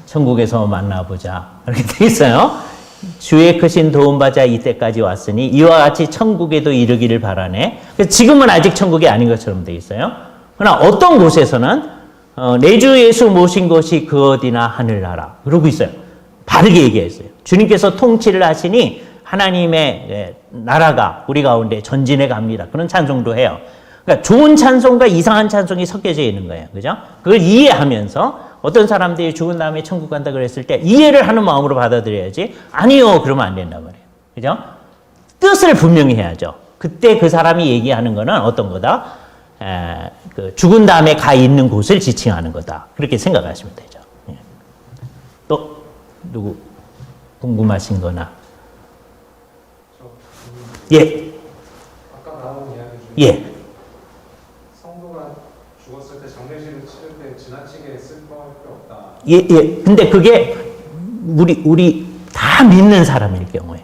천국에서 만나보자. 이렇게 되어 있어요. 주의 크신 도움받아 이때까지 왔으니 이와 같이 천국에도 이르기를 바라네. 지금은 아직 천국이 아닌 것처럼 되어 있어요. 그러나 어떤 곳에서는 내 주 예수 모신 곳이 그 어디나 하늘나라 그러고 있어요. 바르게 얘기했어요. 주님께서 통치를 하시니 하나님의 나라가 우리 가운데 전진해 갑니다. 그런 찬송도 해요. 그러니까 좋은 찬송과 이상한 찬송이 섞여져 있는 거예요. 그죠? 그걸 이해하면서 어떤 사람들이 죽은 다음에 천국 간다 그랬을 때 이해를 하는 마음으로 받아들여야지 아니요 그러면 안 된단 말이에요. 그죠? 뜻을 분명히 해야죠. 그때 그 사람이 얘기하는 거는 어떤 거다? 그 죽은 다음에 가 있는 곳을 지칭하는 거다. 그렇게 생각하시면 되죠. 예. 또 누구 궁금하신 거나? 예. 아까 나온 이야기 중에 예. 성도가 죽었을 때 장례식을 치를 때 지나치게 슬퍼할 필요 없다. 예, 예. 근데 그게 우리 다 믿는 사람일 경우에,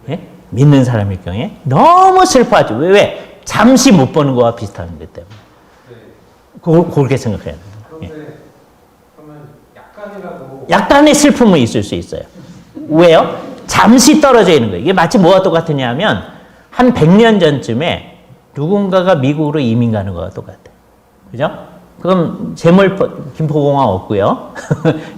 예? 믿는 사람일 경우에 너무 슬퍼하죠. 왜? 잠시 못 보는 거와 비슷한 것 때문에. 네. 그렇게 생각해야 돼요. 그런데 그러면 약간이라도 약간의 슬픔은 있을 수 있어요. 왜요? 잠시 떨어져 있는 거예요. 이게 마치 뭐가 똑같으냐면 한 100년 전쯤에 누군가가 미국으로 이민 가는 거와 똑같아요. 그죠? 그럼 김포공항 없고요.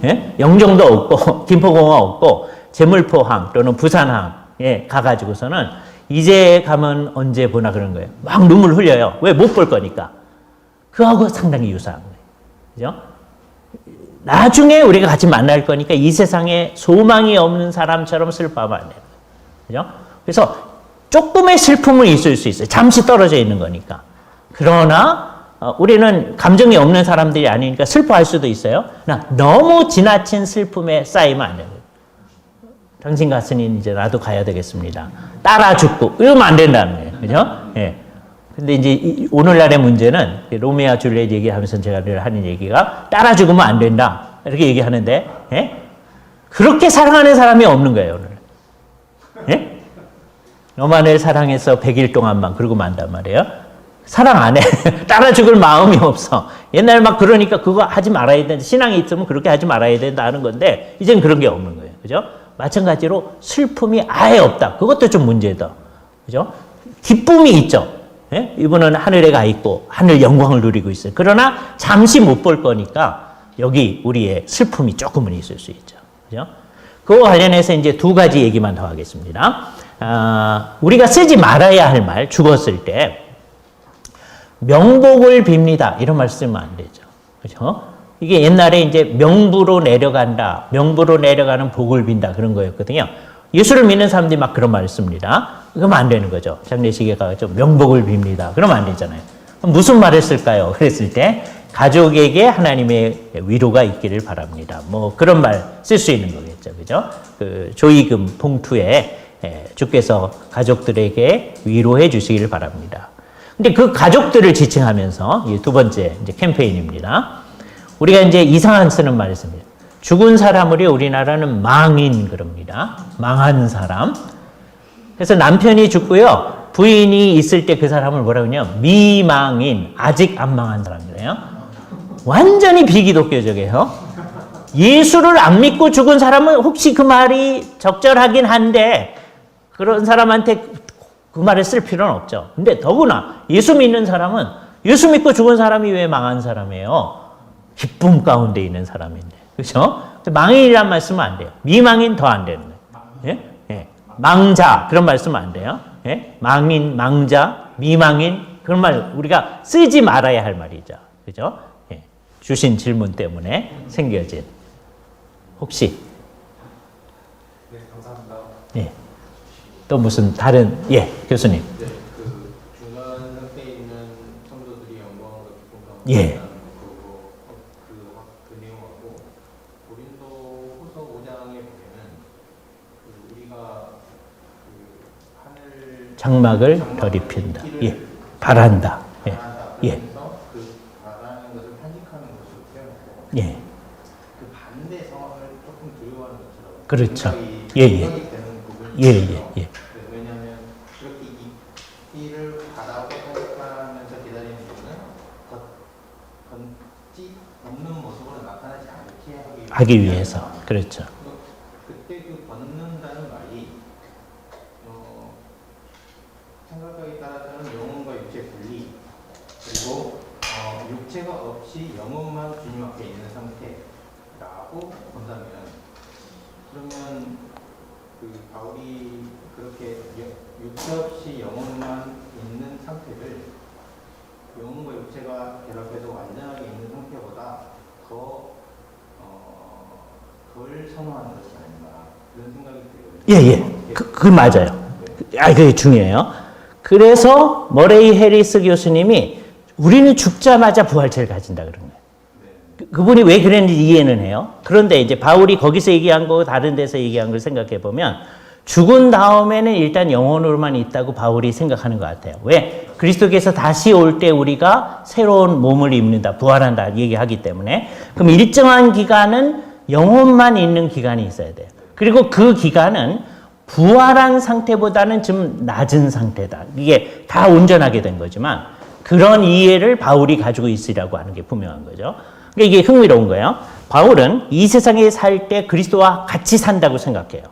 예? 영종도 없고 김포공항 없고 제물포항 또는 부산항에 가가지고서는 이제 가면 언제 보나 그런 거예요. 막 눈물 흘려요. 왜? 못 볼 거니까. 그거하고 상당히 유사한 거예요. 그죠? 나중에 우리가 같이 만날 거니까 이 세상에 소망이 없는 사람처럼 슬퍼하면 안 돼요. 그죠? 그래서 조금의 슬픔은 있을 수 있어요. 잠시 떨어져 있는 거니까. 그러나 우리는 감정이 없는 사람들이 아니니까 슬퍼할 수도 있어요. 그러나 너무 지나친 슬픔에 쌓이면 안 돼요. 당신 갔으니 이제 나도 가야 되겠습니다. 따라 죽고 이러면 안 된다는 거예요. 그죠? 예. 근데 이제 오늘날의 문제는 로미오와 줄리엣 얘기하면서 제가 늘 하는 얘기가 따라 죽으면 안 된다. 이렇게 얘기하는데, 예? 그렇게 사랑하는 사람이 없는 거예요, 오늘. 예? 너만을 사랑해서 100일 동안만 그러고 만단 말이에요. 사랑 안 해. 따라 죽을 마음이 없어. 옛날 막 그러니까 그거 하지 말아야 된다. 신앙이 있으면 그렇게 하지 말아야 된다 하는 건데, 이젠 그런 게 없는 거예요. 그죠? 마찬가지로 슬픔이 아예 없다. 그것도 좀 문제다. 그죠? 기쁨이 있죠. 예? 이분은 하늘에 가 있고 하늘 영광을 누리고 있어요. 그러나 잠시 못 볼 거니까 여기 우리의 슬픔이 조금은 있을 수 있죠. 그죠? 그와 관련해서 이제 두 가지 얘기만 더 하겠습니다. 우리가 쓰지 말아야 할 말, 죽었을 때 명복을 빕니다. 이런 말 쓰면 안 되죠. 그죠? 이게 옛날에 이제 명부로 내려간다, 명부로 내려가는 복을 빈다 그런 거였거든요. 예수를 믿는 사람들이 막 그런 말을 씁니다. 그러면 안 되는 거죠. 장례식에 가서 명복을 빕니다. 그러면 안 되잖아요. 무슨 말을 쓸까요? 그랬을 때 가족에게 하나님의 위로가 있기를 바랍니다. 뭐 그런 말 쓸 수 있는 거겠죠. 그죠? 그 조의금 봉투에 주께서 가족들에게 위로해 주시기를 바랍니다. 근데 그 가족들을 지칭하면서 이 두 번째 이제 캠페인입니다. 우리가 이제 이상한 쓰는 말을 씁니다. 죽은 사람을 우리나라는 망인 그럽니다. 망한 사람. 그래서 남편이 죽고요. 부인이 있을 때 그 사람을 뭐라고 하냐? 미망인, 아직 안 망한 사람이래요. 완전히 비기독교적이에요. 예수를 안 믿고 죽은 사람은 혹시 그 말이 적절하긴 한데 그런 사람한테 그 말을 쓸 필요는 없죠. 근데 더구나 예수 믿는 사람은 예수 믿고 죽은 사람이 왜 망한 사람이에요? 기쁨 가운데 있는 사람인데. 그렇죠? 망인이란 말 쓰면 안 돼요. 미망인 더 안 되는 거예요. 예? 예. 망자 그런 말 쓰면 안 돼요. 예? 망인, 망자, 미망인 그런 말 우리가 쓰지 말아야 할 말이죠. 그죠? 예. 주신 질문 때문에 생겨진 혹시 네, 감사합니다. 예. 또 무슨 다른 교수님. 네, 그 중간 상태에 있는 성도들이 영광과 기쁨 가운데 예. 그 내용하고 고린도후서 5장에 보면은 그 우리가 그 하늘 장막을 덜 입힌다. 예. 바란다. 예. 예. 그래서 그 바라는 것을 탄식하는 것으로 표현하고 예. 그 반대 상황을 조금 두려워하는 것처럼 그렇죠. 생각이 예. 되는 부분이 예. 있어요. 예. 예. 왜냐하면 이렇게 입기를 바라고 생각하면서 기다리는 이유는 걷는 모습으로 나타나지 않게 하기 위해서. 그렇죠. 그때 그 걷는다는 말이 생각하기에 따라서는 영혼과 육체 분리 그리고 육체가 없이 영혼만 주님 앞에 있는 상태라고 본다면 그러면 그 바울이 그렇게 육체 없이 영혼만 있는 상태를 영혼과 육체가 결합해서 완전하게 있는 상태보다 덜 선호하는 것이 아닌가 그런 생각이 들거든요. 그 맞아요. 그게 중요해요. 그래서 머레이 해리스 교수님이 우리는 죽자마자 부활체를 가진다 그런 거예요. 그분이 왜 그랬는지 이해는 해요. 그런데 이제 바울이 거기서 얘기한 거 다른 데서 얘기한 걸 생각해 보면 죽은 다음에는 일단 영혼으로만 있다고 바울이 생각하는 것 같아요. 왜? 그리스도께서 다시 올 때 우리가 새로운 몸을 입는다, 부활한다 얘기하기 때문에 그럼 일정한 기간은 영혼만 있는 기간이 있어야 돼요. 그리고 그 기간은 부활한 상태보다는 좀 낮은 상태다. 이게 다 온전하게 된 거지만 그런 이해를 바울이 가지고 있으라고 하는 게 분명한 거죠. 그러니까 이게 흥미로운 거예요. 바울은 이 세상에 살 때 그리스도와 같이 산다고 생각해요.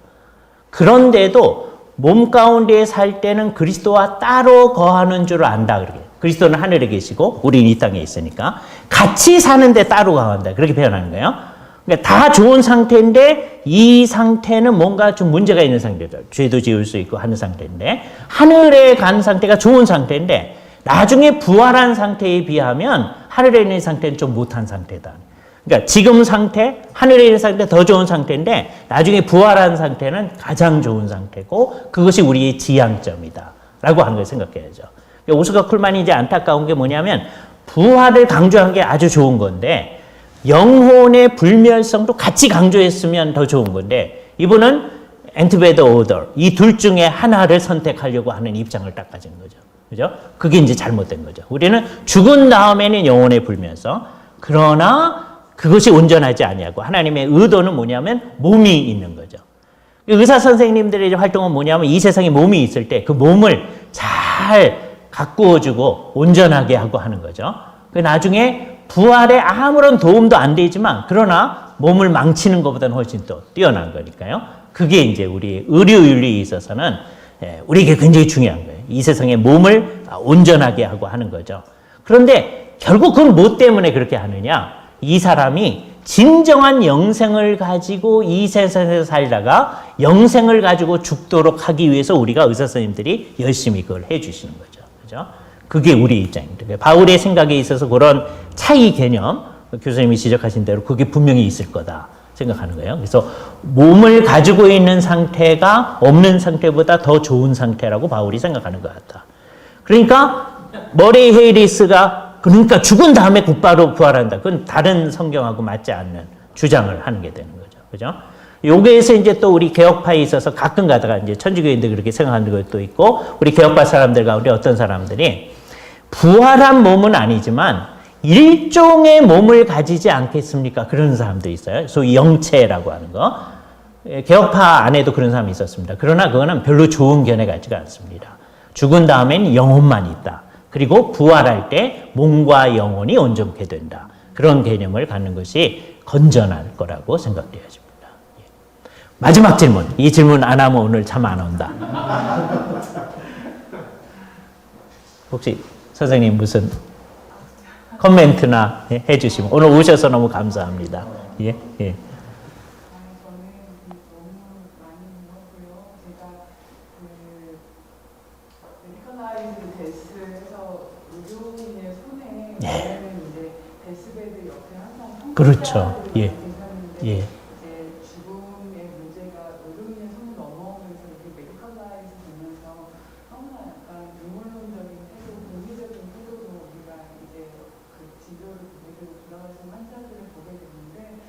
그런데도 몸 가운데 살 때는 그리스도와 따로 거하는 줄 안다. 그렇게. 그리스도는 하늘에 계시고 우리는 이 땅에 있으니까 같이 사는데 따로 거한다. 그렇게 표현하는 거예요. 그러니까 다 좋은 상태인데 이 상태는 뭔가 좀 문제가 있는 상태죠. 죄도 지을 수 있고 하는 상태인데 하늘에 간 상태가 좋은 상태인데 나중에 부활한 상태에 비하면 하늘에 있는 상태는 좀 못한 상태다. 그러니까 지금 상태, 하늘에 있는 상태 더 좋은 상태인데 나중에 부활한 상태는 가장 좋은 상태고 그것이 우리의 지향점이다. 라고 하는 걸 생각해야죠. 그러니까 오스카 쿨만이 이제 안타까운 게 뭐냐면 부활을 강조한 게 아주 좋은 건데 영혼의 불멸성도 같이 강조했으면 더 좋은 건데 이분은 엔트베더 오더 이 둘 중에 하나를 선택하려고 하는 입장을 딱 가진 거죠. 그죠? 그게 이제 잘못된 거죠. 우리는 죽은 다음에는 영혼의 불멸성 그러나 그것이 온전하지 아니하고 하나님의 의도는 뭐냐면 몸이 있는 거죠. 의사 선생님들의 활동은 뭐냐면 이 세상에 몸이 있을 때 그 몸을 잘 가꾸어주고 온전하게 하고 하는 거죠. 나중에 부활에 아무런 도움도 안 되지만 그러나 몸을 망치는 것보다는 훨씬 더 뛰어난 거니까요. 그게 이제 우리 의료윤리에 있어서는 우리에게 굉장히 중요한 거예요. 이 세상의 몸을 온전하게 하고 하는 거죠. 그런데 결국 그건 뭐 때문에 그렇게 하느냐? 이 사람이 진정한 영생을 가지고 이 세상에서 살다가 영생을 가지고 죽도록 하기 위해서 우리가 의사 선생님들이 열심히 그걸 해주시는 거죠. 그죠? 그게 우리 입장입니다. 바울의 생각에 있어서 그런 차이 개념, 교수님이 지적하신 대로 그게 분명히 있을 거다 생각하는 거예요. 그래서 몸을 가지고 있는 상태가 없는 상태보다 더 좋은 상태라고 바울이 생각하는 것 같다. 그러니까 머레이 헤이리스가 그러니까 죽은 다음에 곧바로 부활한다. 그건 다른 성경하고 맞지 않는 주장을 하는 게 되는 거죠. 그죠? 여기에서 이제 또 우리 개혁파에 있어서 가끔 가다가 이제 천주교인들 그렇게 생각하는 것도 있고, 우리 개혁파 사람들 가운데 어떤 사람들이 부활한 몸은 아니지만 일종의 몸을 가지지 않겠습니까? 그런 사람들이 있어요. 소위 영체라고 하는 거. 개혁파 안에도 그런 사람이 있었습니다. 그러나 그거는 별로 좋은 견해 같지가 않습니다. 죽은 다음엔 영혼만 있다. 그리고 부활할 때 몸과 영혼이 온전케 된다. 그런 개념을 갖는 것이 건전할 거라고 생각되어집니다. 마지막 질문. 이 질문 안 하면 오늘 잠 안 온다. 혹시 선생님 무슨 코멘트나 해주시면 오늘 오셔서 너무 감사합니다. 예, 예. 그렇죠. 예. 예. 죽음의 문제가 의료인의 손을 넘어오면서 이렇게 메디컬라이즈 되면서 너무나 약간 유물론적인 태도, 공개적인 태도로 우리가 이제 그 진료를 보게 되고 돌아가신 환자들을 보게 되는데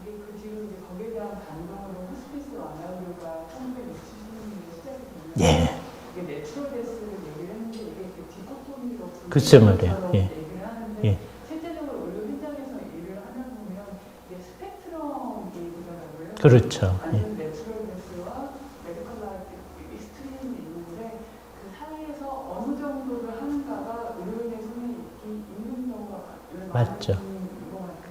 이게 그 뒤로 이제 거기에 대한 반동으로 호스피스 완화료가 1960년에 시작이 되면서 이게 내추럴 데스를 얘기를 했는데 이게 디코토미로 그쵸 말이에요. 예. 얘기를 하는데 예. 그렇죠. 예. 내추럴네스와 메디컬라이트 익스트림이 있는데 그 사이에서 어느 정도를 하는가가 의료인의 손에 있는 경우가 맞죠.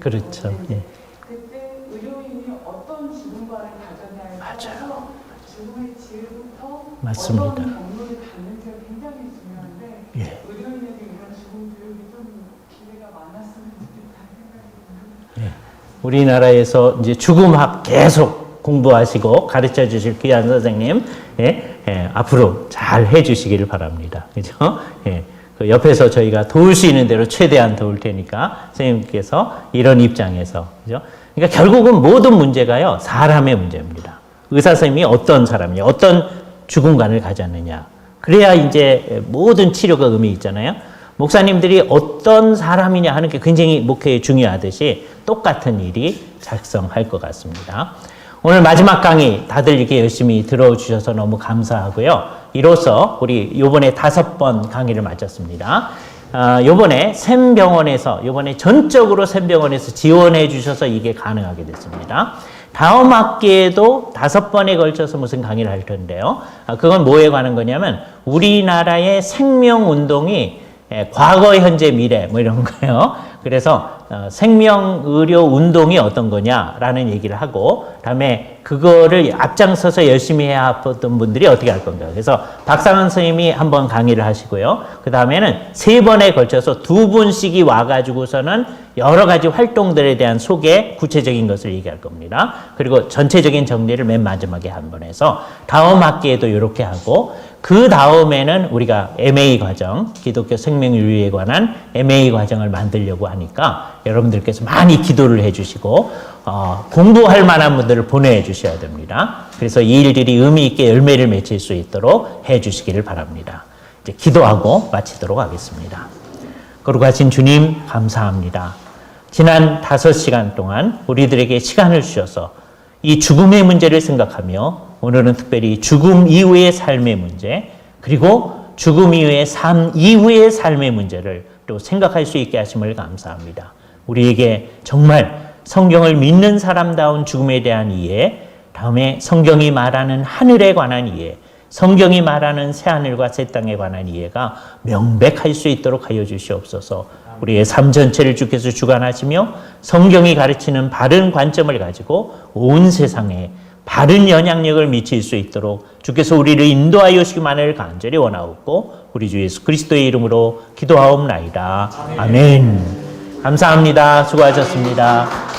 그렇죠. 예. 그때 의료인이 어떤 죽음과를 가졌냐에 따라서 죽음의 질부터 맞습니다. 어떤 경로를 갖는지가 굉장히 중요한데 예. 의료인에게 이런 죽음 교육이 좀 기회가 많았으면 좋겠다는 생각이 듭니다. 예. 우리나라에서 이제 죽음학 계속 공부하시고 가르쳐 주실 귀한 선생님, 예, 예, 앞으로 잘 해주시기를 바랍니다. 그죠? 예, 그 옆에서 저희가 도울 수 있는 대로 최대한 도울 테니까 선생님께서 이런 입장에서, 그죠? 그러니까 결국은 모든 문제가요, 사람의 문제입니다. 의사 선생님이 어떤 사람이냐, 어떤 죽음관을 가졌느냐. 그래야 이제 모든 치료가 의미 있잖아요. 목사님들이 어떤 사람이냐 하는 게 굉장히 목회에 중요하듯이 똑같은 일이 작성할 것 같습니다. 오늘 마지막 강의 다들 이렇게 열심히 들어주셔서 너무 감사하고요. 이로써 우리 요번에 5번 강의를 마쳤습니다. 요번에 샘병원에서, 요번에 전적으로 샘병원에서 지원해 주셔서 이게 가능하게 됐습니다. 다음 학기에도 5번에 걸쳐서 무슨 강의를 할 텐데요. 그건 뭐에 관한 거냐면 우리나라의 생명운동이 과거, 현재, 미래 뭐 이런 거예요. 그래서 생명의료 운동이 어떤 거냐라는 얘기를 하고 다음에 그거를 앞장서서 열심히 해야 했던 분들이 어떻게 할 건가. 그래서 박상원 선생님이 한번 강의를 하시고요. 그 다음에는 3번에 걸쳐서 2분씩이 와가지고서는 여러 가지 활동들에 대한 소개, 구체적인 것을 얘기할 겁니다. 그리고 전체적인 정리를 맨 마지막에 한번 해서 다음 학기에도 이렇게 하고 그 다음에는 우리가 MA 과정, 기독교 생명윤리에 관한 MA 과정을 만들려고 하니까 여러분들께서 많이 기도를 해주시고 공부할 만한 분들을 보내주셔야 됩니다. 그래서 이 일들이 의미 있게 열매를 맺힐 수 있도록 해주시기를 바랍니다. 이제 기도하고 마치도록 하겠습니다. 거룩하신 주님 감사합니다. 지난 5시간 동안 우리들에게 시간을 주셔서 이 죽음의 문제를 생각하며 오늘은 특별히 죽음 이후의 삶의 문제 그리고 죽음 이후의 삶 이후의 삶의 문제를 또 생각할 수 있게 하심을 감사합니다. 우리에게 정말 성경을 믿는 사람다운 죽음에 대한 이해, 다음에 성경이 말하는 하늘에 관한 이해, 성경이 말하는 새하늘과 새 땅에 관한 이해가 명백할 수 있도록 하여 주시옵소서. 우리의 삶 전체를 주께서 주관하시며 성경이 가르치는 바른 관점을 가지고 온 세상에 바른 영향력을 미칠 수 있도록 주께서 우리를 인도하여 주시기만을 간절히 원하옵고 우리 주 예수 그리스도의 이름으로 기도하옵나이다. 아멘. 감사합니다. 수고하셨습니다.